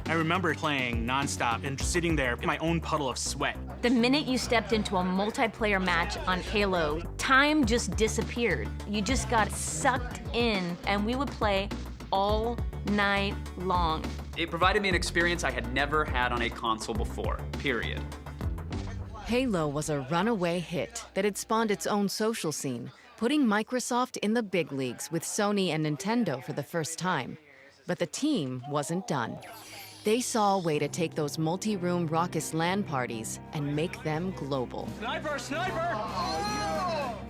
I remember playing nonstop and sitting there in my own puddle of sweat. The minute you stepped into a multiplayer match on Halo, time just disappeared. You just got sucked in, and we would play all night long. It provided me an experience I had never had on a console before, period. Halo was a runaway hit that had spawned its own social scene, putting Microsoft in the big leagues with Sony and Nintendo for the first time. But the team wasn't done. They saw a way to take those multi-room raucous LAN parties and make them global. Sniper, sniper!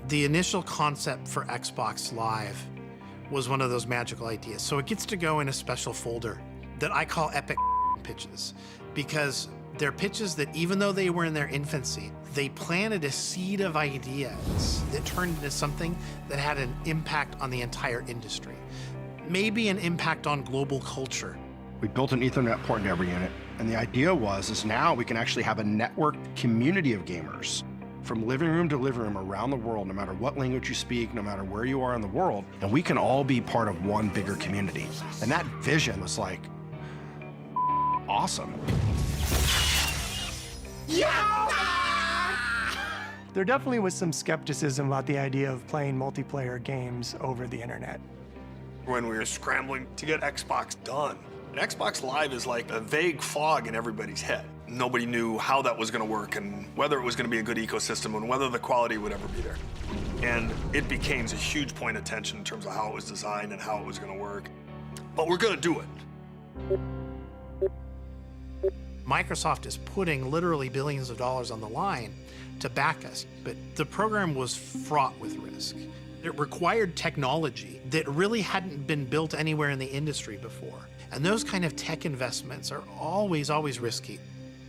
The initial concept for Xbox Live was one of those magical ideas. So it gets to go in a special folder that I call epic pitches, because they're pitches that, even though they were in their infancy, they planted a seed of ideas that turned into something that had an impact on the entire industry. Maybe an impact on global culture. We built an Ethernet port in every unit, and the idea is now we can actually have a networked community of gamers from living room to living room around the world, no matter what language you speak, no matter where you are in the world, and we can all be part of one bigger community. And that vision was like, awesome. There definitely was some skepticism about the idea of playing multiplayer games over the internet. When we were scrambling to get Xbox done, and Xbox Live is like a vague fog in everybody's head. Nobody knew how that was going to work and whether it was going to be a good ecosystem and whether the quality would ever be there. And it became a huge point of tension in terms of how it was designed and how it was going to work. But we're going to do it. Microsoft is putting literally billions of dollars on the line to back us, but the program was fraught with risk. It required technology that really hadn't been built anywhere in the industry before. And those kind of tech investments are always, always risky.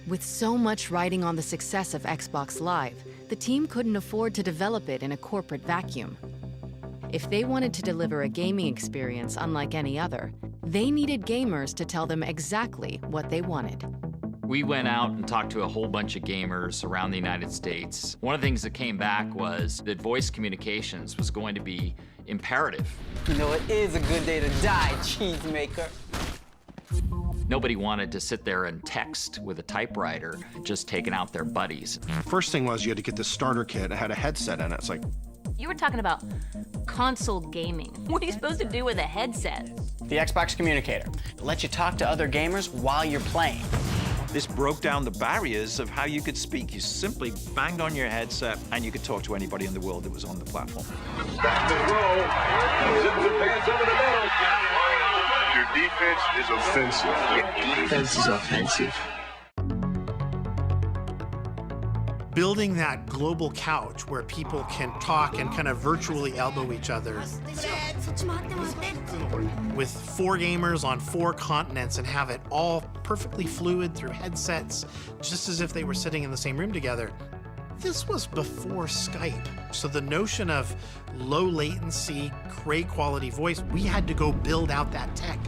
With so much riding on the success of Xbox Live, the team couldn't afford to develop it in a corporate vacuum. If they wanted to deliver a gaming experience unlike any other, they needed gamers to tell them exactly what they wanted. We went out and talked to a whole bunch of gamers around the United States. One of the things that came back was that voice communications was going to be imperative. You know, it is a good day to die, cheesemaker. Nobody wanted to sit there and text with a typewriter, just taking out their buddies. First thing was you had to get this starter kit. It had a headset in it. It's like, You were talking about console gaming. What are you supposed to do with a headset? The Xbox Communicator. It lets you talk to other gamers while you're playing. This broke down the barriers of how you could speak. You simply banged on your headset and you could talk to anybody in the world that was on the platform. Your defense is offensive. Your defense is offensive. Building that global couch where people can talk and kind of virtually elbow each other with 4 gamers on 4 continents and have it all perfectly fluid through headsets, just as if they were sitting in the same room together. This was before Skype. So the notion of low latency, great quality voice, we had to go build out that tech.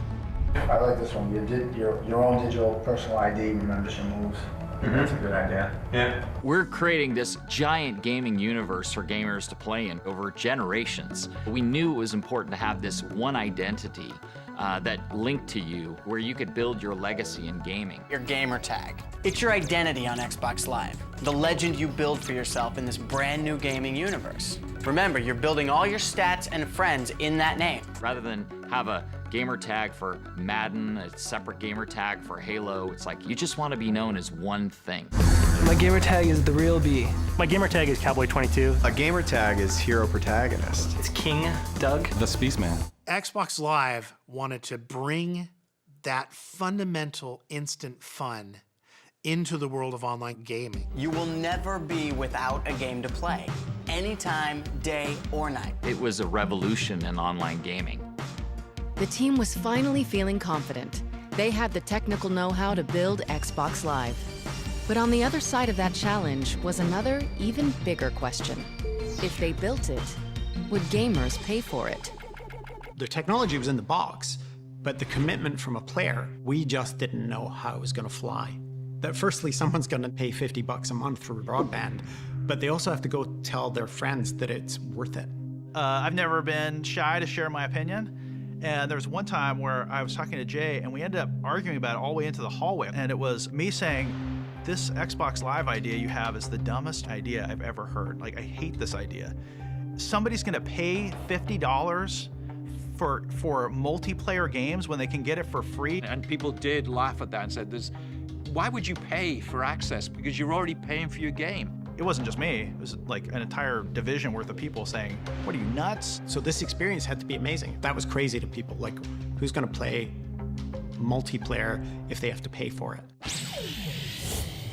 I like this one. You did your own digital personal ID remembers your moves. That's a good idea. Yeah. We're creating this giant gaming universe for gamers to play in over generations. We knew it was important to have this one identity that linked to you where you could build your legacy in gaming. Your gamer tag. It's your identity on Xbox Live. The legend you build for yourself in this brand new gaming universe. Remember, you're building all your stats and friends in that name. Rather than have a gamer tag for Madden, a separate gamer tag for Halo, it's like you just want to be known as one thing. My gamer tag is the real B. My gamer tag is Cowboy22. A gamer tag is hero protagonist. It's King Doug. The Spaceman. Xbox Live wanted to bring that fundamental instant fun into the world of online gaming. You will never be without a game to play, anytime, day or night. It was a revolution in online gaming. The team was finally feeling confident. They had the technical know-how to build Xbox Live. But on the other side of that challenge was another, even bigger question. If they built it, would gamers pay for it? The technology was in the box, but the commitment from a player, we just didn't know how it was going to fly. That firstly, someone's going to pay $50 a month for broadband, but they also have to go tell their friends that it's worth it. I've never been shy to share my opinion. And there was one time where I was talking to Jay, and we ended up arguing about it all the way into the hallway. And it was me saying, this Xbox Live idea you have is the dumbest idea I've ever heard. Like, I hate this idea. Somebody's gonna pay $50 for multiplayer games when they can get it for free. And people did laugh at that and said, why would you pay for access? Because you're already paying for your game. It wasn't just me. It was like an entire division worth of people saying, what are you, nuts? So this experience had to be amazing. That was crazy to people. Like, who's gonna play multiplayer if they have to pay for it?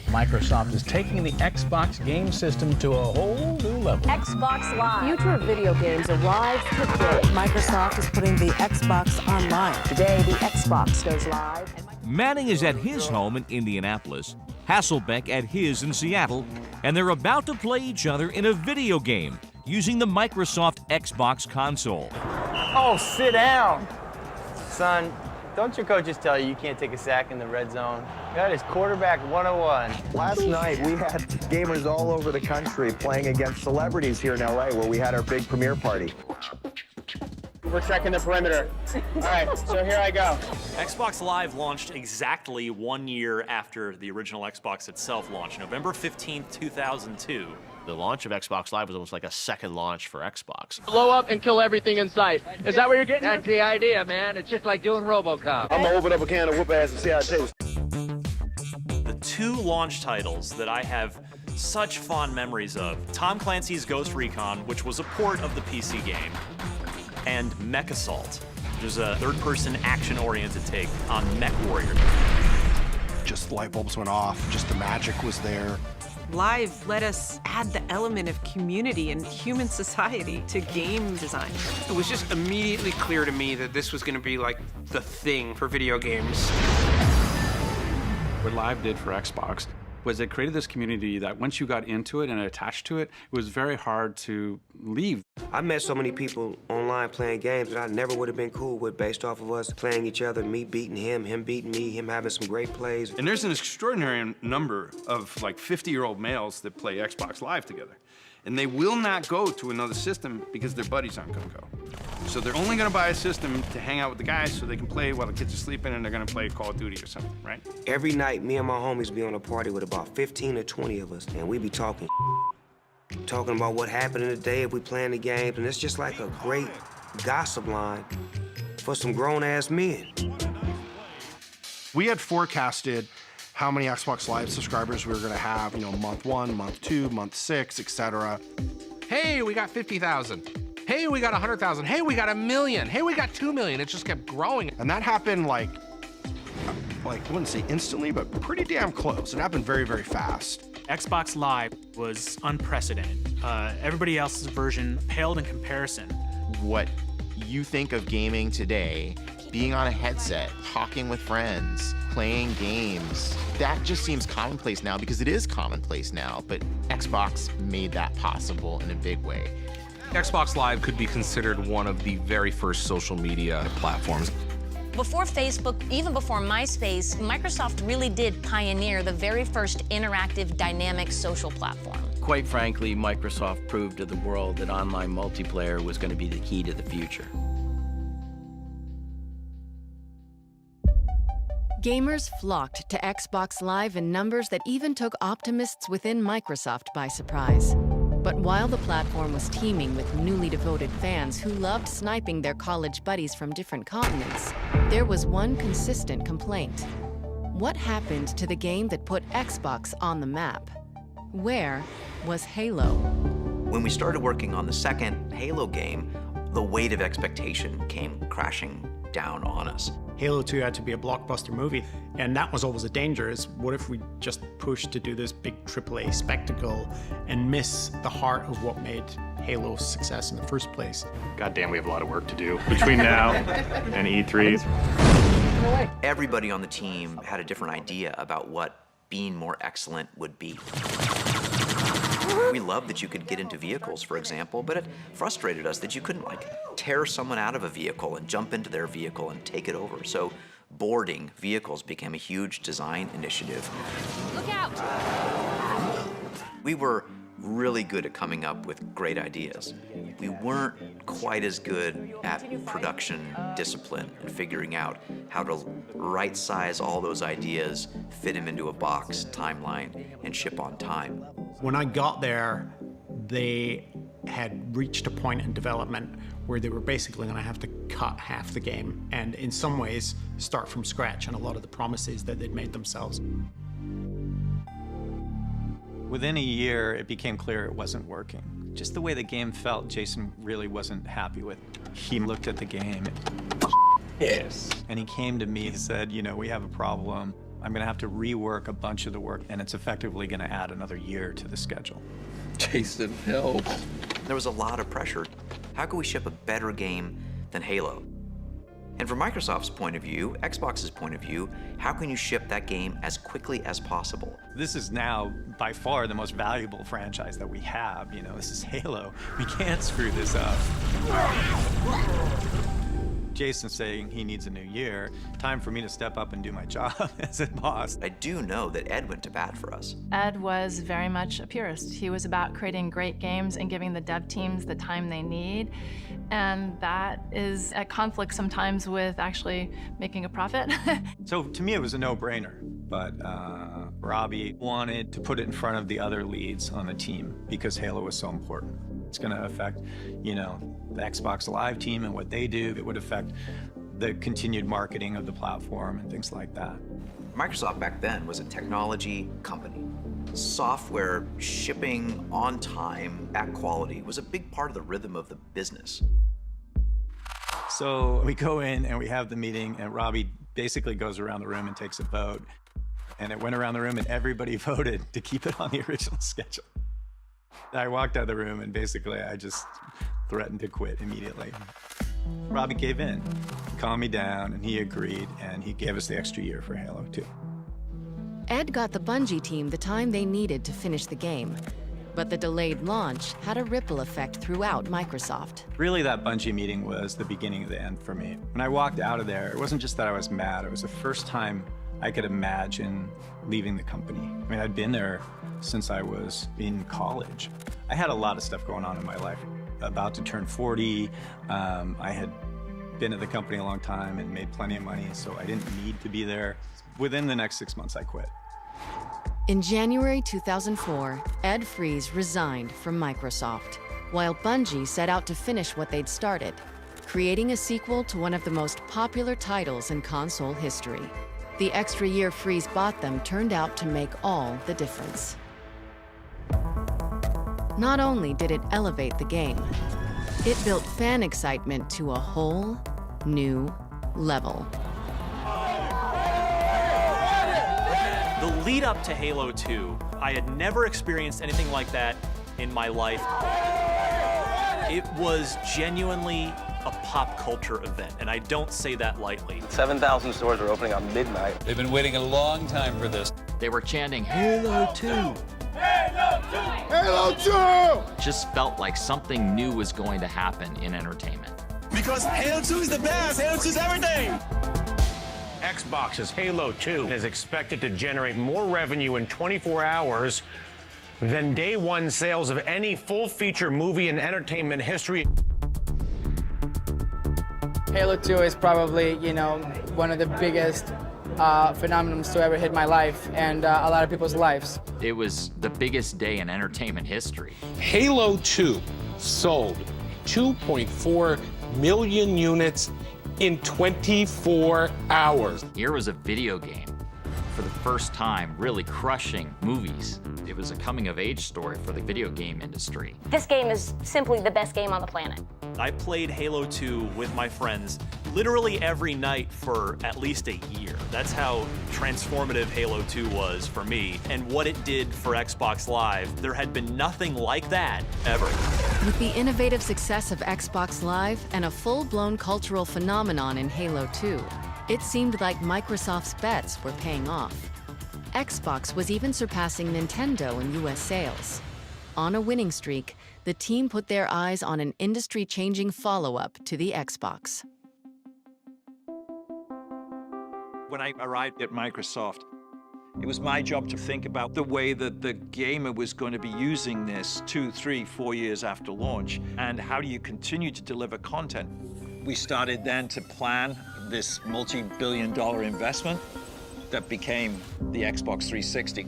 Microsoft is taking the Xbox game system to a whole new level. Xbox Live. Future of video games arrives today. Microsoft is putting the Xbox online. Today, the Xbox goes live. Manning is at his home in Indianapolis, Hasselbeck at his in Seattle, and they're about to play each other in a video game using the Microsoft Xbox console. Oh, sit down. Son, don't your coaches tell you can't take a sack in the red zone? That is quarterback 101. Last night, we had gamers all over the country playing against celebrities here in LA where we had our big premiere party. We're checking the perimeter. All right, so here I go. Xbox Live launched exactly 1 year after the original Xbox itself launched, November 15th, 2002. The launch of Xbox Live was almost like a second launch for Xbox. Blow up and kill everything in sight. Is that what you're getting? That's the idea, man. It's just like doing RoboCop. I'm gonna open up a can of whoop ass and see how it tastes. The two launch titles that I have such fond memories of, Tom Clancy's Ghost Recon, which was a port of the PC game, and Mech Assault, which is a third-person action-oriented take on Mech Warrior. Just light bulbs went off, just the magic was there. Live let us add the element of community and human society to game design. It was just immediately clear to me that this was going to be like the thing for video games. What Live did for Xbox was it created this community that once you got into it and attached to it, it was very hard to leave. I met so many people online playing games that I never would have been cool with based off of us playing each other, me beating him beating me, him having some great plays. And there's an extraordinary number of like 50-year-old males that play Xbox Live together. And they will not go to another system because their buddies aren't gonna go. So they're only gonna buy a system to hang out with the guys so they can play while the kids are sleeping and they're gonna play Call of Duty or something, right? Every night, me and my homies be on a party with about 15 or 20 of us, and we be talking about what happened in the day if we playing the games, and it's just like a great gossip line for some grown-ass men. We had forecasted how many Xbox Live subscribers we were gonna have, you know, month 1, month 2, month 6, etc. Hey, we got 50,000. Hey, we got 100,000. Hey, we got 1 million. Hey, we got 2 million. It just kept growing. And that happened like I wouldn't say instantly, but pretty damn close. It happened very, very fast. Xbox Live was unprecedented. Everybody else's version paled in comparison. What you think of gaming today, being on a headset, talking with friends, playing games, that just seems commonplace now because it is commonplace now, but Xbox made that possible in a big way. Xbox Live could be considered one of the very first social media platforms. Before Facebook, even before MySpace, Microsoft really did pioneer the very first interactive, dynamic social platform. Quite frankly, Microsoft proved to the world that online multiplayer was going to be the key to the future. Gamers flocked to Xbox Live in numbers that even took optimists within Microsoft by surprise. But while the platform was teeming with newly devoted fans who loved sniping their college buddies from different continents, there was one consistent complaint. What happened to the game that put Xbox on the map? Where was Halo? When we started working on the second Halo game, the weight of expectation came crashing down on us. Halo 2 had to be a blockbuster movie, and that was always a danger, is what if we just push to do this big AAA spectacle and miss the heart of what made Halo a success in the first place? God damn, we have a lot of work to do between now and E3. Everybody on the team had a different idea about what being more excellent would be. We loved that you could get into vehicles, for example, but it frustrated us that you couldn't, like, tear someone out of a vehicle and jump into their vehicle and take it over. So boarding vehicles became a huge design initiative. Look out! We were really good at coming up with great ideas. We weren't quite as good at production discipline and figuring out how to right-size all those ideas, fit them into a box, timeline, and ship on time. When I got there, they had reached a point in development where they were basically going to have to cut half the game and in some ways start from scratch on a lot of the promises that they'd made themselves. Within a year, it became clear it wasn't working. Just the way the game felt, Jason really wasn't happy with. He looked at the game. Yes. And he came to me and said, you know, we have a problem. I'm going to have to rework a bunch of the work, and it's effectively going to add another year to the schedule. Jason, help. There was a lot of pressure. How could we ship a better game than Halo? And from Microsoft's point of view, Xbox's point of view, how can you ship that game as quickly as possible? This is now by far the most valuable franchise that we have. You know, this is Halo. We can't screw this up. Jason's saying he needs a new year. Time for me to step up and do my job as a boss. I do know that Ed went to bat for us. Ed was very much a purist. He was about creating great games and giving the dev teams the time they need. And that is at conflict sometimes with actually making a profit. So to me, it was a no-brainer. But Robbie wanted to put it in front of the other leads on the team because Halo was so important. It's going to affect, you know, the Xbox Live team and what they do. It would affect the continued marketing of the platform and things like that. Microsoft back then was a technology company. Software shipping on time at quality was a big part of the rhythm of the business. So we go in and we have the meeting, and Robbie basically goes around the room and takes a vote. And it went around the room and everybody voted to keep it on the original schedule. I walked out of the room and basically I just threatened to quit immediately. Robbie gave in, calmed me down, and he agreed, and he gave us the extra year for Halo 2. Ed got the Bungie team the time they needed to finish the game, but the delayed launch had a ripple effect throughout Microsoft. Really, that Bungie meeting was the beginning of the end for me. When I walked out of there, it wasn't just that I was mad, it was the first time I could imagine leaving the company. I mean, I'd been there since I was in college. I had a lot of stuff going on in my life. About to turn 40, I had been at the company a long time and made plenty of money, so I didn't need to be there. Within the next 6 months, I quit. In January 2004, Ed Fries resigned from Microsoft, while Bungie set out to finish what they'd started, creating a sequel to one of the most popular titles in console history. The extra year Fries bought them turned out to make all the difference. Not only did it elevate the game, it built fan excitement to a whole new level. The lead up to Halo 2, I had never experienced anything like that in my life. It was genuinely a pop culture event, and I don't say that lightly. 7,000 stores are opening on midnight. They've been waiting a long time for this. They were chanting, Halo 2! Halo 2! Halo 2! Just felt like something new was going to happen in entertainment. Because Halo 2 is the best! Halo 2 is everything! Xbox's Halo 2 is expected to generate more revenue in 24 hours than day one sales of any full-feature movie in entertainment history. Halo 2 is probably, you know, one of the biggest phenomenons to ever hit my life and a lot of people's lives. It was the biggest day in entertainment history. Halo 2 sold 2.4 million units in 24 hours. Here was a video game for the first time, really crushing movies. It was a coming-of-age story for the video game industry. This game is simply the best game on the planet. I played Halo 2 with my friends literally every night for at least a year. That's how transformative Halo 2 was for me, and what it did for Xbox Live. There had been nothing like that ever. With the innovative success of Xbox Live and a full-blown cultural phenomenon in Halo 2, it seemed like Microsoft's bets were paying off. Xbox was even surpassing Nintendo in US sales. On a winning streak, the team put their eyes on an industry-changing follow-up to the Xbox. When I arrived at Microsoft, it was my job to think about the way that the gamer was going to be using this 2, 3, 4 years after launch, and how do you continue to deliver content. We started then to plan this multi-billion-dollar investment that became the Xbox 360.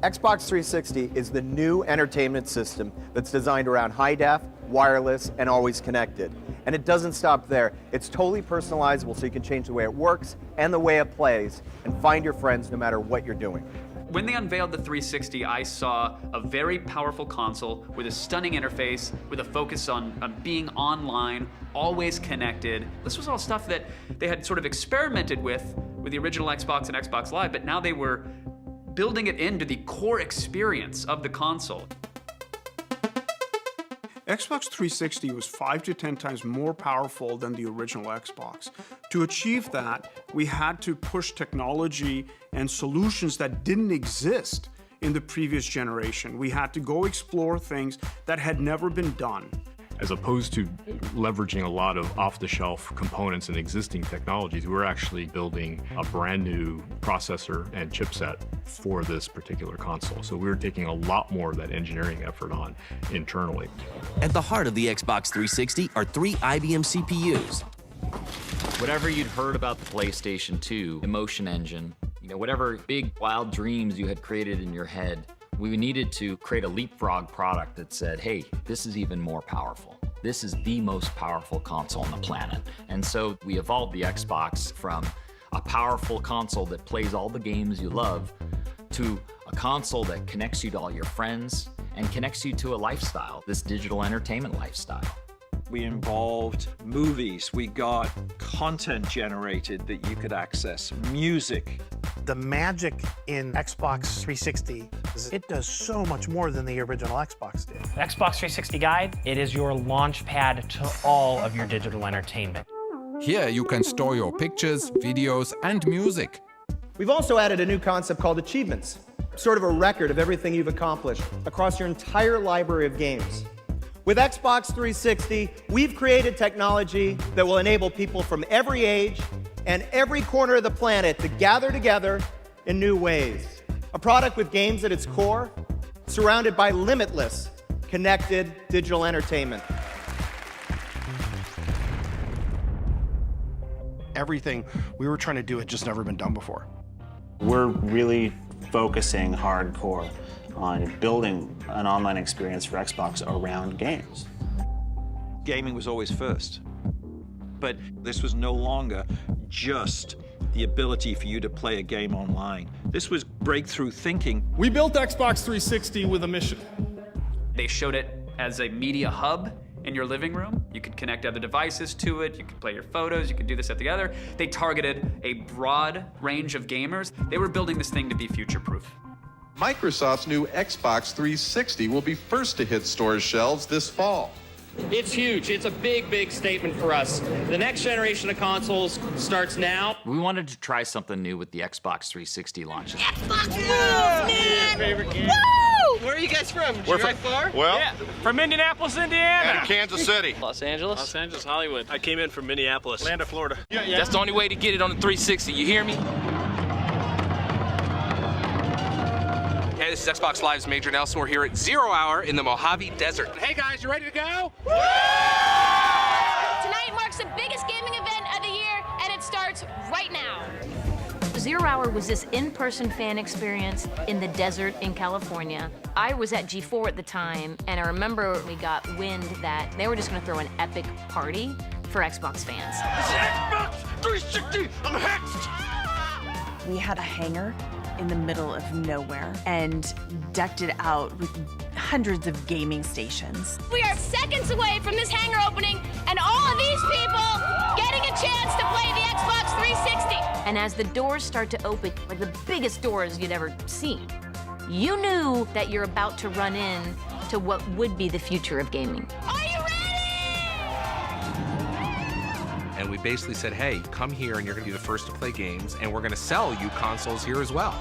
Xbox 360 is the new entertainment system that's designed around high def, wireless, and always connected. And it doesn't stop there. It's totally personalizable, so you can change the way it works and the way it plays and find your friends no matter what you're doing. When they unveiled the 360, I saw a very powerful console with a stunning interface, with a focus on being online, always connected. This was all stuff that they had sort of experimented with the original Xbox and Xbox Live, but now they were building it into the core experience of the console. Xbox 360 was 5 to 10 times more powerful than the original Xbox. To achieve that, we had to push technology and solutions that didn't exist in the previous generation. We had to go explore things that had never been done. As opposed to leveraging a lot of off-the-shelf components and existing technologies, we're actually building a brand new processor and chipset for this particular console. So we're taking a lot more of that engineering effort on internally. At the heart of the Xbox 360 are 3 IBM CPUs. Whatever you'd heard about the PlayStation 2 emotion engine, whatever big wild dreams you had created in your head, we needed to create a leapfrog product that said, hey, this is even more powerful. This is the most powerful console on the planet. And so we evolved the Xbox from a powerful console that plays all the games you love to a console that connects you to all your friends and connects you to a lifestyle, this digital entertainment lifestyle. We involved movies, we got content generated that you could access, music. The magic in Xbox 360 is it does so much more than the original Xbox did. Xbox 360 Guide, it is your launch pad to all of your digital entertainment. Here you can store your pictures, videos, and music. We've also added a new concept called achievements, sort of a record of everything you've accomplished across your entire library of games. With Xbox 360, we've created technology that will enable people from every age and every corner of the planet to gather together in new ways. A product with games at its core, surrounded by limitless, connected digital entertainment. Everything we were trying to do had just never been done before. We're really focusing hardcore on building an online experience for Xbox around games. Gaming was always first, but this was no longer just the ability for you to play a game online. This was breakthrough thinking. We built Xbox 360 with a mission. They showed it as a media hub in your living room. You could connect other devices to it, you could play your photos, you could do this, that, the other. They targeted a broad range of gamers. They were building this thing to be future-proof. Microsoft's new Xbox 360 will be first to hit stores' shelves this fall. It's huge. It's a big, big statement for us. The next generation of consoles starts now. We wanted to try something new with the Xbox 360 launches. Xbox moves, man! Favorite game. Woo! Where are you guys from? Did you drive far? Well, yeah. from Indianapolis, Indiana. And Kansas City. Los Angeles. Los Angeles, Hollywood. I came in from Minneapolis. Land of Florida. Yeah. That's the only way to get it on the 360. You hear me? Hey, this is Xbox Live's Major Nelson. We're here at 0 Hour in the Mojave Desert. Hey guys, you ready to go? Tonight marks the biggest gaming event of the year, and it starts right now. 0 Hour was this in-person fan experience in the desert in California. I was at G4 at the time, and I remember we got wind that they were just going to throw an epic party for Xbox fans. This is Xbox 360! I'm hexed! We had a hangar in the middle of nowhere and decked it out with hundreds of gaming stations. We are seconds away from this hangar opening and all of these people getting a chance to play the Xbox 360. And as the doors start to open, like the biggest doors you'd ever seen, you knew that you're about to run in to what would be the future of gaming. Are you And we basically said, hey, come here and you're gonna be the first to play games, and we're gonna sell you consoles here as well.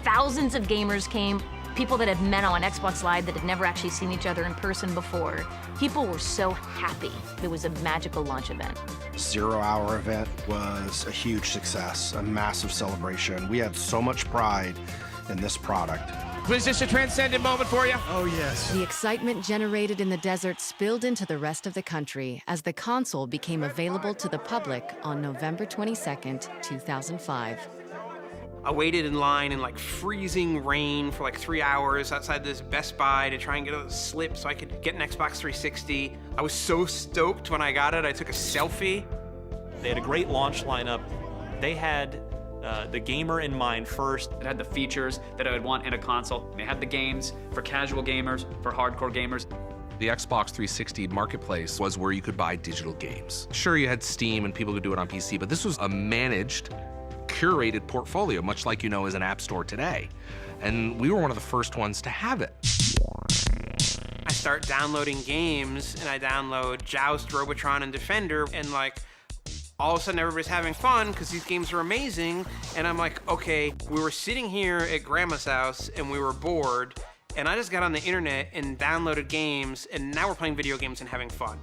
Thousands of gamers came, people that had met on Xbox Live that had never actually seen each other in person before. People were so happy. It was a magical launch event. 0 Hour event was a huge success, a massive celebration. We had so much pride in this product. Was this a transcendent moment for you? Oh, yes. The excitement generated in the desert spilled into the rest of the country as the console became available to the public on November 22nd, 2005. I waited in line in like freezing rain for like 3 hours outside this Best Buy to try and get a slip so I could get an Xbox 360. I was so stoked when I got it. I took a selfie. They had a great launch lineup. They had the gamer in mind first. It had the features that I would want in a console. They had the games for casual gamers, for hardcore gamers. The Xbox 360 marketplace was where you could buy digital games. Sure, you had Steam and people could do it on PC, but this was a managed, curated portfolio, much like is an app store today. And we were one of the first ones to have it. I start downloading games and I download Joust, Robotron, and Defender, and like, all of a sudden everybody's having fun because these games are amazing. And I'm like, okay, we were sitting here at Grandma's house and we were bored, and I just got on the internet and downloaded games, and now we're playing video games and having fun.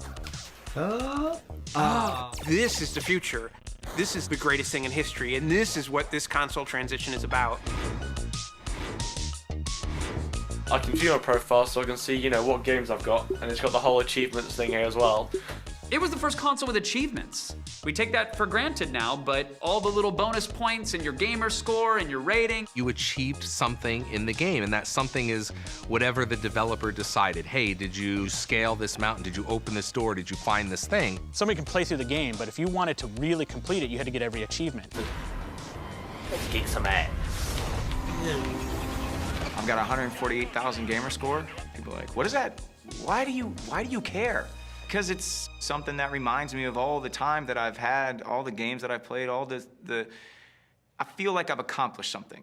This is the future. This is the greatest thing in history, and this is what this console transition is about. I can view my profile so I can see, what games I've got, and it's got the whole achievements thing here as well. It was the first console with achievements. We take that for granted now, but all the little bonus points and your gamer score and your rating. You achieved something in the game, and that something is whatever the developer decided. Hey, did you scale this mountain? Did you open this door? Did you find this thing? Somebody can play through the game, but if you wanted to really complete it, you had to get every achievement. Let's kick some ass. I've got 148,000 gamer score. People are like, what is that? Why do you care? Because it's something that reminds me of all the time that I've had, all the games that I've played, I feel like I've accomplished something.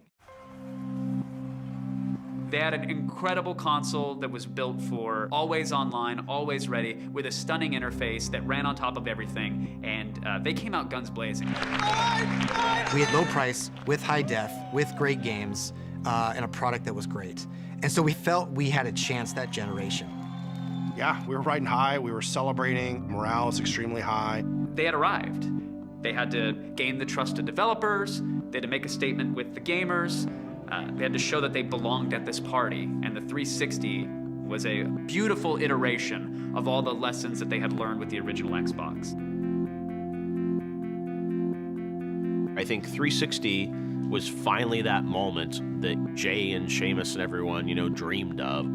They had an incredible console that was built for always online, always ready, with a stunning interface that ran on top of everything, and they came out guns blazing. We had low price, with high def, with great games, and a product that was great. And so we felt we had a chance that generation. Yeah, we were riding high, we were celebrating, morale was extremely high. They had arrived. They had to gain the trust of developers, they had to make a statement with the gamers, they had to show that they belonged at this party, and the 360 was a beautiful iteration of all the lessons that they had learned with the original Xbox. I think 360 was finally that moment that Jay and Seamus and everyone, dreamed of.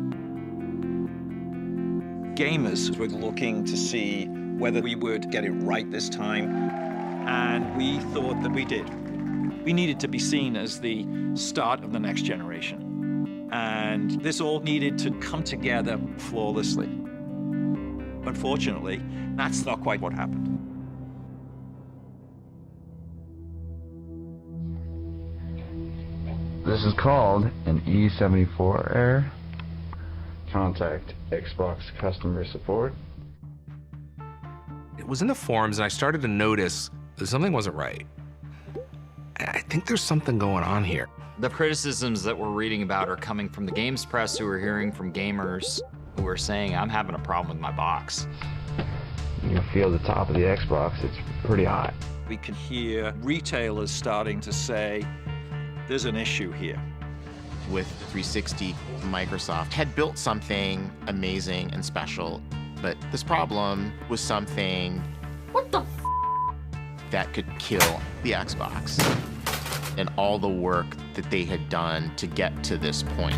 Gamers were looking to see whether we would get it right this time, and we thought that we did. We needed to be seen as the start of the next generation, and this all needed to come together flawlessly. Unfortunately, that's not quite what happened. This is called an E74 error. Contact Xbox customer support. It was in the forums, and I started to notice that something wasn't right. I think there's something going on here. The criticisms that we're reading about are coming from the games press, who are hearing from gamers who are saying, I'm having a problem with my box. You can feel the top of the Xbox, it's pretty hot. We can hear retailers starting to say, there's an issue here. With the 360, Microsoft had built something amazing and special, but this problem was something that could kill the Xbox and all the work that they had done to get to this point.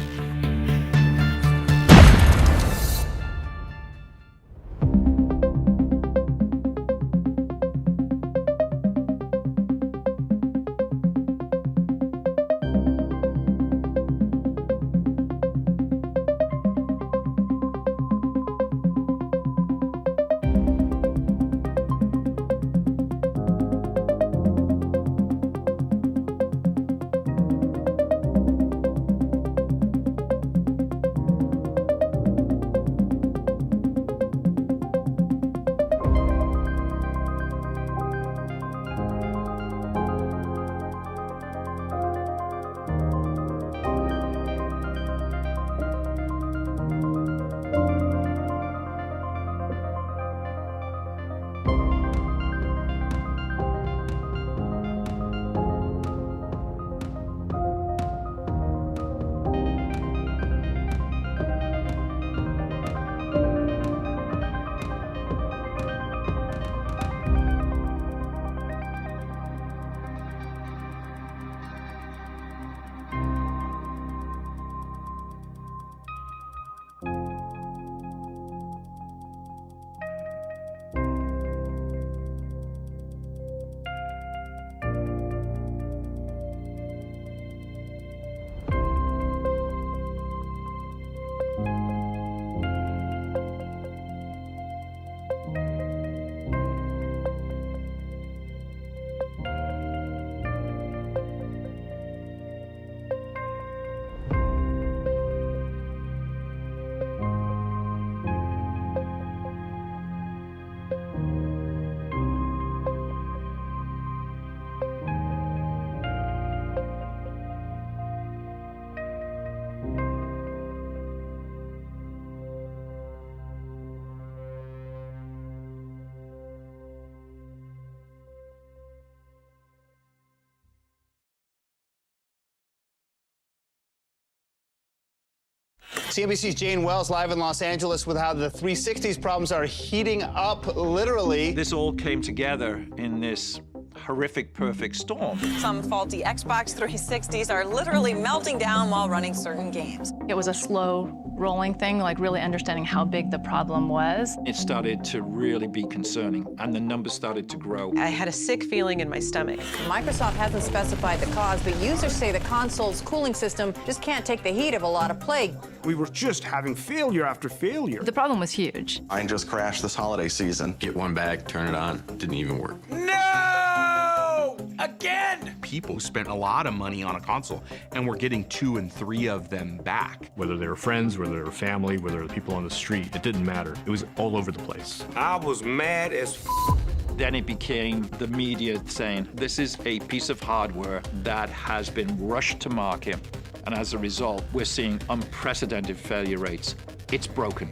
CNBC's Jane Wells live in Los Angeles with how the 360's problems are heating up, literally. This all came together in this horrific perfect storm. Some faulty Xbox 360s are literally melting down while running certain games. It was a slow rolling thing, like really understanding how big the problem was. It started to really be concerning, and the numbers started to grow. I had a sick feeling in my stomach. Microsoft hasn't specified the cause, but users say the console's cooling system just can't take the heat of a lot of play. We were just having failure after failure. The problem was huge. Mine just crashed this holiday season. Get one back, turn it on, didn't even work. No! Again! People spent a lot of money on a console, and we're getting 2 and 3 of them back. Whether they were friends, whether they were family, whether they were people on the street, it didn't matter. It was all over the place. I was mad as f. Then it became the media saying, this is a piece of hardware that has been rushed to market, and as a result, we're seeing unprecedented failure rates. It's broken.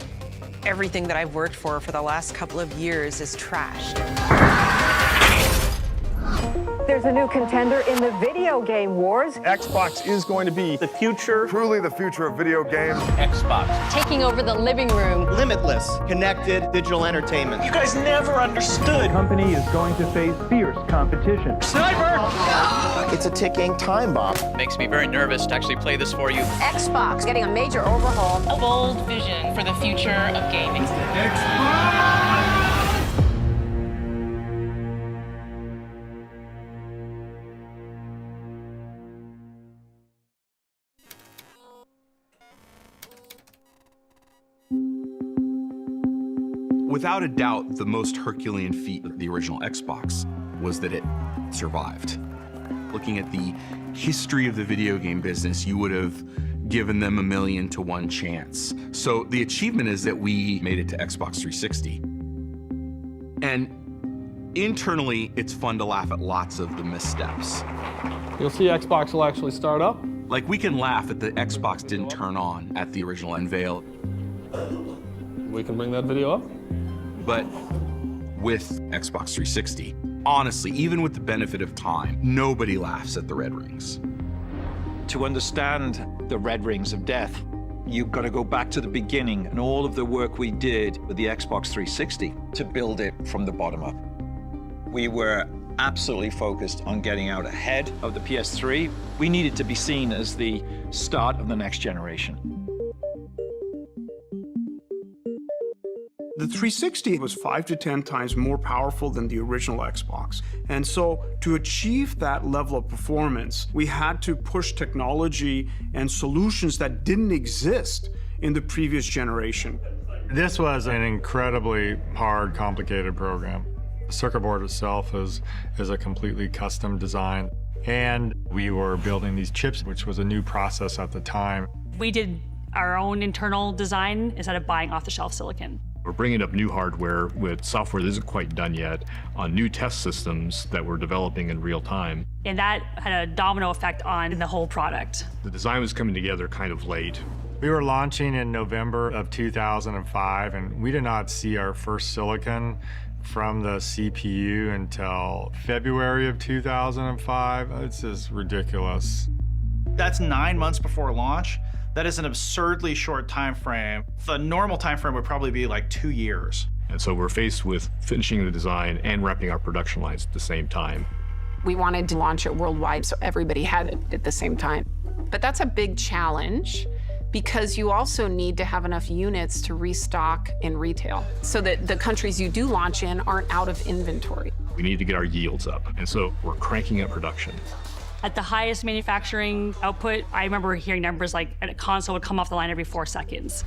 Everything that I've worked for the last couple of years is trashed. There's a new contender in the video game wars. Xbox is going to be the future. Truly the future of video games. Xbox. Taking over the living room. Limitless, connected digital entertainment. You guys never understood. The company is going to face fierce competition. Sniper! It's a ticking time bomb. Makes me very nervous to actually play this for you. Xbox getting a major overhaul. A bold vision for the future of gaming. Without a doubt, the most Herculean feat of the original Xbox was that it survived. Looking at the history of the video game business, you would have given them 1,000,000 to 1 chance. So the achievement is that we made it to Xbox 360. And internally, it's fun to laugh at lots of the missteps. You'll see Xbox will actually start up. Like, we can laugh at the Xbox didn't turn on at the original unveil. We can bring that video up. But with Xbox 360, honestly, even with the benefit of time, nobody laughs at the red rings. To understand the red rings of death, you've got to go back to the beginning and all of the work we did with the Xbox 360 to build it from the bottom up. We were absolutely focused on getting out ahead of the PS3. We needed to be seen as the start of the next generation. The 360 was 5 to 10 times more powerful than the original Xbox. And so to achieve that level of performance, we had to push technology and solutions that didn't exist in the previous generation. This was an incredibly hard, complicated program. The circuit board itself is a completely custom design. And we were building these chips, which was a new process at the time. We did our own internal design instead of buying off-the-shelf silicon. We're bringing up new hardware with software that isn't quite done yet on new test systems that we're developing in real time. And that had a domino effect on the whole product. The design was coming together kind of late. We were launching in November of 2005, and we did not see our first silicon from the CPU until February of 2005. It's just ridiculous. That's 9 months before launch. That is an absurdly short time frame. The normal time frame would probably be like 2 years. And so we're faced with finishing the design and wrapping our production lines at the same time. We wanted to launch it worldwide so everybody had it at the same time. But that's a big challenge because you also need to have enough units to restock in retail so that the countries you do launch in aren't out of inventory. We need to get our yields up, and so we're cranking up production. At the highest manufacturing output, I remember hearing numbers like a console would come off the line every 4 seconds.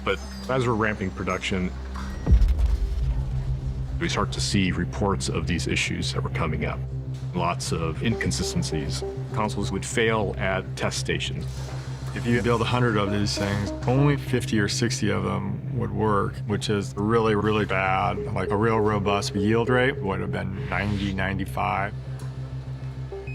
But as we're ramping production, we start to see reports of these issues that were coming up. Lots of inconsistencies. Consoles would fail at test stations. If you build 100 of these things, only 50 or 60 of them would work, which is really, really bad. Like a real robust yield rate would have been 90, 95.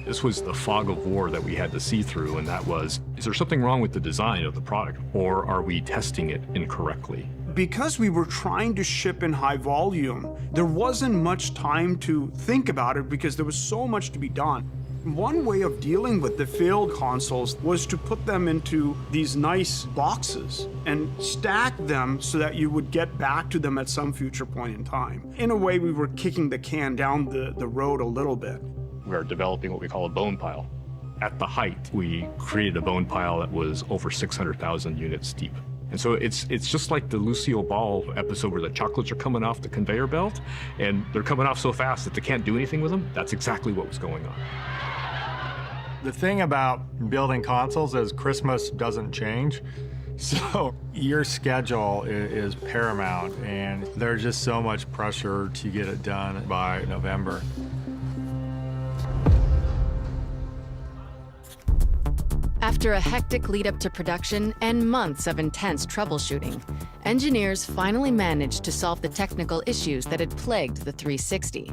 This was the fog of war that we had to see through, and that was, is there something wrong with the design of the product, or are we testing it incorrectly? Because we were trying to ship in high volume, there wasn't much time to think about it because there was so much to be done. One way of dealing with the failed consoles was to put them into these nice boxes and stack them so that you would get back to them at some future point in time. In a way, we were kicking the can down the road a little bit. We are developing what we call a bone pile. At the height, we created a bone pile that was over 600,000 units deep. And so it's just like the Lucille Ball episode where the chocolates are coming off the conveyor belt, and they're coming off so fast that they can't do anything with them. That's exactly what was going on. The thing about building consoles is Christmas doesn't change. So your schedule is paramount, and there's just so much pressure to get it done by November. After a hectic lead-up to production and months of intense troubleshooting, engineers finally managed to solve the technical issues that had plagued the 360.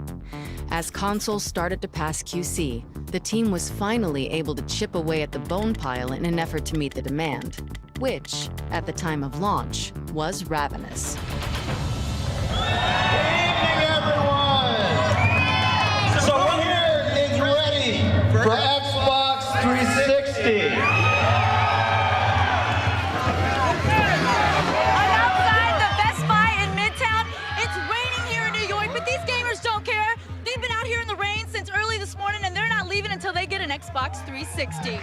As consoles started to pass QC, the team was finally able to chip away at the bone pile in an effort to meet the demand, which, at the time of launch, was ravenous. So here is ready for Xbox 360. I'm outside the Best Buy in Midtown. It's raining here in New York, but these gamers don't care. They've been out here in the rain since early this morning, and they're not leaving until they get an Xbox 360.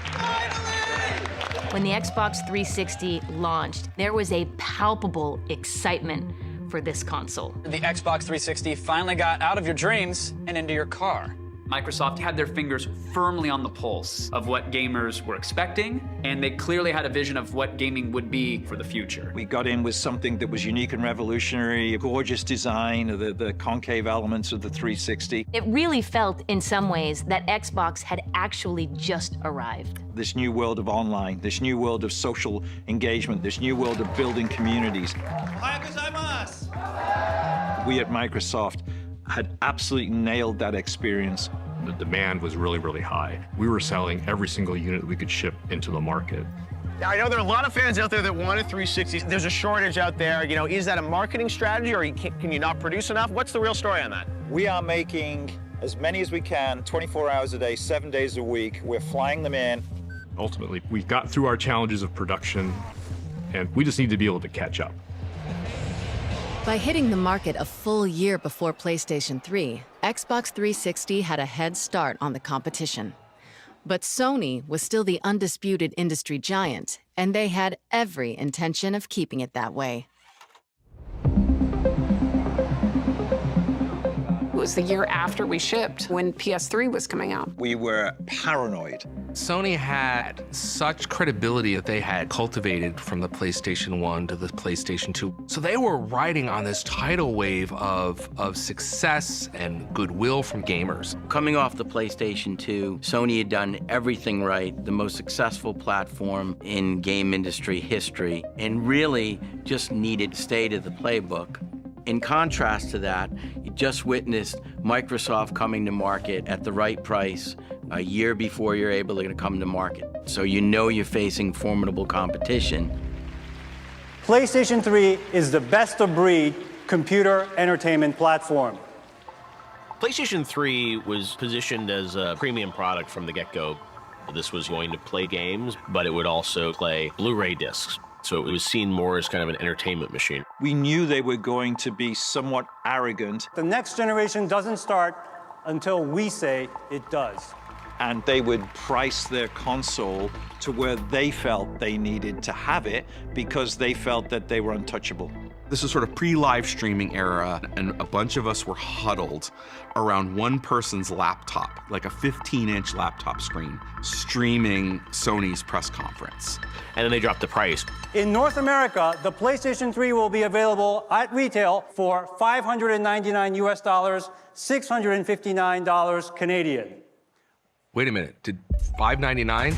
When the Xbox 360 launched, there was a palpable excitement for this console. The Xbox 360 finally got out of your dreams and into your car. Microsoft had their fingers firmly on the pulse of what gamers were expecting, and they clearly had a vision of what gaming would be for the future. We got in with something that was unique and revolutionary, a gorgeous design, the concave elements of the 360. It really felt, in some ways, that Xbox had actually just arrived. This new world of online, this new world of social engagement, this new world of building communities. We at Microsoft had absolutely nailed that experience. The demand was really, really high. We were selling every single unit that we could ship into the market. I know there are a lot of fans out there that want a 360. There's a shortage out there. You know, is that a marketing strategy, or can you not produce enough? What's the real story on that? We are making as many as we can, 24 hours a day, 7 days a week. We're flying them in. Ultimately, we got through our challenges of production, and we just need to be able to catch up. By hitting the market a full year before PlayStation 3, Xbox 360 had a head start on the competition. But Sony was still the undisputed industry giant, and they had every intention of keeping it that way. It was the year after we shipped, when PS3 was coming out. We were paranoid. Sony had such credibility that they had cultivated from the PlayStation 1 to the PlayStation 2. So they were riding on this tidal wave of success and goodwill from gamers. Coming off the PlayStation 2, Sony had done everything right, the most successful platform in game industry history, and really just needed to stay to the playbook. In contrast to that, you just witnessed Microsoft coming to market at the right price a year before you're able to come to market. So you know you're facing formidable competition. PlayStation 3 is the best-of-breed computer entertainment platform. PlayStation 3 was positioned as a premium product from the get-go. This was going to play games, but it would also play Blu-ray discs. So it was seen more as kind of an entertainment machine. We knew they were going to be somewhat arrogant. The next generation doesn't start until we say it does. And they would price their console to where they felt they needed to have it because they felt that they were untouchable. This is sort of pre-live streaming era, and a bunch of us were huddled around one person's laptop, like a 15-inch laptop screen, streaming Sony's press conference. And then they dropped the price. In North America, the PlayStation 3 will be available at retail for $599 US, $659 Canadian. Wait a minute, did $599?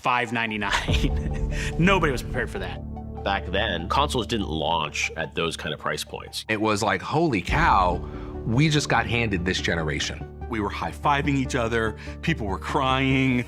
$599. Nobody was prepared for that. Back then, consoles didn't launch at those kind of price points. It was like, holy cow, we just got handed this generation. We were high-fiving each other, people were crying.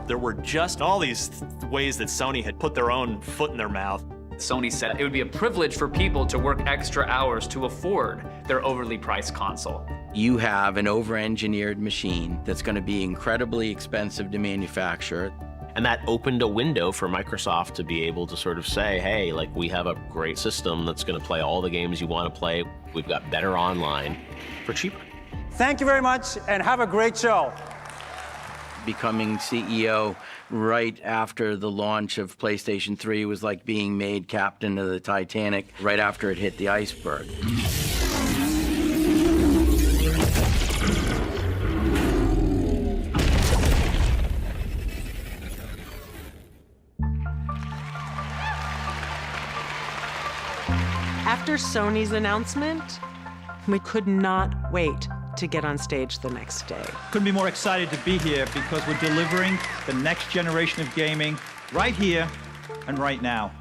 There were just all these ways that Sony had put their own foot in their mouth. Sony said it would be a privilege for people to work extra hours to afford their overly priced console. You have an over-engineered machine that's going to be incredibly expensive to manufacture. And that opened a window for Microsoft to be able to sort of say, hey, like, we have a great system that's going to play all the games you want to play. We've got better online for cheaper. Thank you very much, and have a great show. Becoming CEO right after the launch of PlayStation 3 was like being made captain of the Titanic right after it hit the iceberg. After Sony's announcement, we could not wait to get on stage the next day. Couldn't be more excited to be here because we're delivering the next generation of gaming right here and right now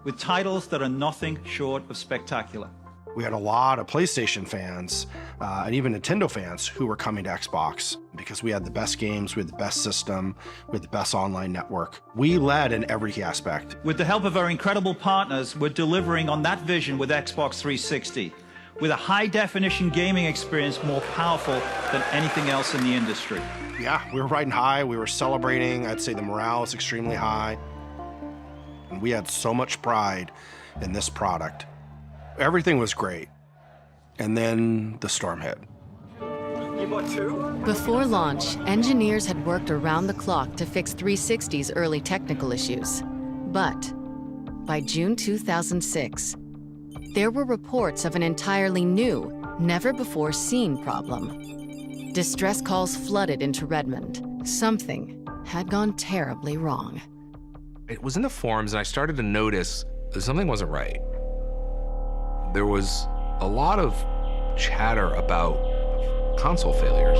with titles that are nothing short of spectacular. We had a lot of PlayStation fans and even Nintendo fans who were coming to Xbox because we had the best games, we had the best system, we had the best online network. We led in every aspect. With the help of our incredible partners, we're delivering on that vision with Xbox 360, with a high-definition gaming experience more powerful than anything else in the industry. Yeah, we were riding high, we were celebrating. I'd say the morale was extremely high. And we had so much pride in this product. Everything was great. And then the storm hit. You bought two? Before launch, engineers had worked around the clock to fix 360's early technical issues. But by June 2006, there were reports of an entirely new, never-before-seen problem. Distress calls flooded into Redmond. Something had gone terribly wrong. It was in the forums, and I started to notice that something wasn't right. There was a lot of chatter about console failures.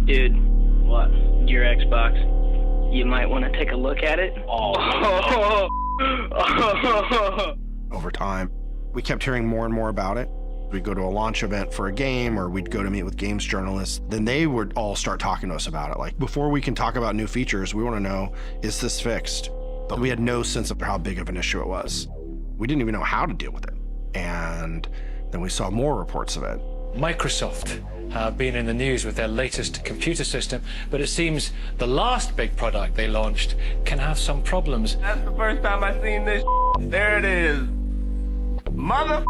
Dude, what? Your Xbox? You might want to take a look at it? Over time, we kept hearing more and more about it. We'd go to a launch event for a game, or we'd go to meet with games journalists. Then they would all start talking to us about it. Like, before we can talk about new features, we want to know, is this fixed? But we had no sense of how big of an issue it was. We didn't even know how to deal with it. And then we saw more reports of it. Microsoft have been in the news with their latest computer system, but it seems the last big product they launched can have some problems. That's the first time I've seen this. There it is. Mother.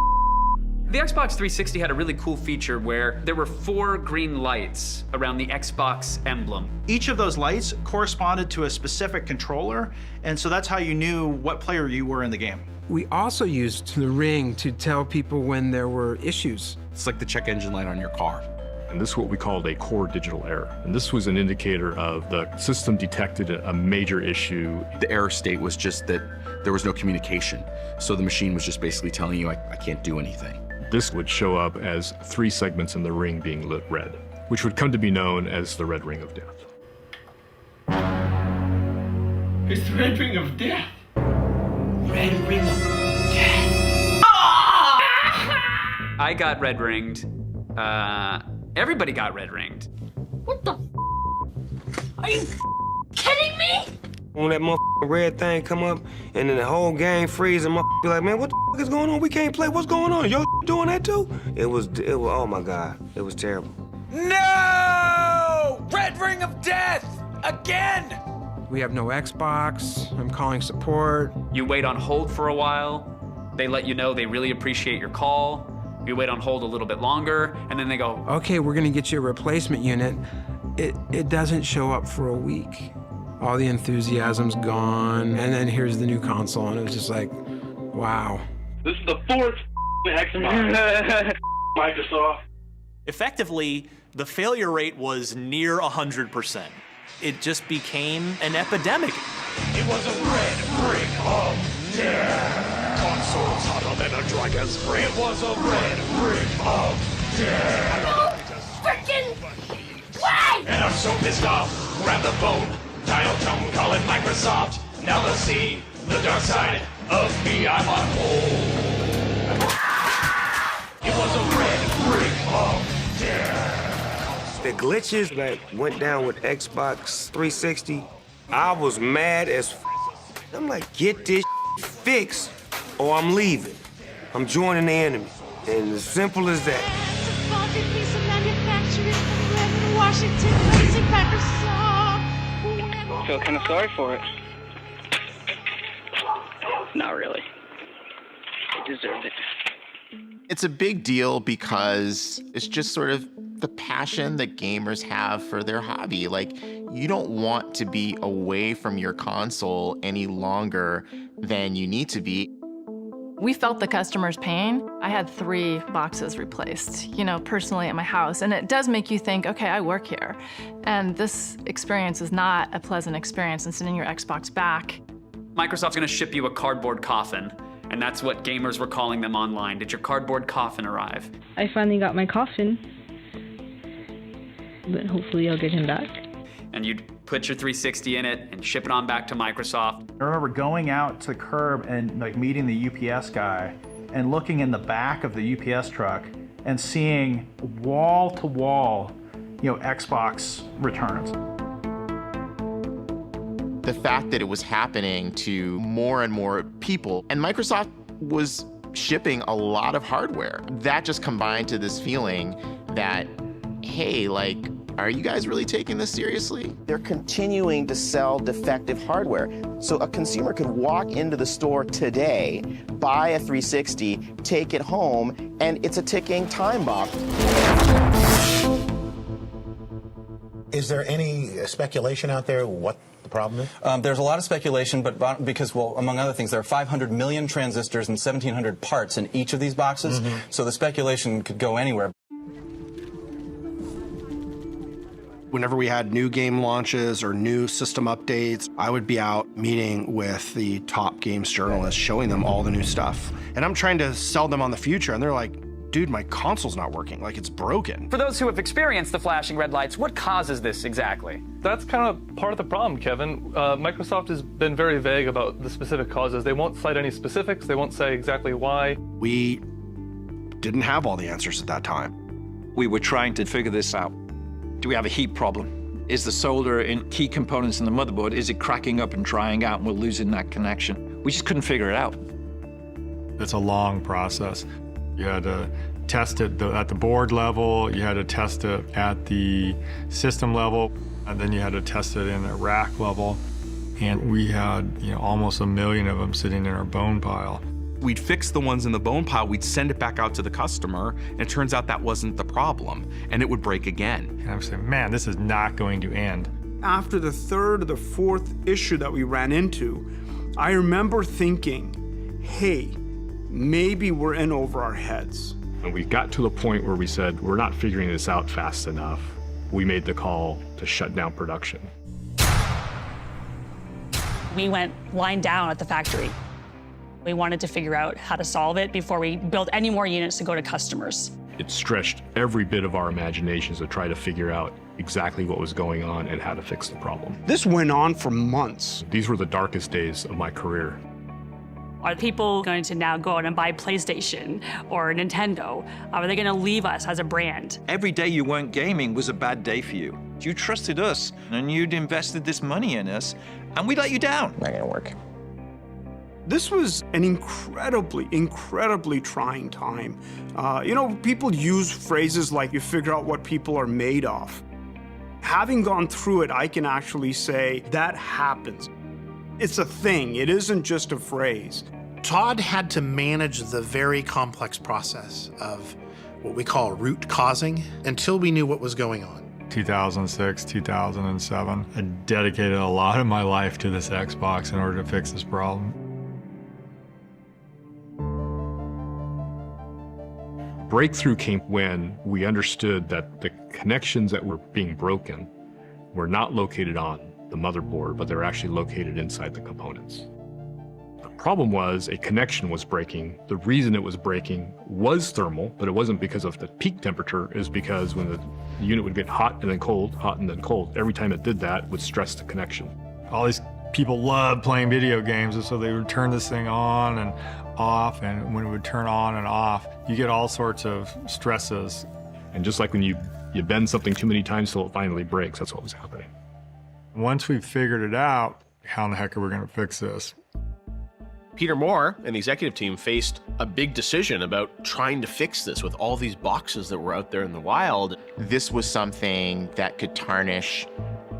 The Xbox 360 had a really cool feature where there were 4 green lights around the Xbox emblem. Each of those lights corresponded to a specific controller, and so that's how you knew what player you were in the game. We also used the ring to tell people when there were issues. It's like the check engine light on your car. And this is what we called a core digital error. And this was an indicator of the system detected a major issue. The error state was just that there was no communication. So the machine was just basically telling you, I can't do anything. This would show up as 3 segments in the ring being lit red, which would come to be known as the red ring of death. It's the red ring of death. Red ring of death. I got red ringed. Everybody got red ringed. What the? Are you kidding me? When that motherfucking red thing come up and then the whole game freeze and motherfucker be like, man, what the is going on? We can't play. What's going on? Yo doing that too? It was, oh my God. It was terrible. No! Red ring of death! Again! We have no Xbox. I'm calling support. You wait on hold for a while. They let you know they really appreciate your call. You wait on hold a little bit longer, and then they go, okay, we're gonna get you a replacement unit. It doesn't show up for a week. All the enthusiasm's gone, and then here's the new console, and it was just like, wow. This is the 4th Xbox. Microsoft. Effectively, the failure rate was near 100%. It just became an epidemic. It was a red ring of death. Consoles hotter than a dragon's breath. It was a red ring of death. No freaking way! And I'm so pissed off. Grab the phone, dial tone, call it Microsoft. Now they'll see the dark side of me. I'm on hold. It was a red ring of death. The glitches that went down with Xbox 360, I was mad as I'm like, get this fixed or I'm leaving. I'm joining the enemy. And as simple as that. I feel kind of sorry for it. Not really. They deserved it. It's a big deal because it's just sort of the passion that gamers have for their hobby. Like, you don't want to be away from your console any longer than you need to be. We felt the customer's pain. I had 3 boxes replaced, personally at my house. And it does make you think, okay, I work here. And this experience is not a pleasant experience and sending your Xbox back. Microsoft's gonna ship you a cardboard coffin, and that's what gamers were calling them online. Did your cardboard coffin arrive? I finally got my coffin, but hopefully I'll get him back. And you'd put your 360 in it and ship it on back to Microsoft. I remember going out to the curb and meeting the UPS guy and looking in the back of the UPS truck and seeing wall to wall, Xbox returns. The fact that it was happening to more and more people, and Microsoft was shipping a lot of hardware. That just combined to this feeling that, hey, are you guys really taking this seriously? They're continuing to sell defective hardware. So a consumer could walk into the store today, buy a 360, take it home, and it's a ticking time bomb. Is there any speculation out there what the problem is? There's a lot of speculation, but because, among other things, there are 500 million transistors and 1,700 parts in each of these boxes, so the speculation could go anywhere. Whenever we had new game launches or new system updates, I would be out meeting with the top games journalists, showing them all the new stuff. And I'm trying to sell them on the future, and they're like, dude, my console's not working, it's broken. For those who have experienced the flashing red lights, what causes this exactly? That's kind of part of the problem, Kevin. Microsoft has been very vague about the specific causes. They won't cite any specifics. They won't say exactly why. We didn't have all the answers at that time. We were trying to figure this out. Do we have a heat problem? Is the solder in key components in the motherboard, is it cracking up and drying out and we're losing that connection? We just couldn't figure it out. It's a long process. You had to test it at the board level, you had to test it at the system level, and then you had to test it in the rack level. And we had almost 1 million of them sitting in our bone pile. We'd fix the ones in the bone pile, we'd send it back out to the customer, and it turns out that wasn't the problem, and it would break again. And I'm saying, man, this is not going to end. After the 3rd or the 4th issue that we ran into, I remember thinking, hey, maybe we're in over our heads. When we got to the point where we said, we're not figuring this out fast enough, we made the call to shut down production. We went line down at the factory. We wanted to figure out how to solve it before we built any more units to go to customers. It stretched every bit of our imaginations to try to figure out exactly what was going on and how to fix the problem. This went on for months. These were the darkest days of my career. Are people going to now go out and buy PlayStation or Nintendo? Are they going to leave us as a brand? Every day you weren't gaming was a bad day for you. You trusted us and you'd invested this money in us and we let you down. Not gonna work. This was an incredibly trying time. People use phrases like you figure out what people are made of. Having gone through it, I can actually say that happens. It's a thing, it isn't just a phrase. Todd had to manage the very complex process of what we call root causing until we knew what was going on. 2006, 2007, I dedicated a lot of my life to this Xbox in order to fix this problem. Breakthrough came when we understood that the connections that were being broken were not located on the motherboard, but they were actually located inside the components. The problem was a connection was breaking. The reason it was breaking was thermal, but it wasn't because of the peak temperature. It was because when the unit would get hot and then cold, hot and then cold, every time it did that, it would stress the connection. All these people love playing video games, and so they would turn this thing on and off, and when it would turn on and off, you get all sorts of stresses. And just like when you bend something too many times till it finally breaks, that's what was happening. Once we figured it out, How in the heck are we going to fix this? Peter Moore and the executive team faced a big decision about trying to fix this with all these boxes that were out there in the wild. This was something that could tarnish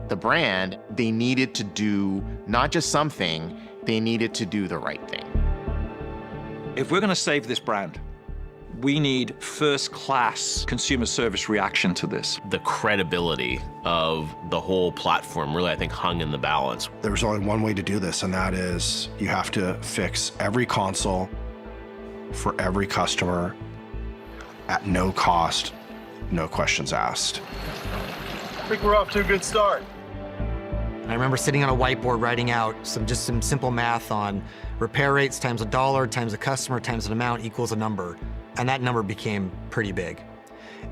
the brand. They needed to do not just something, they needed to do the right thing. If we're going to save this brand, we need first-class consumer service reaction to this. The credibility of the whole platform really, I think, hung in the balance. There's only one way to do this, and that is you have to fix every console for every customer at no cost, no questions asked. I think we're off to a good start. I remember sitting on a whiteboard writing out some simple math on repair rates times $1 times a customer times an amount equals a number. And that number became pretty big.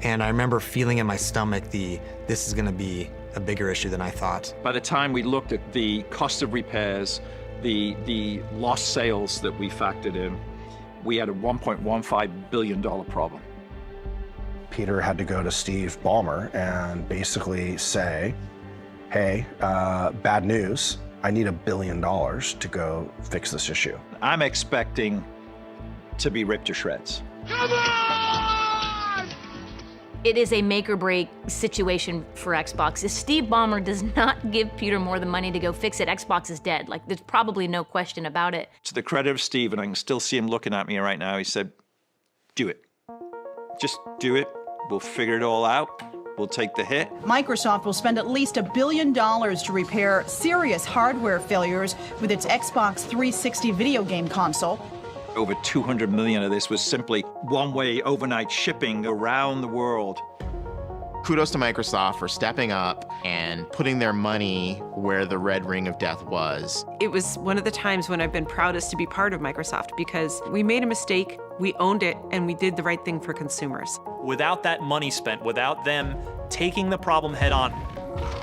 And I remember feeling in my stomach this is gonna be a bigger issue than I thought. By the time we looked at the cost of repairs, the lost sales that we factored in, we had a $1.15 billion problem. Peter had to go to Steve Ballmer and basically say, hey, bad news, I need $1 billion to go fix this issue. I'm expecting to be ripped to shreds. Come on! It is a make or break situation for Xbox. If Steve Ballmer does not give Peter Moore the money to go fix it, Xbox is dead. Like, there's probably no question about it. To the credit of Steve, and I can still see him looking at me right now, he said, do it. Just do it. We'll figure it all out. We'll take the hit. Microsoft will spend at least $1 billion to repair serious hardware failures with its Xbox 360 video game console. Over 200 million of this was simply one-way overnight shipping around the world. Kudos to Microsoft for stepping up and putting their money where the red ring of death was. It was one of the times when I've been proudest to be part of Microsoft because we made a mistake, we owned it, and we did the right thing for consumers. Without that money spent, without them taking the problem head on,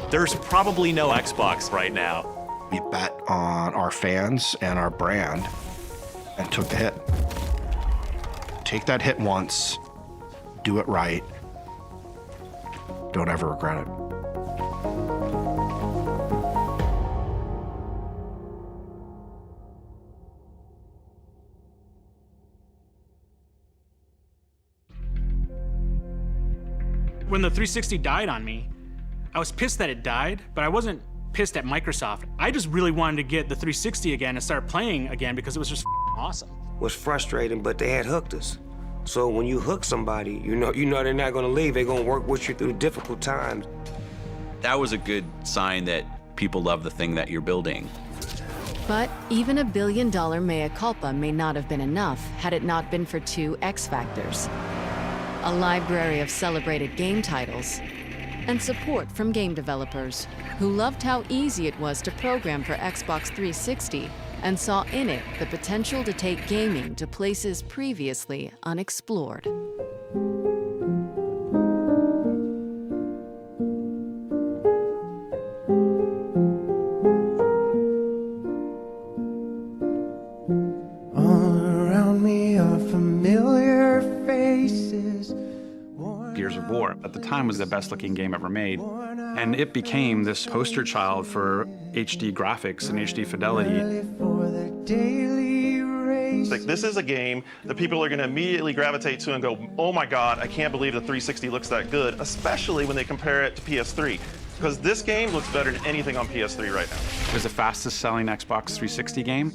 there's probably no Xbox right now. We bet on our fans and our brand and took the hit. Take that hit once, do it right, don't ever regret it. When the 360 died on me, I was pissed that it died, but I wasn't pissed at Microsoft. I just really wanted to get the 360 again and start playing again because it was just awesome. It was frustrating, but they had hooked us. So when you hook somebody, you know they're not gonna leave. They're gonna work with you through difficult times. That was a good sign that people love the thing that you're building. But even $1 billion mea culpa may not have been enough had it not been for two X factors: a library of celebrated game titles, and support from game developers who loved how easy it was to program for Xbox 360 and saw in it the potential to take gaming to places previously unexplored. All around me are familiar faces. Gears of War, at the time, was the best-looking game ever made. And it became this poster child for HD graphics and HD fidelity. Like, this is a game that people are going to immediately gravitate to and go, oh my God, I can't believe the 360 looks that good, especially when they compare it to PS3. Because this game looks better than anything on PS3 right now. It was the fastest-selling Xbox 360 game.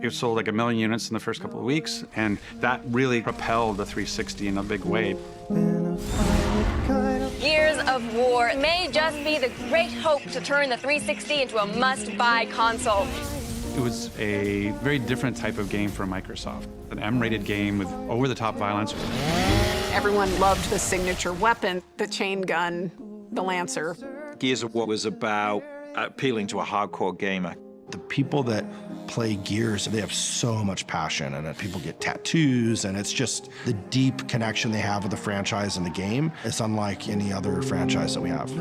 It sold like 1 million units in the first couple of weeks, and that really propelled the 360 in a big way. Gears of War may just be the great hope to turn the 360 into a must-buy console. It was a very different type of game for Microsoft. An M-rated game with over-the-top violence. Everyone loved the signature weapon, the chain gun, the Lancer. Gears of War was about appealing to a hardcore gamer. The people that play Gears, they have so much passion, and people get tattoos, and it's just the deep connection they have with the franchise and the game. It's unlike any other franchise that we have.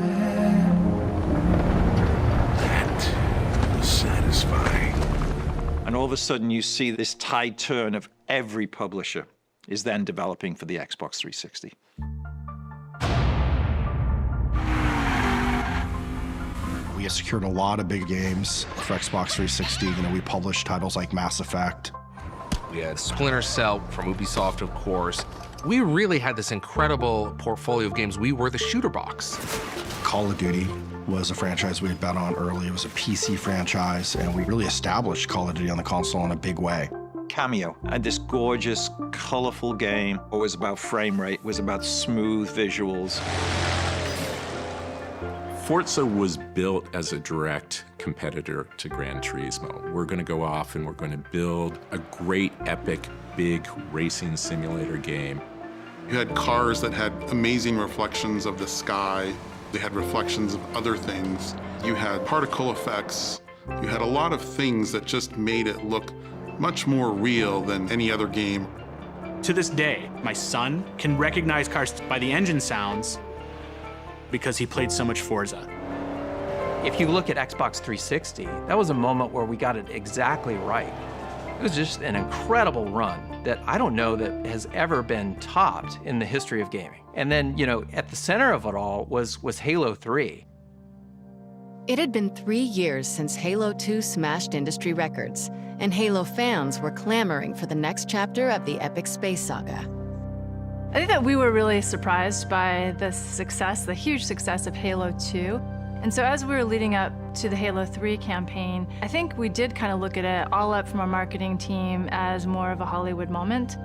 That was satisfying. And all of a sudden you see this tide turn of every publisher is then developing for the Xbox 360. We secured a lot of big games for Xbox 360. You know, we published titles like Mass Effect. We had Splinter Cell from Ubisoft, of course. We really had this incredible portfolio of games. We were the shooter box. Call of Duty was a franchise we had bet on early. It was a PC franchise, and we really established Call of Duty on the console in a big way. Cameo and this gorgeous, colorful game. It was about frame rate, it was about smooth visuals. Forza was built as a direct competitor to Gran Turismo. We're going to go off and we're going to build a great, epic, big racing simulator game. You had cars that had amazing reflections of the sky. They had reflections of other things. You had particle effects. You had a lot of things that just made it look much more real than any other game. To this day, my son can recognize cars by the engine sounds because he played so much Forza. If you look at Xbox 360, that was a moment where we got it exactly right. It was just an incredible run that I don't know that has ever been topped in the history of gaming. And then, you know, at the center of it all was Halo 3. It had been 3 years since Halo 2 smashed industry records, and Halo fans were clamoring for the next chapter of the epic space saga. I think that we were really surprised by the success, the huge success of Halo 2. And so as we were leading up to the Halo 3 campaign, I think we did kind of look at it all up from our marketing team as more of a Hollywood moment.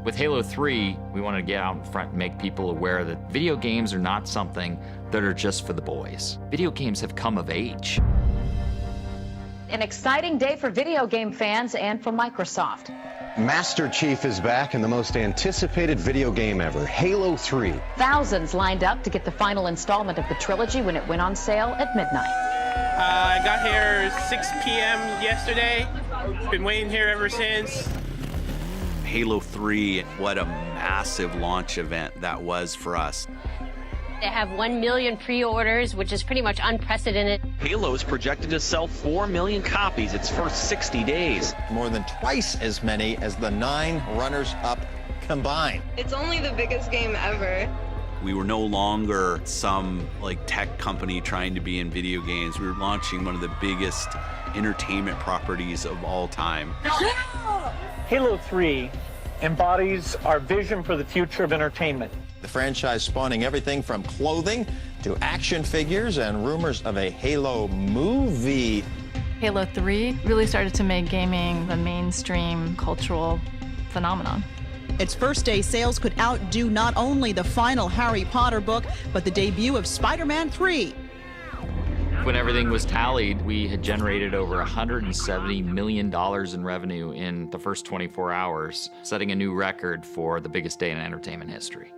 With Halo 3, we wanted to get out in front and make people aware that video games are not something that are just for the boys. Video games have come of age. An exciting day for video game fans and for Microsoft. Master Chief is back in the most anticipated video game ever, Halo 3. Thousands lined up to get the final installment of the trilogy when it went on sale at midnight. I got here 6 p.m. yesterday. Been waiting here ever since. Halo 3, what a massive launch event that was for us. They have 1 million pre-orders, which is pretty much unprecedented. Halo is projected to sell 4 million copies its first 60 days. More than twice as many as the 9 runners-up combined. It's only the biggest game ever. We were no longer some tech company trying to be in video games. We were launching one of the biggest entertainment properties of all time. Halo 3 embodies our vision for the future of entertainment. The franchise spawning everything from clothing to action figures and rumors of a Halo movie. Halo 3 really started to make gaming the mainstream cultural phenomenon. Its first day sales could outdo not only the final Harry Potter book, but the debut of Spider-Man 3. When everything was tallied, we had generated over $170 million in revenue in the first 24 hours, setting a new record for the biggest day in entertainment history.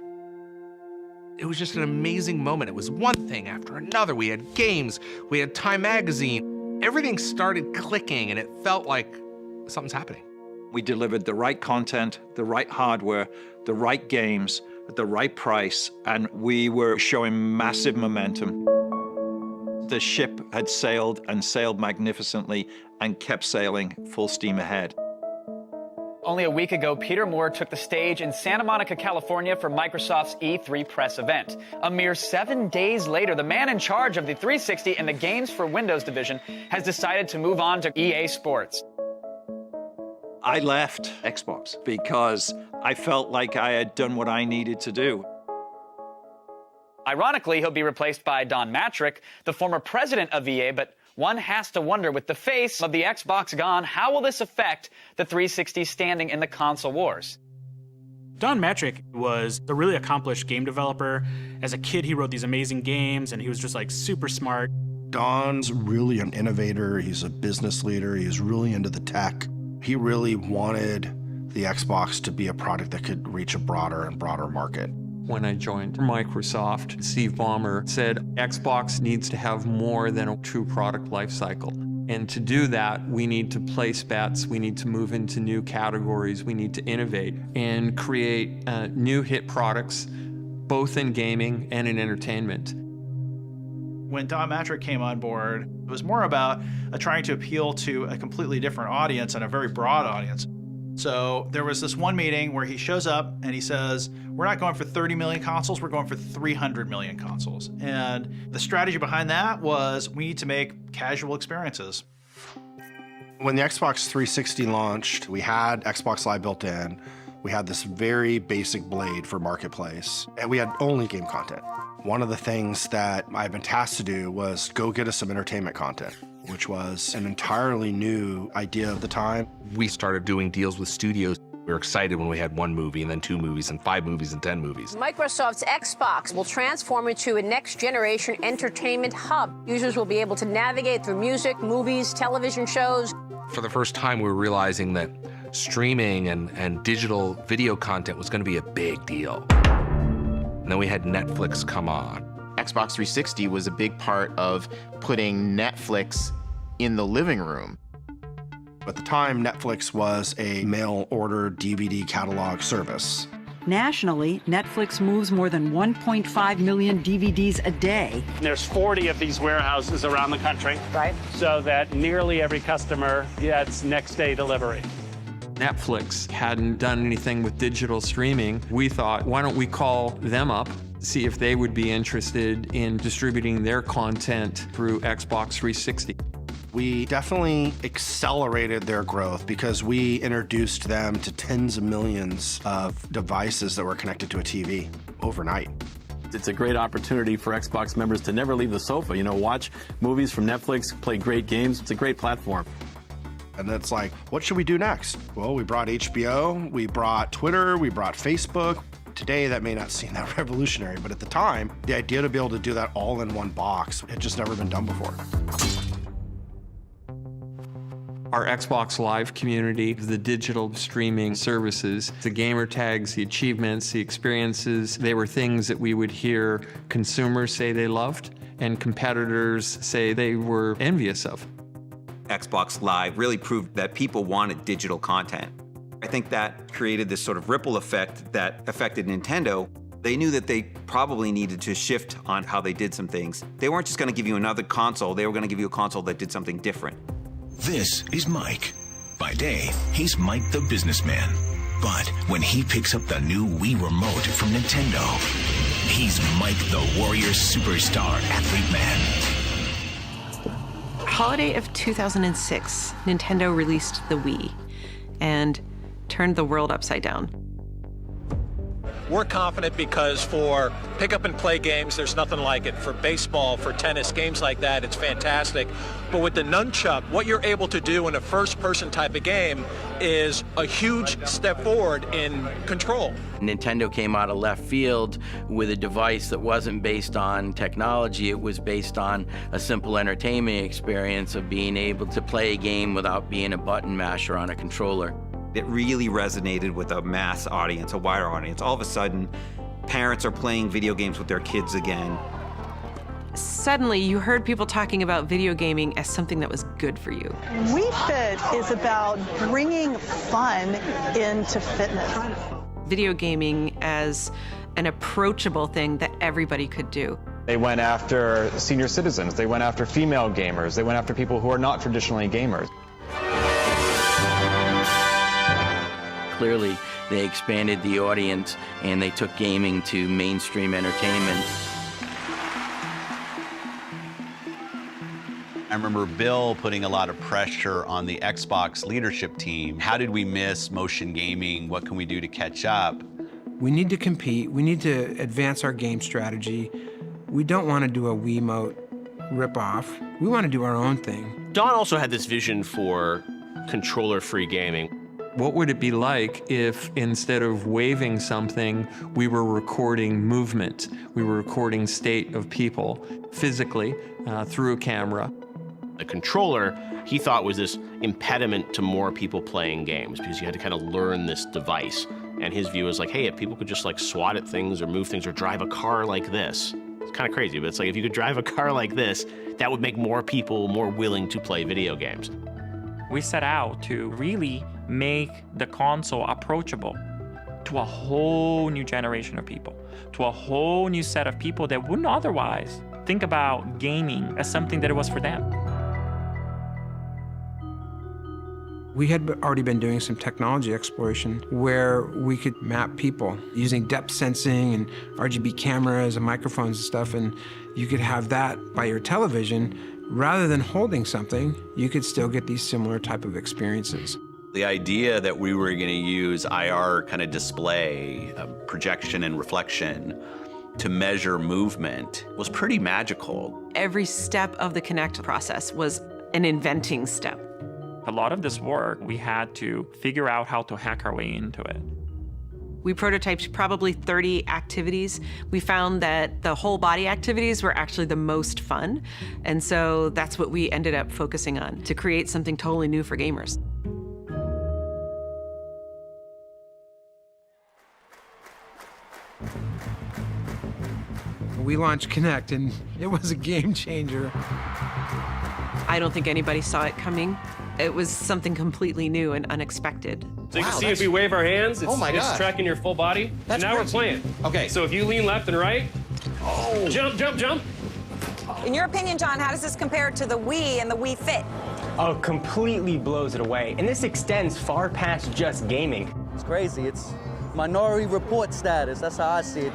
It was just an amazing moment. It was one thing after another. We had games, we had Time Magazine. Everything started clicking and it felt like something's happening. We delivered the right content, the right hardware, the right games, at the right price, and we were showing massive momentum. The ship had sailed and sailed magnificently and kept sailing full steam ahead. Only a week ago, Peter Moore took the stage in Santa Monica, California for Microsoft's E3 press event. A mere 7 days later, the man in charge of the 360 and the Games for Windows division has decided to move on to EA Sports. I left Xbox because I felt like I had done what I needed to do. Ironically, he'll be replaced by Don Matrick, the former president of EA, but one has to wonder, with the face of the Xbox gone, how will this affect the 360's standing in the console wars? Don Matrick was a really accomplished game developer. As a kid, he wrote these amazing games, and he was just super smart. Don's really an innovator. He's a business leader. He's really into the tech. He really wanted the Xbox to be a product that could reach a broader and broader market. When I joined Microsoft, Steve Ballmer said Xbox needs to have more than a true product lifecycle. And to do that, we need to place bets, we need to move into new categories, we need to innovate and create new hit products, both in gaming and in entertainment. When Don Matrick came on board, it was more about trying to appeal to a completely different audience and a very broad audience. So there was this one meeting where he shows up and he says, We're not going for 30 million consoles, we're going for 300 million consoles. And the strategy behind that was we need to make casual experiences. When the Xbox 360 launched, we had Xbox Live built in. We had this very basic blade for Marketplace, and we had only game content. One of the things that I've been tasked to do was go get us some entertainment content, which was an entirely new idea of the time. We started doing deals with studios. We were excited when we had 1 movie and then 2 movies and 5 movies and 10 movies. Microsoft's Xbox will transform into a next-generation entertainment hub. Users will be able to navigate through music, movies, television shows. For the first time, we were realizing that streaming and digital video content was going to be a big deal. And then we had Netflix come on. Xbox 360 was a big part of putting Netflix in the living room. At the time, Netflix was a mail-order DVD catalog service. Nationally, Netflix moves more than 1.5 million DVDs a day. There's 40 of these warehouses around the country. Right. So that nearly every customer gets next-day delivery. Netflix hadn't done anything with digital streaming. We thought, why don't we call them up, see if they would be interested in distributing their content through Xbox 360. We definitely accelerated their growth because we introduced them to tens of millions of devices that were connected to a TV overnight. It's a great opportunity for Xbox members to never leave the sofa, watch movies from Netflix, play great games. It's a great platform. And it's like, what should we do next? Well, we brought HBO, we brought Twitter, we brought Facebook. Today, that may not seem that revolutionary, but at the time, the idea to be able to do that all in one box had just never been done before. Our Xbox Live community, the digital streaming services, the gamer tags, the achievements, the experiences, they were things that we would hear consumers say they loved and competitors say they were envious of. Xbox Live really proved that people wanted digital content. I think that created this sort of ripple effect that affected Nintendo. They knew that they probably needed to shift on how they did some things. They weren't just going to give you another console, they were going to give you a console that did something different. This is Mike. By day, he's Mike the businessman. But when he picks up the new Wii Remote from Nintendo, he's Mike the warrior superstar athlete man. Holiday of 2006, Nintendo released the Wii and turned the world upside down. We're confident because for pick up and play games, there's nothing like it. For baseball, for tennis, games like that, it's fantastic. But with the nunchuck, what you're able to do in a first-person type of game is a huge step forward in control. Nintendo came out of left field with a device that wasn't based on technology. It was based on a simple entertainment experience of being able to play a game without being a button masher on a controller. It really resonated with a mass audience, a wider audience. All of a sudden, parents are playing video games with their kids again. Suddenly, you heard people talking about video gaming as something that was good for you. Wii Fit is about bringing fun into fitness. Video gaming as an approachable thing that everybody could do. They went after senior citizens, they went after female gamers, they went after people who are not traditionally gamers. Clearly, they expanded the audience and they took gaming to mainstream entertainment. I remember Bill putting a lot of pressure on the Xbox leadership team. How did we miss motion gaming? What can we do to catch up? We need to compete. We need to advance our game strategy. We don't want to do a Wiimote ripoff. We want to do our own thing. Don also had this vision for controller-free gaming. What would it be like if instead of waving something, we were recording movement? We were recording state of people physically through a camera. The controller, he thought, was this impediment to more people playing games because you had to kind of learn this device. And his view was like, hey, if people could just like swat at things or move things or drive a car like this. It's kind of crazy, but it's like if you could drive a car like this, that would make more people more willing to play video games. We set out to really make the console approachable to a whole new generation of people, to a whole new set of people that wouldn't otherwise think about gaming as something that it was for them. We had already been doing some technology exploration where we could map people using depth sensing and RGB cameras and microphones and stuff, and you could have that by your television. Rather than holding something, you could still get these similar type of experiences. The idea that we were going to use IR kind of display, projection and reflection to measure movement was pretty magical. Every step of the Kinect process was an inventing step. A lot of this work, we had to figure out how to hack our way into it. We prototyped probably 30 activities. We found that the whole body activities were actually the most fun. And so that's what we ended up focusing on, to create something totally new for gamers. We launched Kinect, and it was a game changer. I don't think anybody saw it coming. It was something completely new and unexpected. So you can see if we wave our hands, it's tracking your full body. That's and now crazy. we're playing. Okay. So if you lean left and right, jump, jump, jump. In your opinion, John, how does this compare to the Wii and the Wii Fit? Oh, completely blows it away. And this extends far past just gaming. It's crazy. It's Minority Report status. That's how I see it.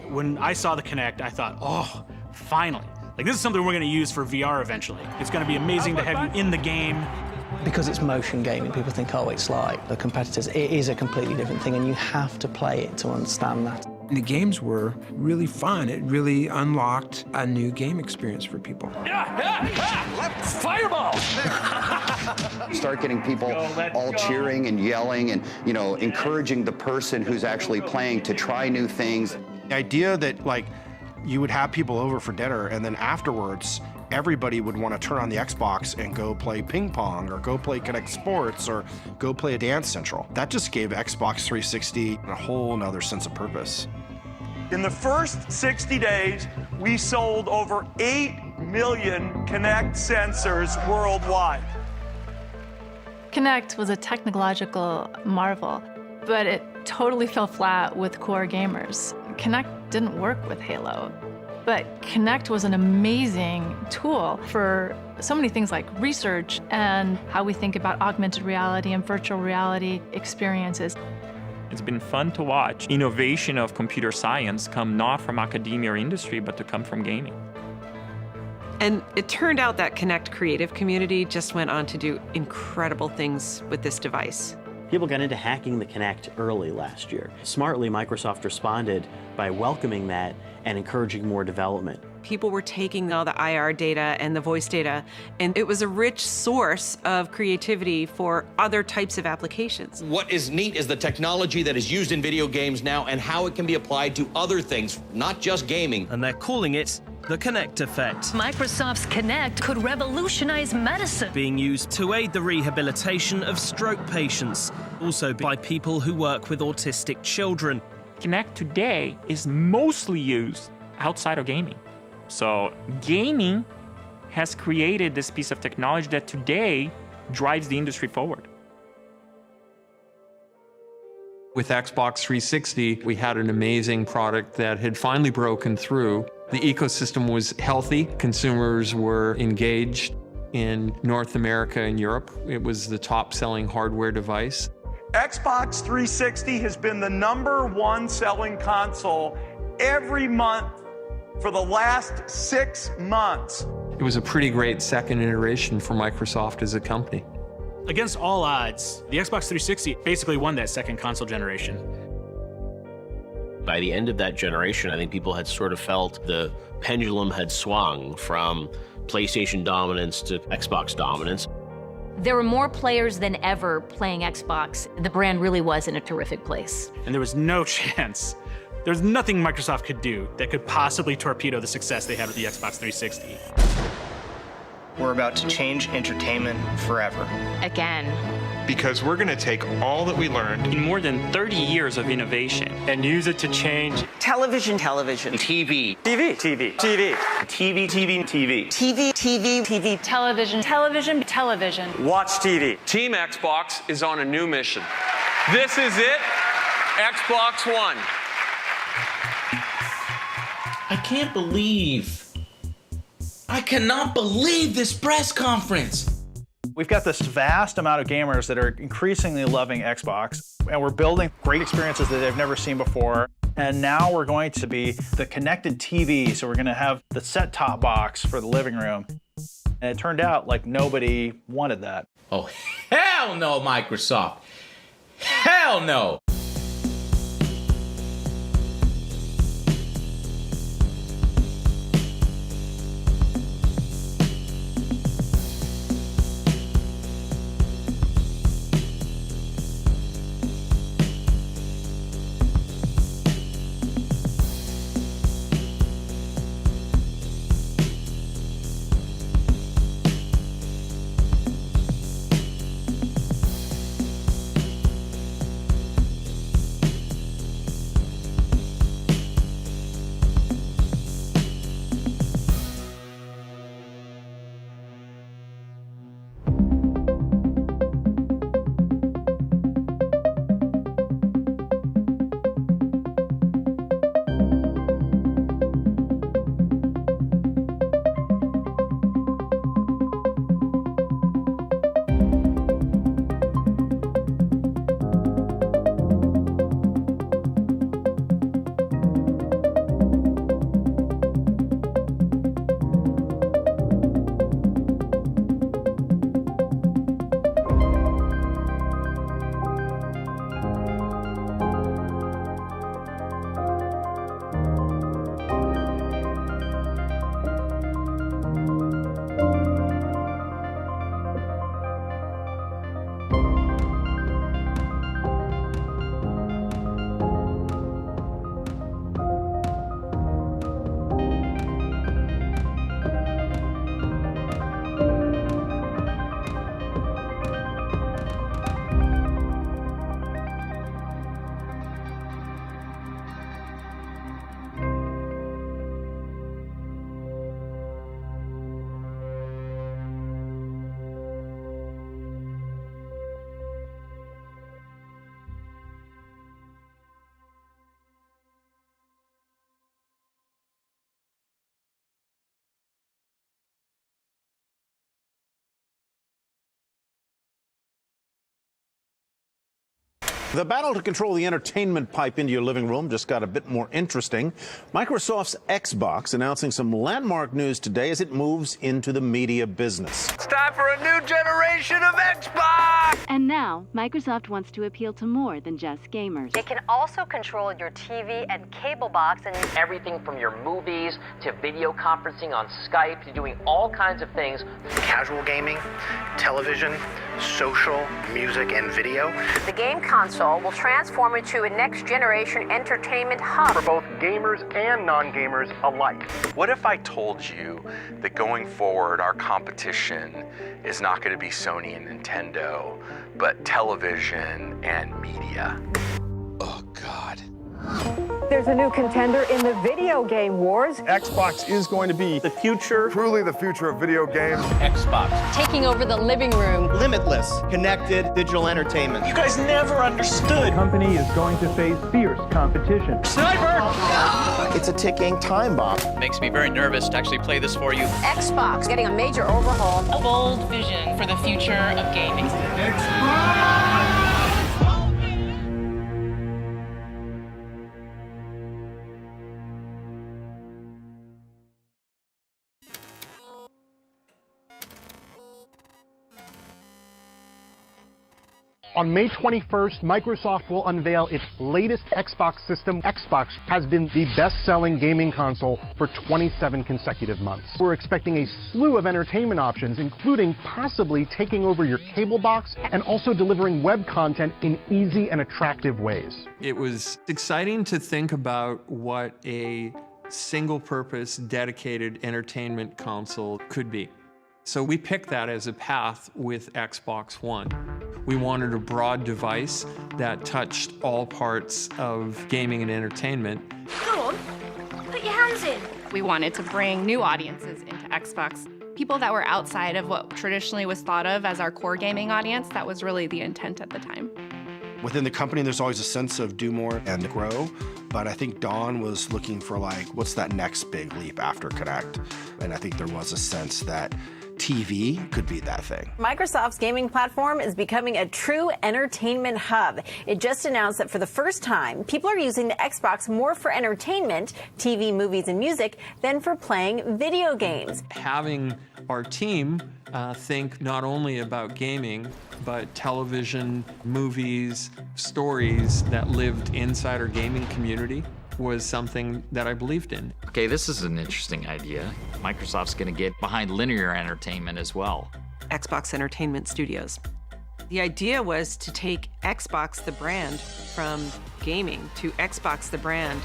When I saw the Kinect, I thought, oh, finally. Like, this is something we're going to use for VR eventually. It's going to be amazing to have you in the game. Because it's motion gaming, people think, oh, it's like the competitors. It is a completely different thing, and you have to play it to understand that. And the games were really fun. It really unlocked a new game experience for people. Fireball! Start getting people all cheering and yelling and, you know, encouraging the person who's actually playing to try new things. The idea that, like, you would have people over for dinner, and then afterwards, everybody would want to turn on the Xbox and go play ping pong or go play Kinect Sports or go play a Dance Central. That just gave Xbox 360 a whole nother sense of purpose. In the first 60 days, we sold over 8 million Kinect sensors worldwide. Kinect was a technological marvel, but it totally fell flat with core gamers. Kinect didn't work with Halo, but Kinect was an amazing tool for so many things like research and how we think about augmented reality and virtual reality experiences. It's been fun to watch innovation of computer science come not from academia or industry, but to come from gaming. And it turned out that Kinect creative community just went on to do incredible things with this device. People got into hacking the Kinect early last year. Smartly, Microsoft responded by welcoming that and encouraging more development. People were taking all the IR data and the voice data, and it was a rich source of creativity for other types of applications. What is neat is the technology that is used in video games now and how it can be applied to other things, not just gaming. And they're calling it the Kinect effect. Microsoft's Kinect could revolutionize medicine. Being used to aid the rehabilitation of stroke patients, also by people who work with autistic children. Kinect today is mostly used outside of gaming. So gaming has created this piece of technology that today drives the industry forward. With Xbox 360, we had an amazing product that had finally broken through. The ecosystem was healthy. Consumers were engaged. In North America and Europe, it was the top-selling hardware device. Xbox 360 has been the #1 selling console every month for the last 6 months. It was a pretty great second iteration for Microsoft as a company. Against all odds, the Xbox 360 basically won that second console generation. By the end of that generation, I think people had sort of felt the pendulum had swung from PlayStation dominance to Xbox dominance. There were more players than ever playing Xbox. The brand really was in a terrific place. And there was no chance. There's nothing Microsoft could do that could possibly torpedo the success they had with the Xbox 360. We're about to change entertainment forever. Again. Because we're going to take all that we learned in more than 30 years of innovation and use it to change television, TV, television, watch TV. Team Xbox is on a new mission. This is it, Xbox One. I cannot believe this press conference. We've got this vast amount of gamers that are increasingly loving Xbox, and we're building great experiences that they've never seen before. And now we're going to be the connected TV, so we're going to have the set-top box for the living room. And it turned out like nobody wanted that. Oh, hell no, Microsoft. Hell no. The battle to control the entertainment pipe into your living room just got a bit more interesting. Microsoft's Xbox announcing some landmark news today as it moves into the media business. It's time for a new generation of Xbox! And now, Microsoft wants to appeal to more than just gamers. It can also control your TV and cable box and everything from your movies to video conferencing on Skype to doing all kinds of things. Casual gaming, television, social, music, and video. The game console will transform into a next-generation entertainment hub for both gamers and non-gamers alike. What if I told you that going forward, our competition is not going to be Sony and Nintendo, but television and media? Oh, God. There's a new contender in the video game wars. Xbox is going to be the future. Truly the future of video games. Xbox. Taking over the living room. Limitless, connected digital entertainment. You guys never understood. The company is going to face fierce competition. Sniper! It's a ticking time bomb. Makes me very nervous to actually play this for you. Xbox getting a major overhaul. A bold vision for the future of gaming. Xbox! On May 21st, Microsoft will unveil its latest Xbox system. Xbox has been the best-selling gaming console for 27 consecutive months. We're expecting a slew of entertainment options, including possibly taking over your cable box and also delivering web content in easy and attractive ways. It was exciting to think about what a single-purpose, dedicated entertainment console could be. So we picked that as a path with Xbox One. We wanted a broad device that touched all parts of gaming and entertainment. Go on, put your hands in. We wanted to bring new audiences into Xbox. People that were outside of what traditionally was thought of as our core gaming audience. That was really the intent at the time. Within the company, there's always a sense of do more and grow, but I think Dawn was looking for like, what's that next big leap after Connect? And I think there was a sense that TV could be that thing. Microsoft's gaming platform is becoming a true entertainment hub. It just announced that for the first time, people are using the Xbox more for entertainment, TV, movies, and music, than for playing video games. Having our team think not only about gaming, but television, movies, stories that lived inside our gaming community was something that I believed in. Okay, this is an interesting idea. Microsoft's going to get behind linear entertainment as well. Xbox Entertainment Studios. The idea was to take Xbox, the brand, from gaming to Xbox, the brand,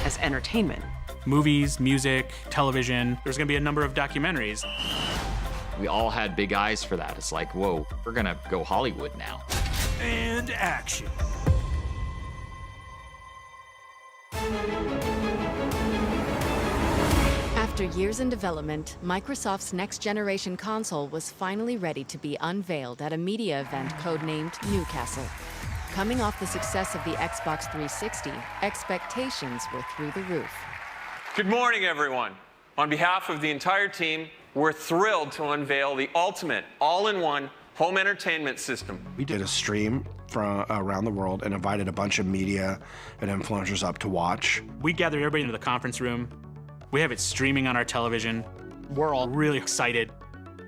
as entertainment. Movies, music, television. There's going to be a number of documentaries. We all had big eyes for that. It's like, whoa, we're going to go Hollywood now. And action. After years in development, Microsoft's next-generation console was finally ready to be unveiled at a media event codenamed Newcastle. Coming off the success of the Xbox 360, expectations were through the roof. Good morning, everyone. On behalf of the entire team, we're thrilled to unveil the ultimate all-in-one home entertainment system. We did a stream from around the world and invited a bunch of media and influencers up to watch. We gathered everybody into the conference room. We have it streaming on our television. We're all really excited.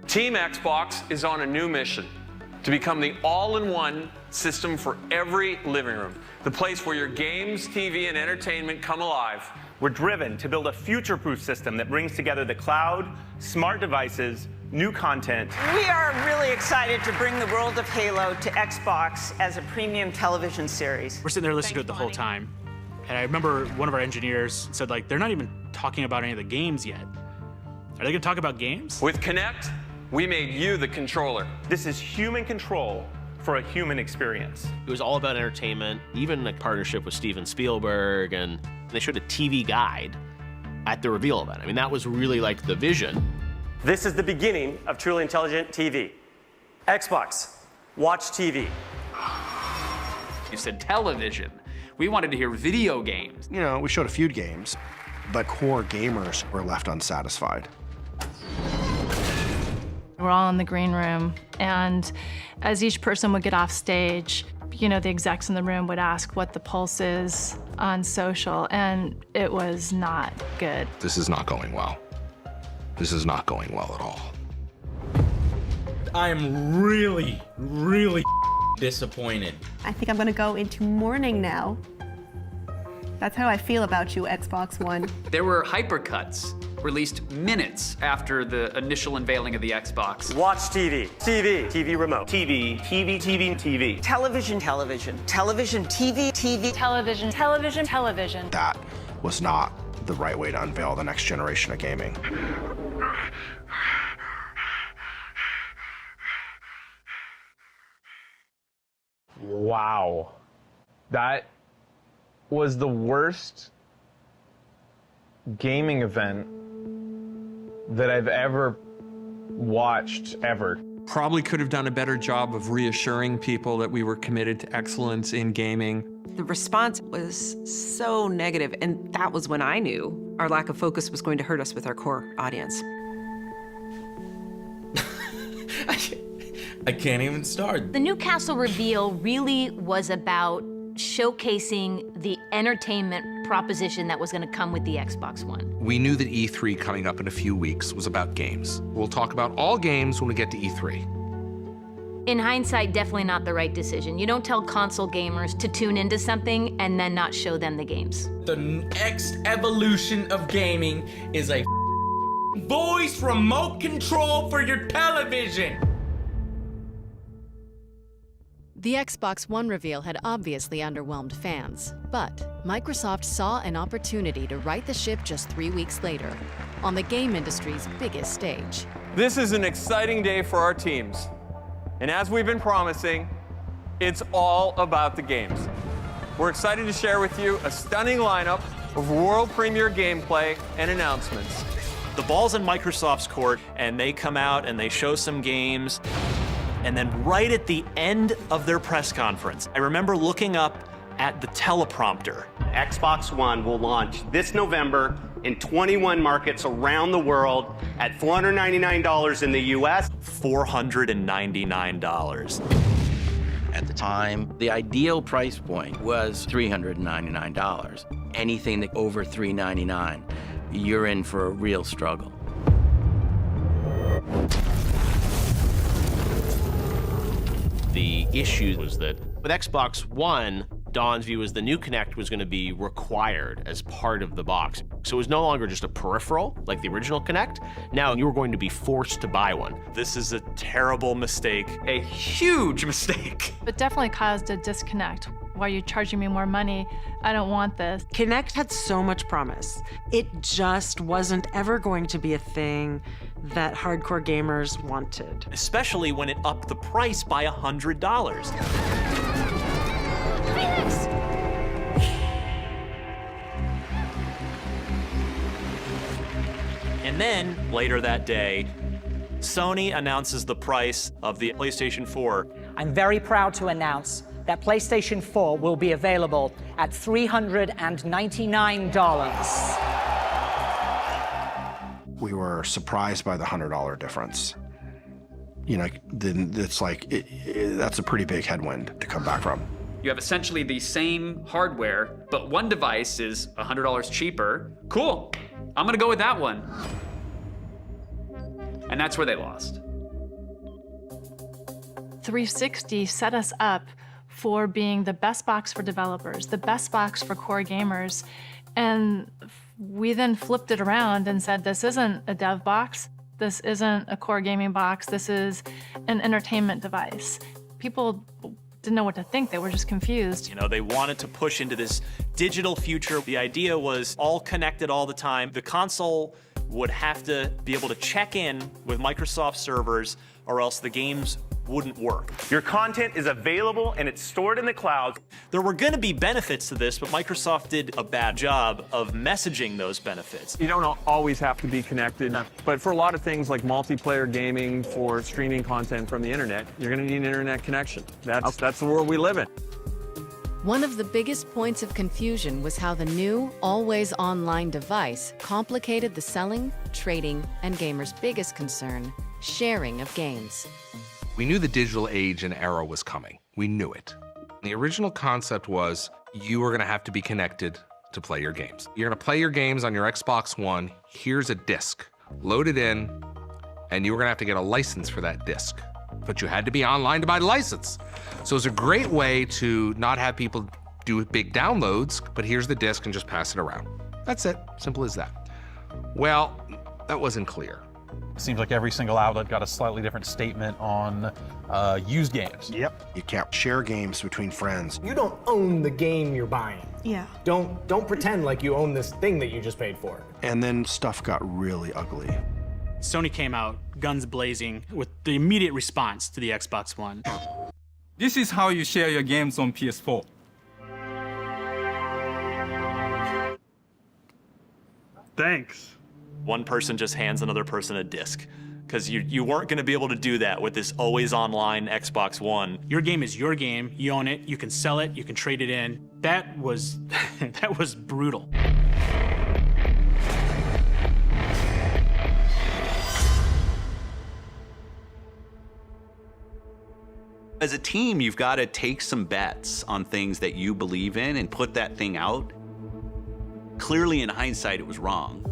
Team Xbox is on a new mission to become the all-in-one system for every living room, the place where your games, TV, and entertainment come alive. We're driven to build a future-proof system that brings together the cloud, smart devices, new content. We are really excited to bring the world of Halo to Xbox as a premium television series. We're sitting there listening to it the whole time. And I remember one of our engineers said, like, they're not even talking about any of the games yet. Are they gonna talk about games? With Kinect, we made you the controller. This is human control for a human experience. It was all about entertainment, even a partnership with Steven Spielberg, and they showed a TV guide at the reveal event. I mean, that was really like the vision. This is the beginning of truly intelligent TV. Xbox, watch TV. You said television. We wanted to hear video games. You know, we showed a few games, but core gamers were left unsatisfied. We're all in the green room, and as each person would get off stage, you know, the execs in the room would ask what the pulse is on social, and it was not good. This is not going well. This is not going well at all. I am really disappointed. I think I'm gonna go into mourning now. That's how I feel about you, Xbox One. There were hypercuts released minutes after the initial unveiling of the Xbox. Watch TV. TV. TV remote. TV. TV. TV. TV. Television. Television. Television. TV. TV. Television. Television. Television. That was not the right way to unveil the next generation of gaming. Wow. That was the worst gaming event that I've ever watched, ever. Probably could have done a better job of reassuring people that we were committed to excellence in gaming. The response was so negative, and that was when I knew our lack of focus was going to hurt us with our core audience. I can't even start. The Newcastle reveal really was about showcasing the entertainment proposition that was going to come with the Xbox One. We knew that E3 coming up in a few weeks was about games. We'll talk about all games when we get to E3. In hindsight, definitely not the right decision. You don't tell console gamers to tune into something and then not show them the games. The next evolution of gaming is a voice remote control for your television. The Xbox One reveal had obviously underwhelmed fans, but Microsoft saw an opportunity to right the ship just 3 weeks later, on the game industry's biggest stage. This is an exciting day for our teams. And as we've been promising, it's all about the games. We're excited to share with you a stunning lineup of world premiere gameplay and announcements. The ball's in Microsoft's court, and they come out and they show some games. And then right at the end of their press conference, I remember looking up at the teleprompter. Xbox One will launch this November in 21 markets around the world at $499 in the US. $499. At the time, the ideal price point was $399. Anything that over $399, you're in for a real struggle. The issue was that with Xbox One, Don's view was the new Kinect was going to be required as part of the box. So it was no longer just a peripheral, like the original Kinect. Now you were going to be forced to buy one. This is a terrible mistake. A huge mistake. It definitely caused a disconnect. Why are you charging me more money? I don't want this. Kinect had so much promise. It just wasn't ever going to be a thing that hardcore gamers wanted. Especially when it upped the price by $100. And then, later that day, Sony announces the price of the PlayStation 4. I'm very proud to announce that PlayStation 4 will be available at $399. We were surprised by the $100 difference. You know, then it's like, that's a pretty big headwind to come back from. You have essentially the same hardware, but one device is $100 cheaper. Cool, I'm gonna go with that one. And that's where they lost. 360 set us up for being the best box for developers, the best box for core gamers. And we then flipped it around and said, this isn't a dev box. This isn't a core gaming box. This is an entertainment device. People didn't know what to think. They were just confused. You know, they wanted to push into this digital future. The idea was all connected all the time. The console would have to be able to check in with Microsoft servers or else the games wouldn't work. Your content is available and it's stored in the cloud. There were going to be benefits to this, but Microsoft did a bad job of messaging those benefits. You don't always have to be connected, but for a lot of things like multiplayer gaming, for streaming content from the internet, you're going to need an internet connection. That's the world we live in. One of the biggest points of confusion was how the new, always online device complicated the selling, trading, and gamers' biggest concern, sharing of games. We knew the digital age and era was coming. We knew it. The original concept was you were gonna have to be connected to play your games. You're gonna play your games on your Xbox One, here's a disc, load it in, and you were gonna have to get a license for that disc. But you had to be online to buy the license. So it's a great way to not have people do big downloads, but here's the disc and just pass it around. That's it, simple as that. Well, that wasn't clear. Seems like every single outlet got a slightly different statement on used games. Yep. You can't share games between friends. You don't own the game you're buying. Yeah. Don't pretend like you own this thing that you just paid for. And then stuff got really ugly. Sony came out, guns blazing, with the immediate response to the Xbox One. This is how you share your games on PS4. Thanks. One person just hands another person a disc, because you weren't going to be able to do that with this always online Xbox One. Your game is your game. You own it. You can sell it. You can trade it in. That was that was brutal. As a team, you've got to take some bets on things that you believe in and put that thing out. Clearly, in hindsight, it was wrong.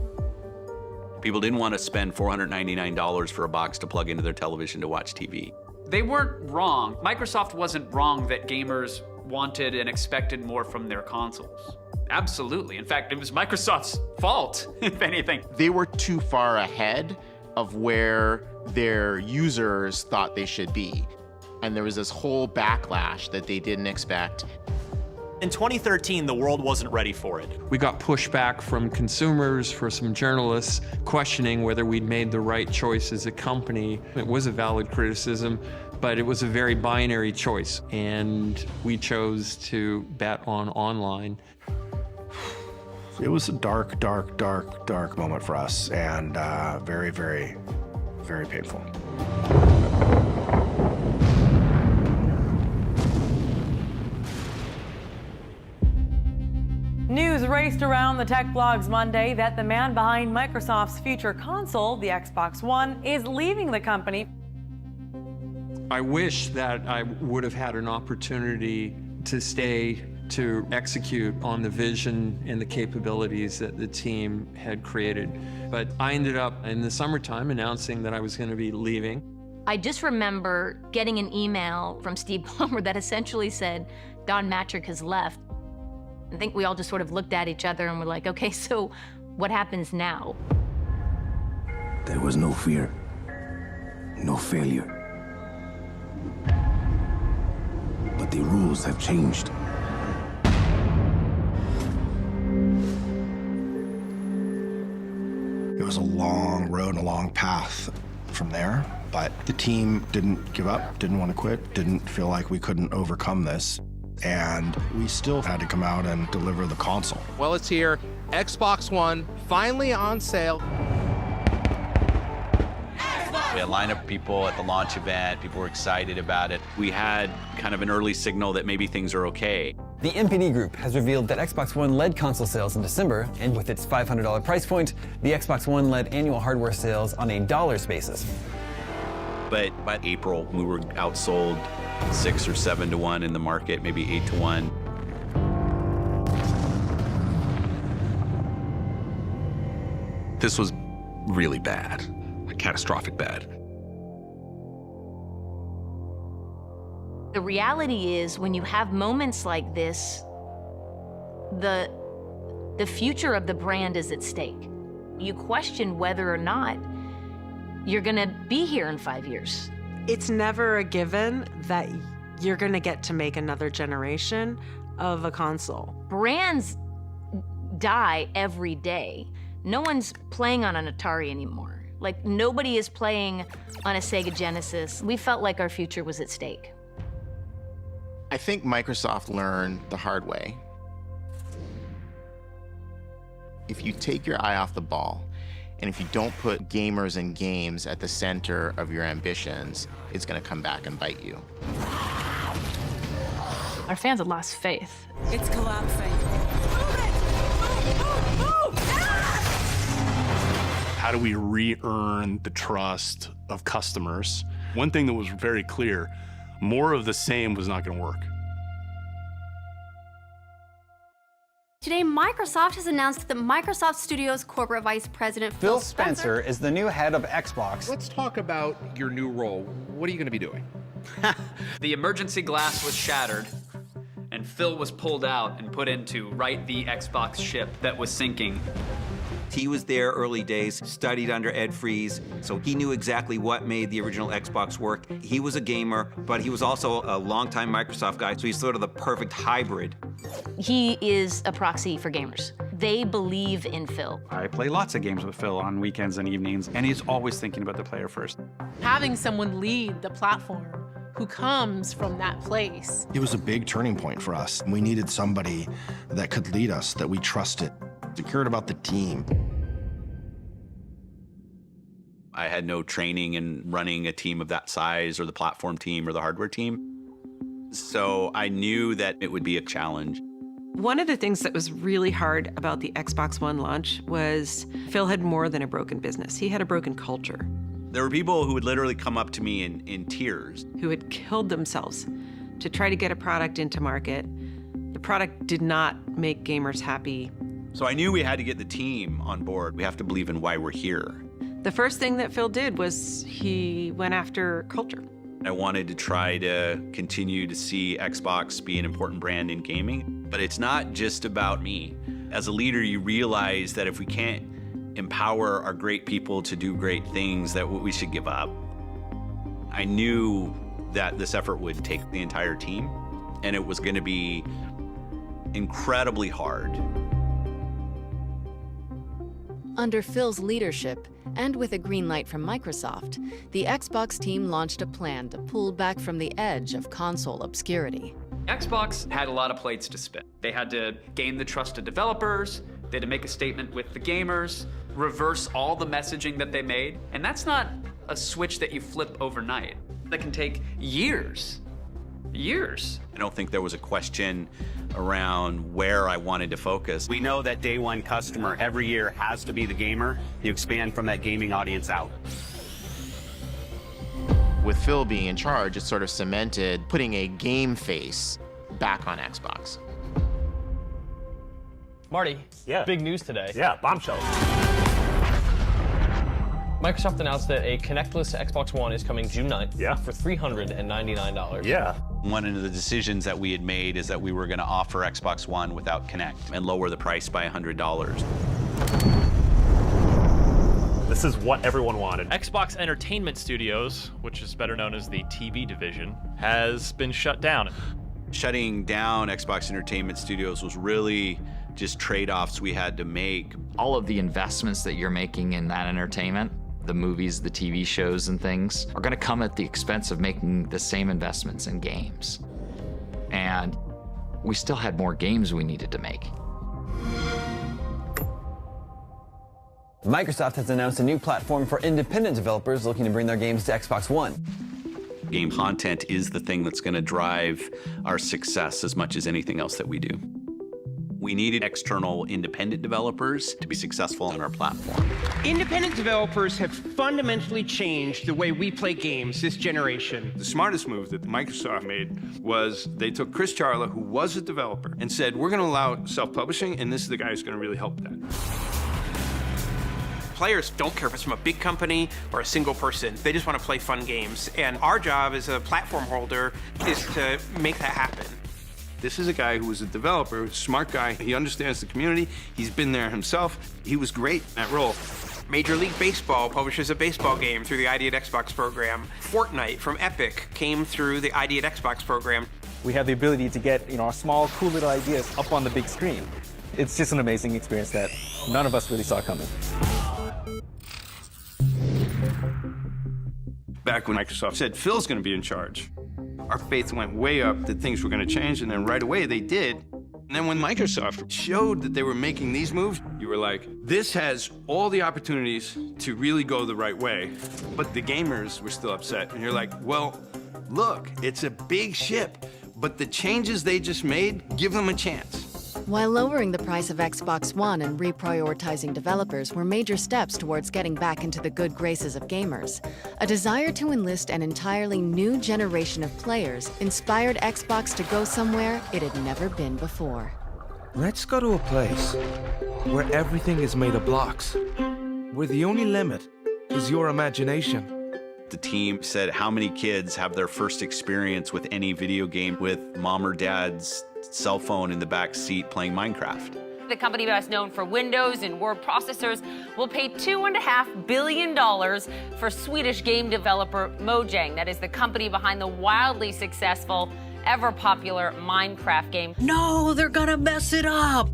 People didn't want to spend $499 for a box to plug into their television to watch TV. They weren't wrong. Microsoft wasn't wrong that gamers wanted and expected more from their consoles. Absolutely. In fact, it was Microsoft's fault, if anything. They were too far ahead of where their users thought they should be. And there was this whole backlash that they didn't expect. In 2013, the world wasn't ready for it. We got pushback from consumers, for some journalists, questioning whether we'd made the right choice as a company. It was a valid criticism, but it was a very binary choice, and we chose to bet on online. It was a dark, dark, dark, dark moment for us, and very, very, very painful. News raced around the tech blogs Monday that the man behind Microsoft's future console, the Xbox One, is leaving the company. I wish that I would have had an opportunity to stay to execute on the vision and the capabilities that the team had created. But I ended up in the summertime announcing that I was going to be leaving. I just remember getting an email from Steve Ballmer that essentially said, Don Mattrick has left. I think we all just sort of looked at each other and were like, okay, so what happens now? There was no fear, no failure. But the rules have changed. It was a long road and a long path from there, but the team didn't give up, didn't want to quit, didn't feel like we couldn't overcome this. And we still had to come out and deliver the console. Well, it's here. Xbox One, finally on sale. We had a lineup of people at the launch event. People were excited about it. We had kind of an early signal that maybe things are okay. The MPD Group has revealed that Xbox One led console sales in December, and with its $500 price point, the Xbox One led annual hardware sales on a dollars basis. But by April, we were outsold 6 or 7 to 1 in the market, maybe 8 to 1. This was really bad, like catastrophic bad. The reality is, when you have moments like this, the future of the brand is at stake. You question whether or not you're gonna be here in 5 years. It's never a given that you're gonna get to make another generation of a console. Brands die every day. No one's playing on an Atari anymore. Like, nobody is playing on a Sega Genesis. We felt like our future was at stake. I think Microsoft learned the hard way. If you take your eye off the ball, and if you don't put gamers and games at the center of your ambitions, it's going to come back and bite you. Our fans had lost faith. It's collapsing. How do we re-earn the trust of customers? One thing that was very clear, more of the same was not going to work. Today, Microsoft has announced that Microsoft Studios corporate vice president Phil Spencer is the new head of Xbox. Let's talk about your new role. What are you going to be doing? The emergency glass was shattered, and Phil was pulled out and put in to right the Xbox ship that was sinking. He was there early days, studied under Ed Fries, so he knew exactly what made the original Xbox work. He was a gamer, but he was also a longtime Microsoft guy, so he's sort of the perfect hybrid. He is a proxy for gamers. They believe in Phil. I play lots of games with Phil on weekends and evenings, and he's always thinking about the player first. Having someone lead the platform who comes from that place. It was a big turning point for us. We needed somebody that could lead us, that we trusted. We cared about the team. I had no training in running a team of that size or the platform team or the hardware team. So I knew that it would be a challenge. One of the things that was really hard about the Xbox One launch was Phil had more than a broken business. He had a broken culture. There were people who would literally come up to me in tears. Who had killed themselves to try to get a product into market. The product did not make gamers happy. So I knew we had to get the team on board. We have to believe in why we're here. The first thing that Phil did was he went after culture. I wanted to try to continue to see Xbox be an important brand in gaming, but it's not just about me. As a leader, you realize that if we can't empower our great people to do great things, that we should give up. I knew that this effort would take the entire team, and it was going to be incredibly hard. Under Phil's leadership, and with a green light from Microsoft, the Xbox team launched a plan to pull back from the edge of console obscurity. Xbox had a lot of plates to spin. They had to gain the trust of developers, they had to make a statement with the gamers, reverse all the messaging that they made, and that's not a switch that you flip overnight. That can take years. years. I don't think there was a question around where I wanted to focus. We know that day one customer every year has to be the gamer. You expand from that gaming audience out. With Phil being in charge, it sort of cemented putting a game face back on Xbox. Marty, big news today. Yeah, bombshell. Microsoft announced that a connectless Xbox One is coming June 9th for $399. Yeah. One of the decisions that we had made is that we were going to offer Xbox One without Kinect and lower the price by $100. This is what everyone wanted. Xbox Entertainment Studios, which is better known as the TV division, has been shut down. Shutting down Xbox Entertainment Studios was really just trade-offs we had to make. All of the investments that you're making in that entertainment, the movies, the TV shows and things, are gonna come at the expense of making the same investments in games. And we still had more games we needed to make. Microsoft has announced a new platform for independent developers looking to bring their games to Xbox One. Game content is the thing that's going to drive our success as much as anything else that we do. We needed external independent developers to be successful on our platform. Independent developers have fundamentally changed the way we play games this generation. The smartest move that Microsoft made was they took Chris Charla, who was a developer, and said, we're going to allow self-publishing, and this is the guy who's going to really help that. Players don't care if it's from a big company or a single person. They just want to play fun games. And our job as a platform holder is to make that happen. This is a guy who was a developer, a smart guy. He understands the community. He's been there himself. He was great in that role. Major League Baseball publishes a baseball game through the ID at Xbox program. Fortnite from Epic came through the ID at Xbox program. We have the ability to get, small, cool little ideas up on the big screen. It's just an amazing experience that none of us really saw coming. Back when Microsoft said Phil's going to be in charge, our faith went way up that things were going to change, and then right away they did. And then when Microsoft showed that they were making these moves, you were like, this has all the opportunities to really go the right way, but the gamers were still upset. And you're like, well, look, it's a big ship, but the changes they just made, give them a chance. While lowering the price of Xbox One and reprioritizing developers were major steps towards getting back into the good graces of gamers, a desire to enlist an entirely new generation of players inspired Xbox to go somewhere it had never been before. Let's go to a place where everything is made of blocks, where the only limit is your imagination. The team said how many kids have their first experience with any video game with mom or dad's cell phone in the back seat playing Minecraft. The company best known for Windows and word processors will pay $2.5 billion for Swedish game developer Mojang. That is the company behind the wildly successful, ever popular Minecraft game. No, they're gonna mess it up.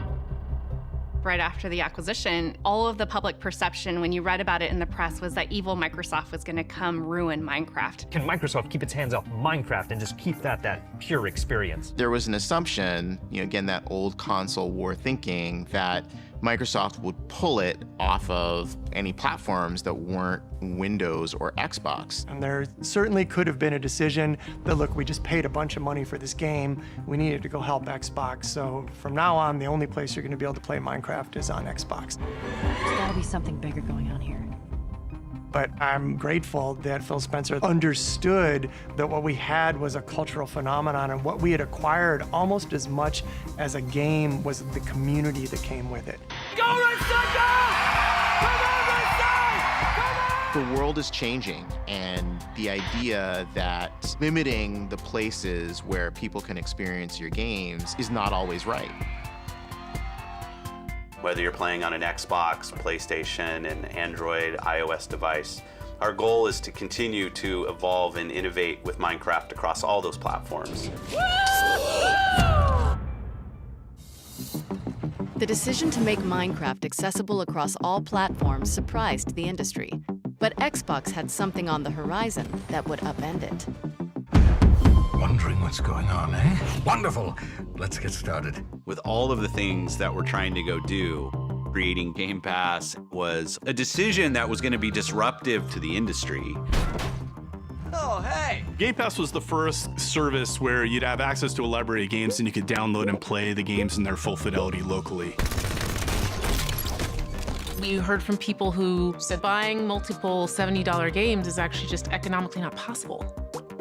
Right after the acquisition, all of the public perception when you read about it in the press was that evil Microsoft was going to come ruin Minecraft. Can Microsoft keep its hands off Minecraft and just keep that pure experience? There was an assumption, again, that old console war thinking that Microsoft would pull it off of any platforms that weren't Windows or Xbox. And there certainly could have been a decision that, look, we just paid a bunch of money for this game. We needed to go help Xbox. So from now on, the only place you're going to be able to play Minecraft is on Xbox. There's got to be something bigger going on here. But I'm grateful that Phil Spencer understood that what we had was a cultural phenomenon, and what we had acquired almost as much as a game was the community that came with it. Go, Red Side, go! Come on, Red Side! Come on! The world is changing, and the idea that limiting the places where people can experience your games is not always right. Whether you're playing on an Xbox, PlayStation, an Android, iOS device, our goal is to continue to evolve and innovate with Minecraft across all those platforms. The decision to make Minecraft accessible across all platforms surprised the industry. But Xbox had something on the horizon that would upend it. Wondering what's going on, eh? Wonderful. Let's get started. With all of the things that we're trying to go do, creating Game Pass was a decision that was going to be disruptive to the industry. Oh, hey! Game Pass was the first service where you'd have access to a library of games and you could download and play the games in their full fidelity locally. We heard from people who said buying multiple $70 games is actually just economically not possible.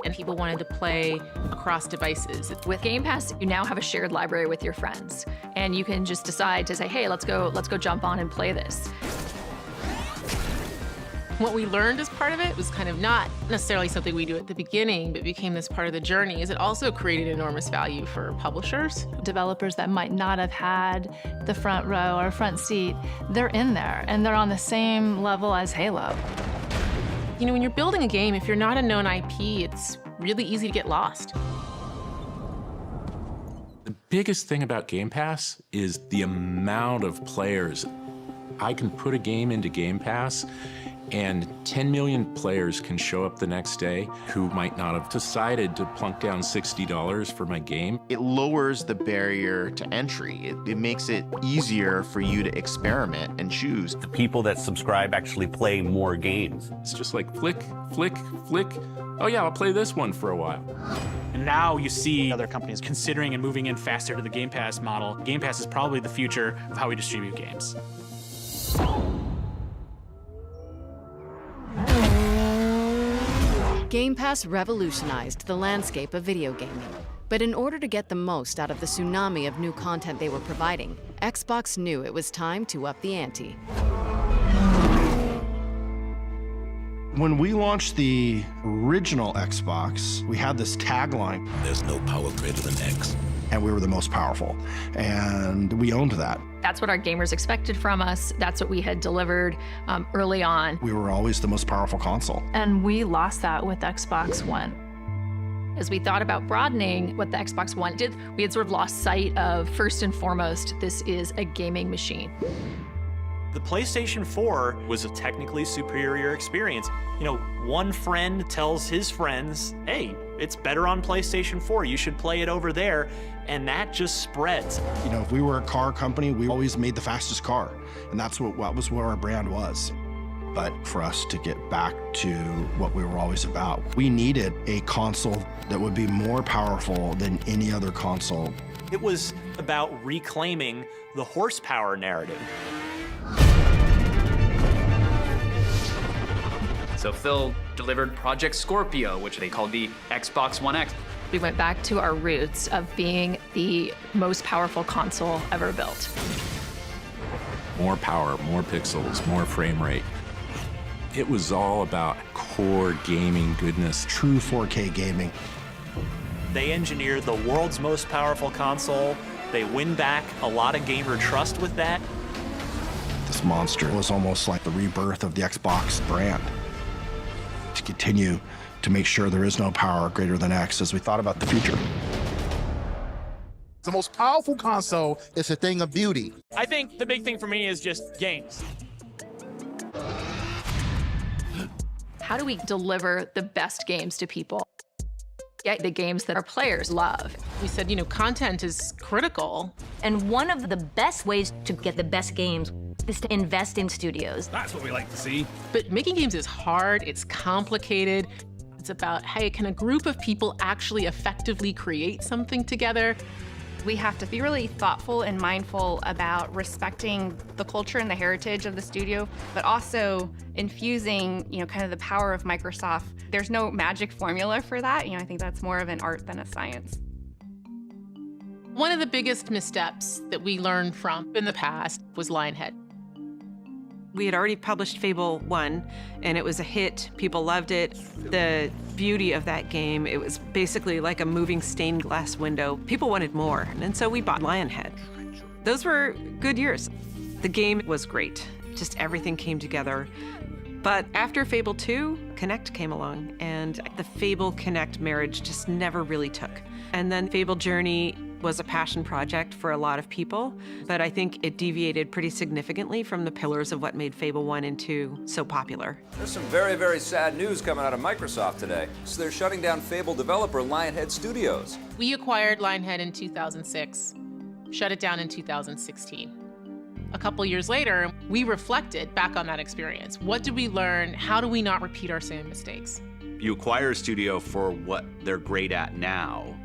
And people wanted to play across devices. With Game Pass, you now have a shared library with your friends. And you can just decide to say, hey, let's go jump on and play this. What we learned as part of it was kind of not necessarily something we do at the beginning, but became this part of the journey, is it also created enormous value for publishers. Developers that might not have had the front row or front seat, they're in there, and they're on the same level as Halo. You know, when you're building a game, if you're not a known IP, it's really easy to get lost. The biggest thing about Game Pass is the amount of players. I can put a game into Game Pass and 10 million players can show up the next day who might not have decided to plunk down $60 for my game. It lowers the barrier to entry. It makes it easier for you to experiment and choose. The people that subscribe actually play more games. It's just like flick, flick, flick. Oh yeah, I'll play this one for a while. And now you see other companies considering and moving in faster to the Game Pass model. Game Pass is probably the future of how we distribute games. Game Pass revolutionized the landscape of video gaming. But in order to get the most out of the tsunami of new content they were providing, Xbox knew it was time to up the ante. When we launched the original Xbox, we had this tagline, "There's no power greater than X." And we were the most powerful, and we owned that. That's what our gamers expected from us. That's what we had delivered early on. We were always the most powerful console. And we lost that with Xbox One. As we thought about broadening what the Xbox One did, we had sort of lost sight of, first and foremost, this is a gaming machine. The PlayStation 4 was a technically superior experience. You know, one friend tells his friends, hey, it's better on PlayStation 4, you should play it over there, and that just spreads. You know, if we were a car company, we always made the fastest car, and that's what was where our brand was. But for us to get back to what we were always about, we needed a console that would be more powerful than any other console. It was about reclaiming the horsepower narrative. So Phil delivered Project Scorpio, which they called the Xbox One X. We went back to our roots of being the most powerful console ever built. More power, more pixels, more frame rate. It was all about core gaming goodness. True 4K gaming. They engineered the world's most powerful console. They win back a lot of gamer trust with that. This monster was almost like the rebirth of the Xbox brand. To continue to make sure there is no power greater than X as we thought about the future. The most powerful console is a thing of beauty. I think the big thing for me is just games. How do we deliver the best games to people? Get the games that our players love. We said, you know, content is critical. And one of the best ways to get the best games is to invest in studios. That's what we like to see. But making games is hard, it's complicated. It's about, hey, can a group of people actually effectively create something together? We have to be really thoughtful and mindful about respecting the culture and the heritage of the studio, but also infusing, you know, kind of the power of Microsoft. There's no magic formula for that. You know, I think that's more of an art than a science. One of the biggest missteps that we learned from in the past was Lionhead. We had already published Fable 1, and it was a hit. People loved it. The beauty of that game, it was basically like a moving stained glass window. People wanted more, and so we bought Lionhead. Those were good years. The game was great. Just everything came together. But after Fable 2, Connect came along, and the Fable Connect marriage just never really took. And then Fable Journey was a passion project for a lot of people, but I think it deviated pretty significantly from the pillars of what made Fable 1 and 2 so popular. There's some very, very sad news coming out of Microsoft today. So they're shutting down Fable developer Lionhead Studios. We acquired Lionhead in 2006, shut it down in 2016. A couple years later, we reflected back on that experience. What did we learn? How do we not repeat our same mistakes? You acquire a studio for what they're great at now,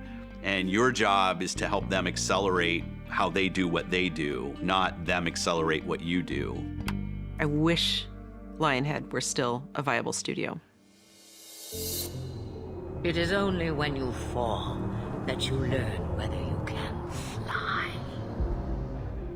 and your job is to help them accelerate how they do what they do, not them accelerate what you do. I wish Lionhead were still a viable studio. It is only when you fall that you learn whether you can fly.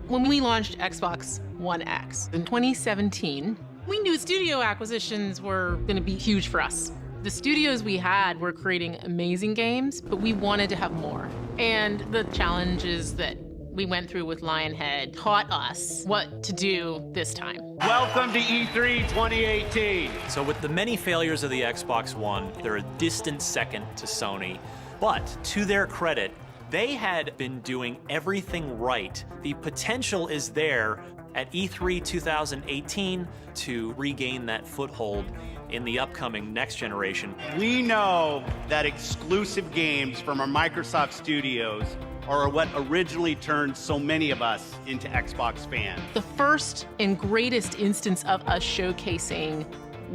When we launched Xbox One X in 2017, we knew studio acquisitions were going to be huge for us. The studios we had were creating amazing games, but we wanted to have more. And the challenges that we went through with Lionhead taught us what to do this time. Welcome to E3 2018. So with the many failures of the Xbox One, they're a distant second to Sony. But to their credit, they had been doing everything right. The potential is there at E3 2018 to regain that foothold in the upcoming next generation. We know that exclusive games from our Microsoft studios are what originally turned so many of us into Xbox fans. The first and greatest instance of us showcasing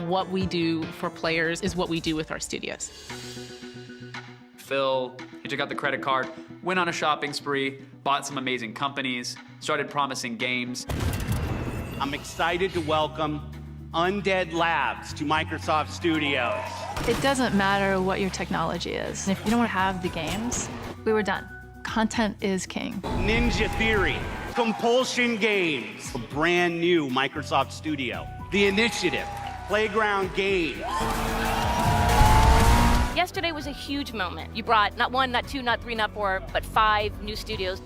what we do for players is what we do with our studios. Phil, he took out the credit card, went on a shopping spree, bought some amazing companies, started promising games. I'm excited to welcome Undead Labs to Microsoft Studios. It doesn't matter what your technology is. If you don't have the games, we were done. Content is king. Ninja Theory, Compulsion Games, a brand new Microsoft studio. The Initiative, Playground Games. Yesterday was a huge moment. You brought not one, not two, not three, not four, but 5 new studios.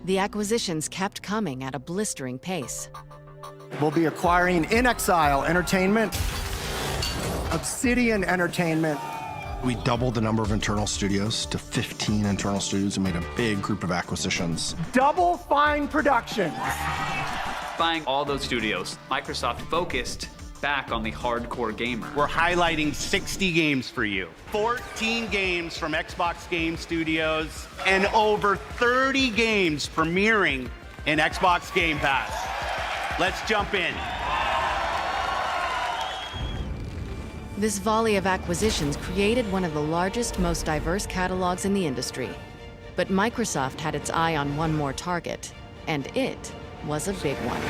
The acquisitions kept coming at a blistering pace. We'll be acquiring In Exile Entertainment, Obsidian Entertainment. We doubled the number of internal studios to 15 internal studios and made a big group of acquisitions. Double Fine Productions. Buying all those studios, Microsoft focused back on the hardcore gamer. We're highlighting 60 games for you. 14 games from Xbox Game Studios and over 30 games premiering in Xbox Game Pass. Let's jump in. This volley of acquisitions created one of the largest, most diverse catalogs in the industry. But Microsoft had its eye on one more target, and it was a big one.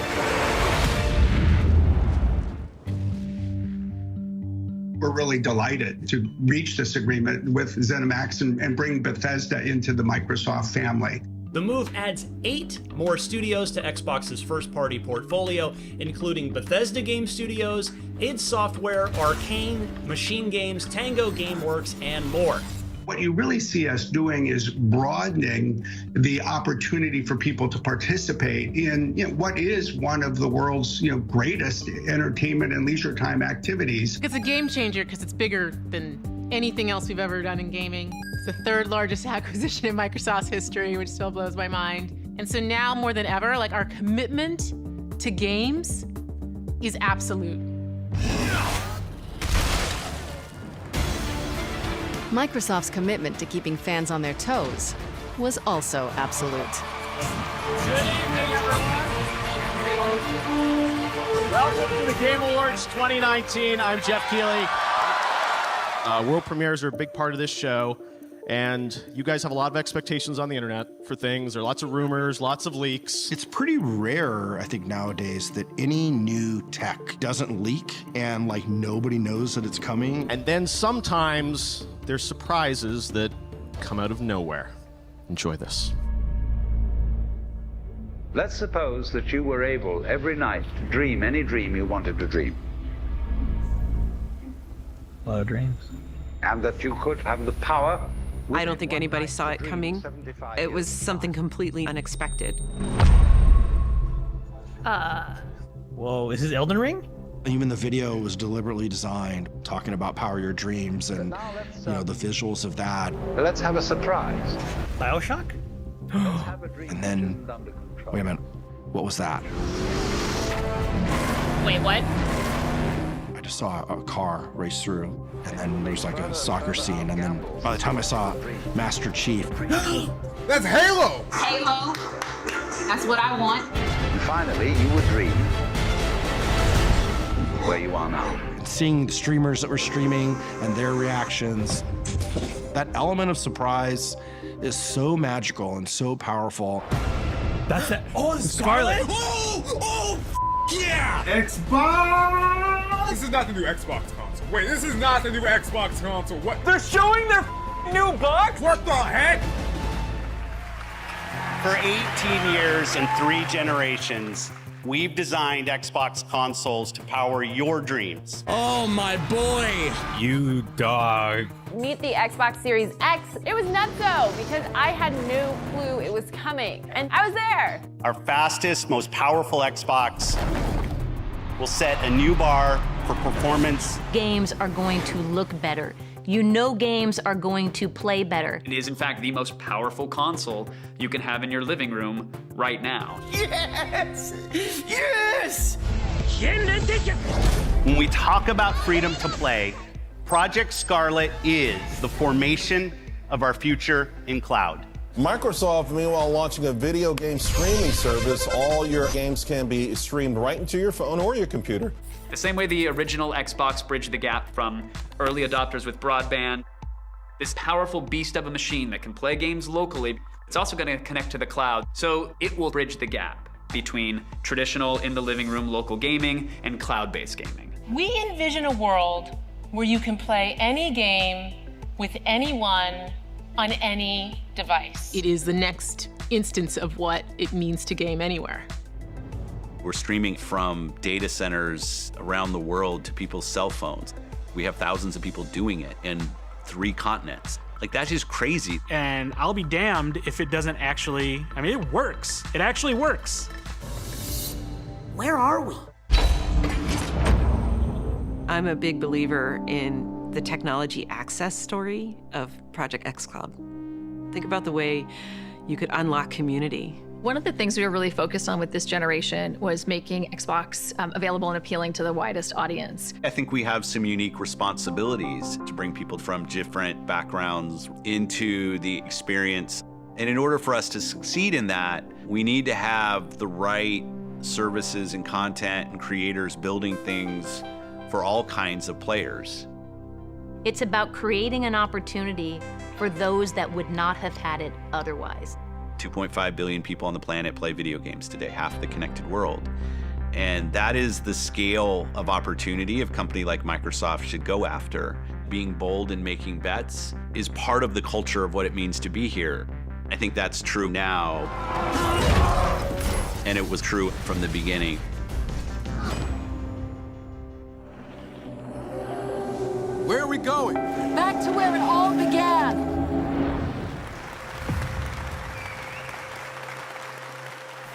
We're really delighted to reach this agreement with ZeniMax and bring Bethesda into the Microsoft family. The move adds 8 more studios to Xbox's first-party portfolio, including Bethesda Game Studios, id Software, Arcane, Machine Games, Tango Gameworks, and more. What you really see us doing is broadening the opportunity for people to participate in what is one of the world's greatest entertainment and leisure time activities. It's a game changer because it's bigger than anything else we've ever done in gaming. It's the 3rd largest acquisition in Microsoft's history, which still blows my mind. And so now more than ever, our commitment to games is absolute. Microsoft's commitment to keeping fans on their toes was also absolute. Good evening, everyone. Welcome to the Game Awards 2019. I'm Jeff Keighley. World premieres are a big part of this show, and you guys have a lot of expectations on the internet for things. There are lots of rumors, lots of leaks. It's pretty rare, I think, nowadays that any new tech doesn't leak and nobody knows that it's coming. And then sometimes there's surprises that come out of nowhere. Enjoy this. Let's suppose that you were able every night to dream any dream you wanted to dream. A lot of dreams. And that you could have the power. I don't think anybody saw it coming. It was something completely unexpected. Whoa, is this Elden Ring? Even the video was deliberately designed, talking about Power Your Dreams and the visuals of that. Let's have a surprise. BioShock? And then, wait a minute, what was that? Wait, what? I just saw a car race through, and then there's a soccer scene, and then by the time I saw Master Chief. That's Halo! Halo. That's what I want. And finally, you would dream where you are now. Seeing the streamers that were streaming and their reactions, that element of surprise is so magical and so powerful. That's that. Oh, the Scarlet. Oh, yeah! Xbox! This is not the new Xbox console. Wait, this is not the new Xbox console. What? They're showing their new box? What the heck? For 18 years and 3 generations, we've designed Xbox consoles to power your dreams. Oh, my boy. You dog. Meet the Xbox Series X. It was nutso because I had no clue it was coming, and I was there. Our fastest, most powerful Xbox will set a new bar for performance. Games are going to look better. You know games are going to play better. It is, in fact, the most powerful console you can have in your living room right now. Yes! Yes! When we talk about freedom to play, Project Scarlet is the formation of our future in cloud. Microsoft, meanwhile, launching a video game streaming service. All your games can be streamed right into your phone or your computer. The same way the original Xbox bridged the gap from early adopters with broadband, this powerful beast of a machine that can play games locally, it's also going to connect to the cloud. So it will bridge the gap between traditional in the living room local gaming and cloud-based gaming. We envision a world where you can play any game with anyone on any device. It is the next instance of what it means to game anywhere. We're streaming from data centers around the world to people's cell phones. We have thousands of people doing it in 3 continents. Like, that's just crazy. And I'll be damned if it doesn't actually, I mean, it works. It actually works. Where are we? I'm a big believer in the technology access story of Project xCloud. Think about the way you could unlock community. One of the things we were really focused on with this generation was making Xbox available and appealing to the widest audience. I think we have some unique responsibilities to bring people from different backgrounds into the experience. And in order for us to succeed in that, we need to have the right services and content and creators building things for all kinds of players. It's about creating an opportunity for those that would not have had it otherwise. 2.5 billion people on the planet play video games today, half the connected world. And that is the scale of opportunity a company like Microsoft should go after. Being bold and making bets is part of the culture of what it means to be here. I think that's true now, and it was true from the beginning. Where are we going? Back to where it all began.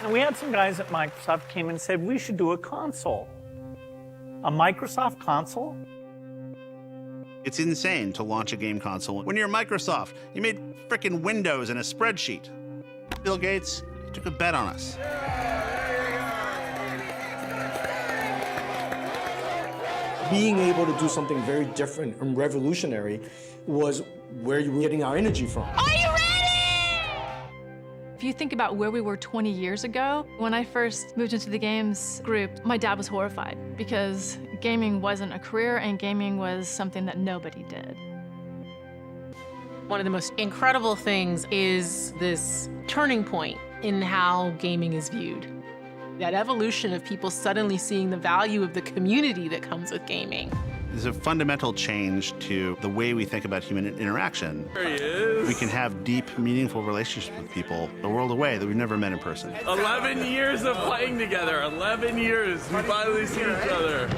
And we had some guys at Microsoft came and said, we should do a console. A Microsoft console? It's insane to launch a game console. When you're Microsoft, you made frickin' Windows and a spreadsheet. Bill Gates took a bet on us. Being able to do something very different and revolutionary was where you were getting our energy from. Are you ready? If you think about where we were 20 years ago, when I first moved into the games group, my dad was horrified because gaming wasn't a career and gaming was something that nobody did. One of the most incredible things is this turning point in how gaming is viewed. That evolution of people suddenly seeing the value of the community that comes with gaming. There's a fundamental change to the way we think about human interaction. There he is. We can have deep, meaningful relationships with people a world away that we've never met in person. 11 years of playing together. 11 years. We finally see each other.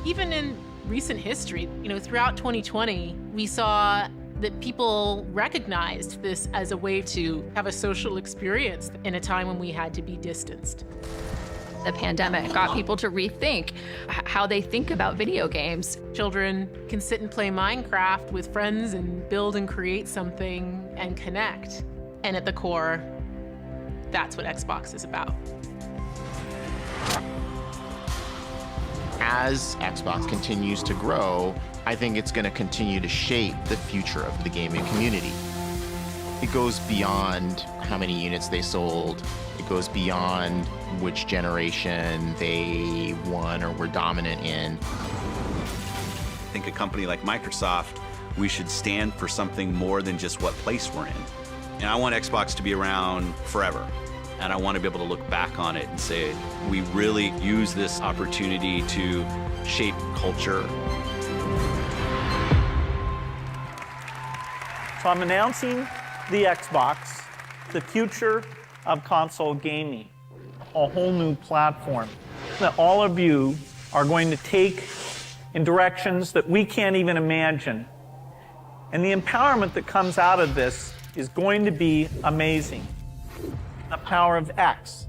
Even in recent history, throughout 2020, we saw that people recognized this as a way to have a social experience in a time when we had to be distanced. The pandemic got people to rethink how they think about video games. Children can sit and play Minecraft with friends and build and create something and connect. And at the core, that's what Xbox is about. As Xbox continues to grow, I think it's going to continue to shape the future of the gaming community. It goes beyond how many units they sold. It goes beyond which generation they won or were dominant in. I think a company like Microsoft, we should stand for something more than just what place we're in. And I want Xbox to be around forever. And I want to be able to look back on it and say, we really use this opportunity to shape culture. So I'm announcing the Xbox, the future of console gaming, a whole new platform that all of you are going to take in directions that we can't even imagine. And the empowerment that comes out of this is going to be amazing. The power of X.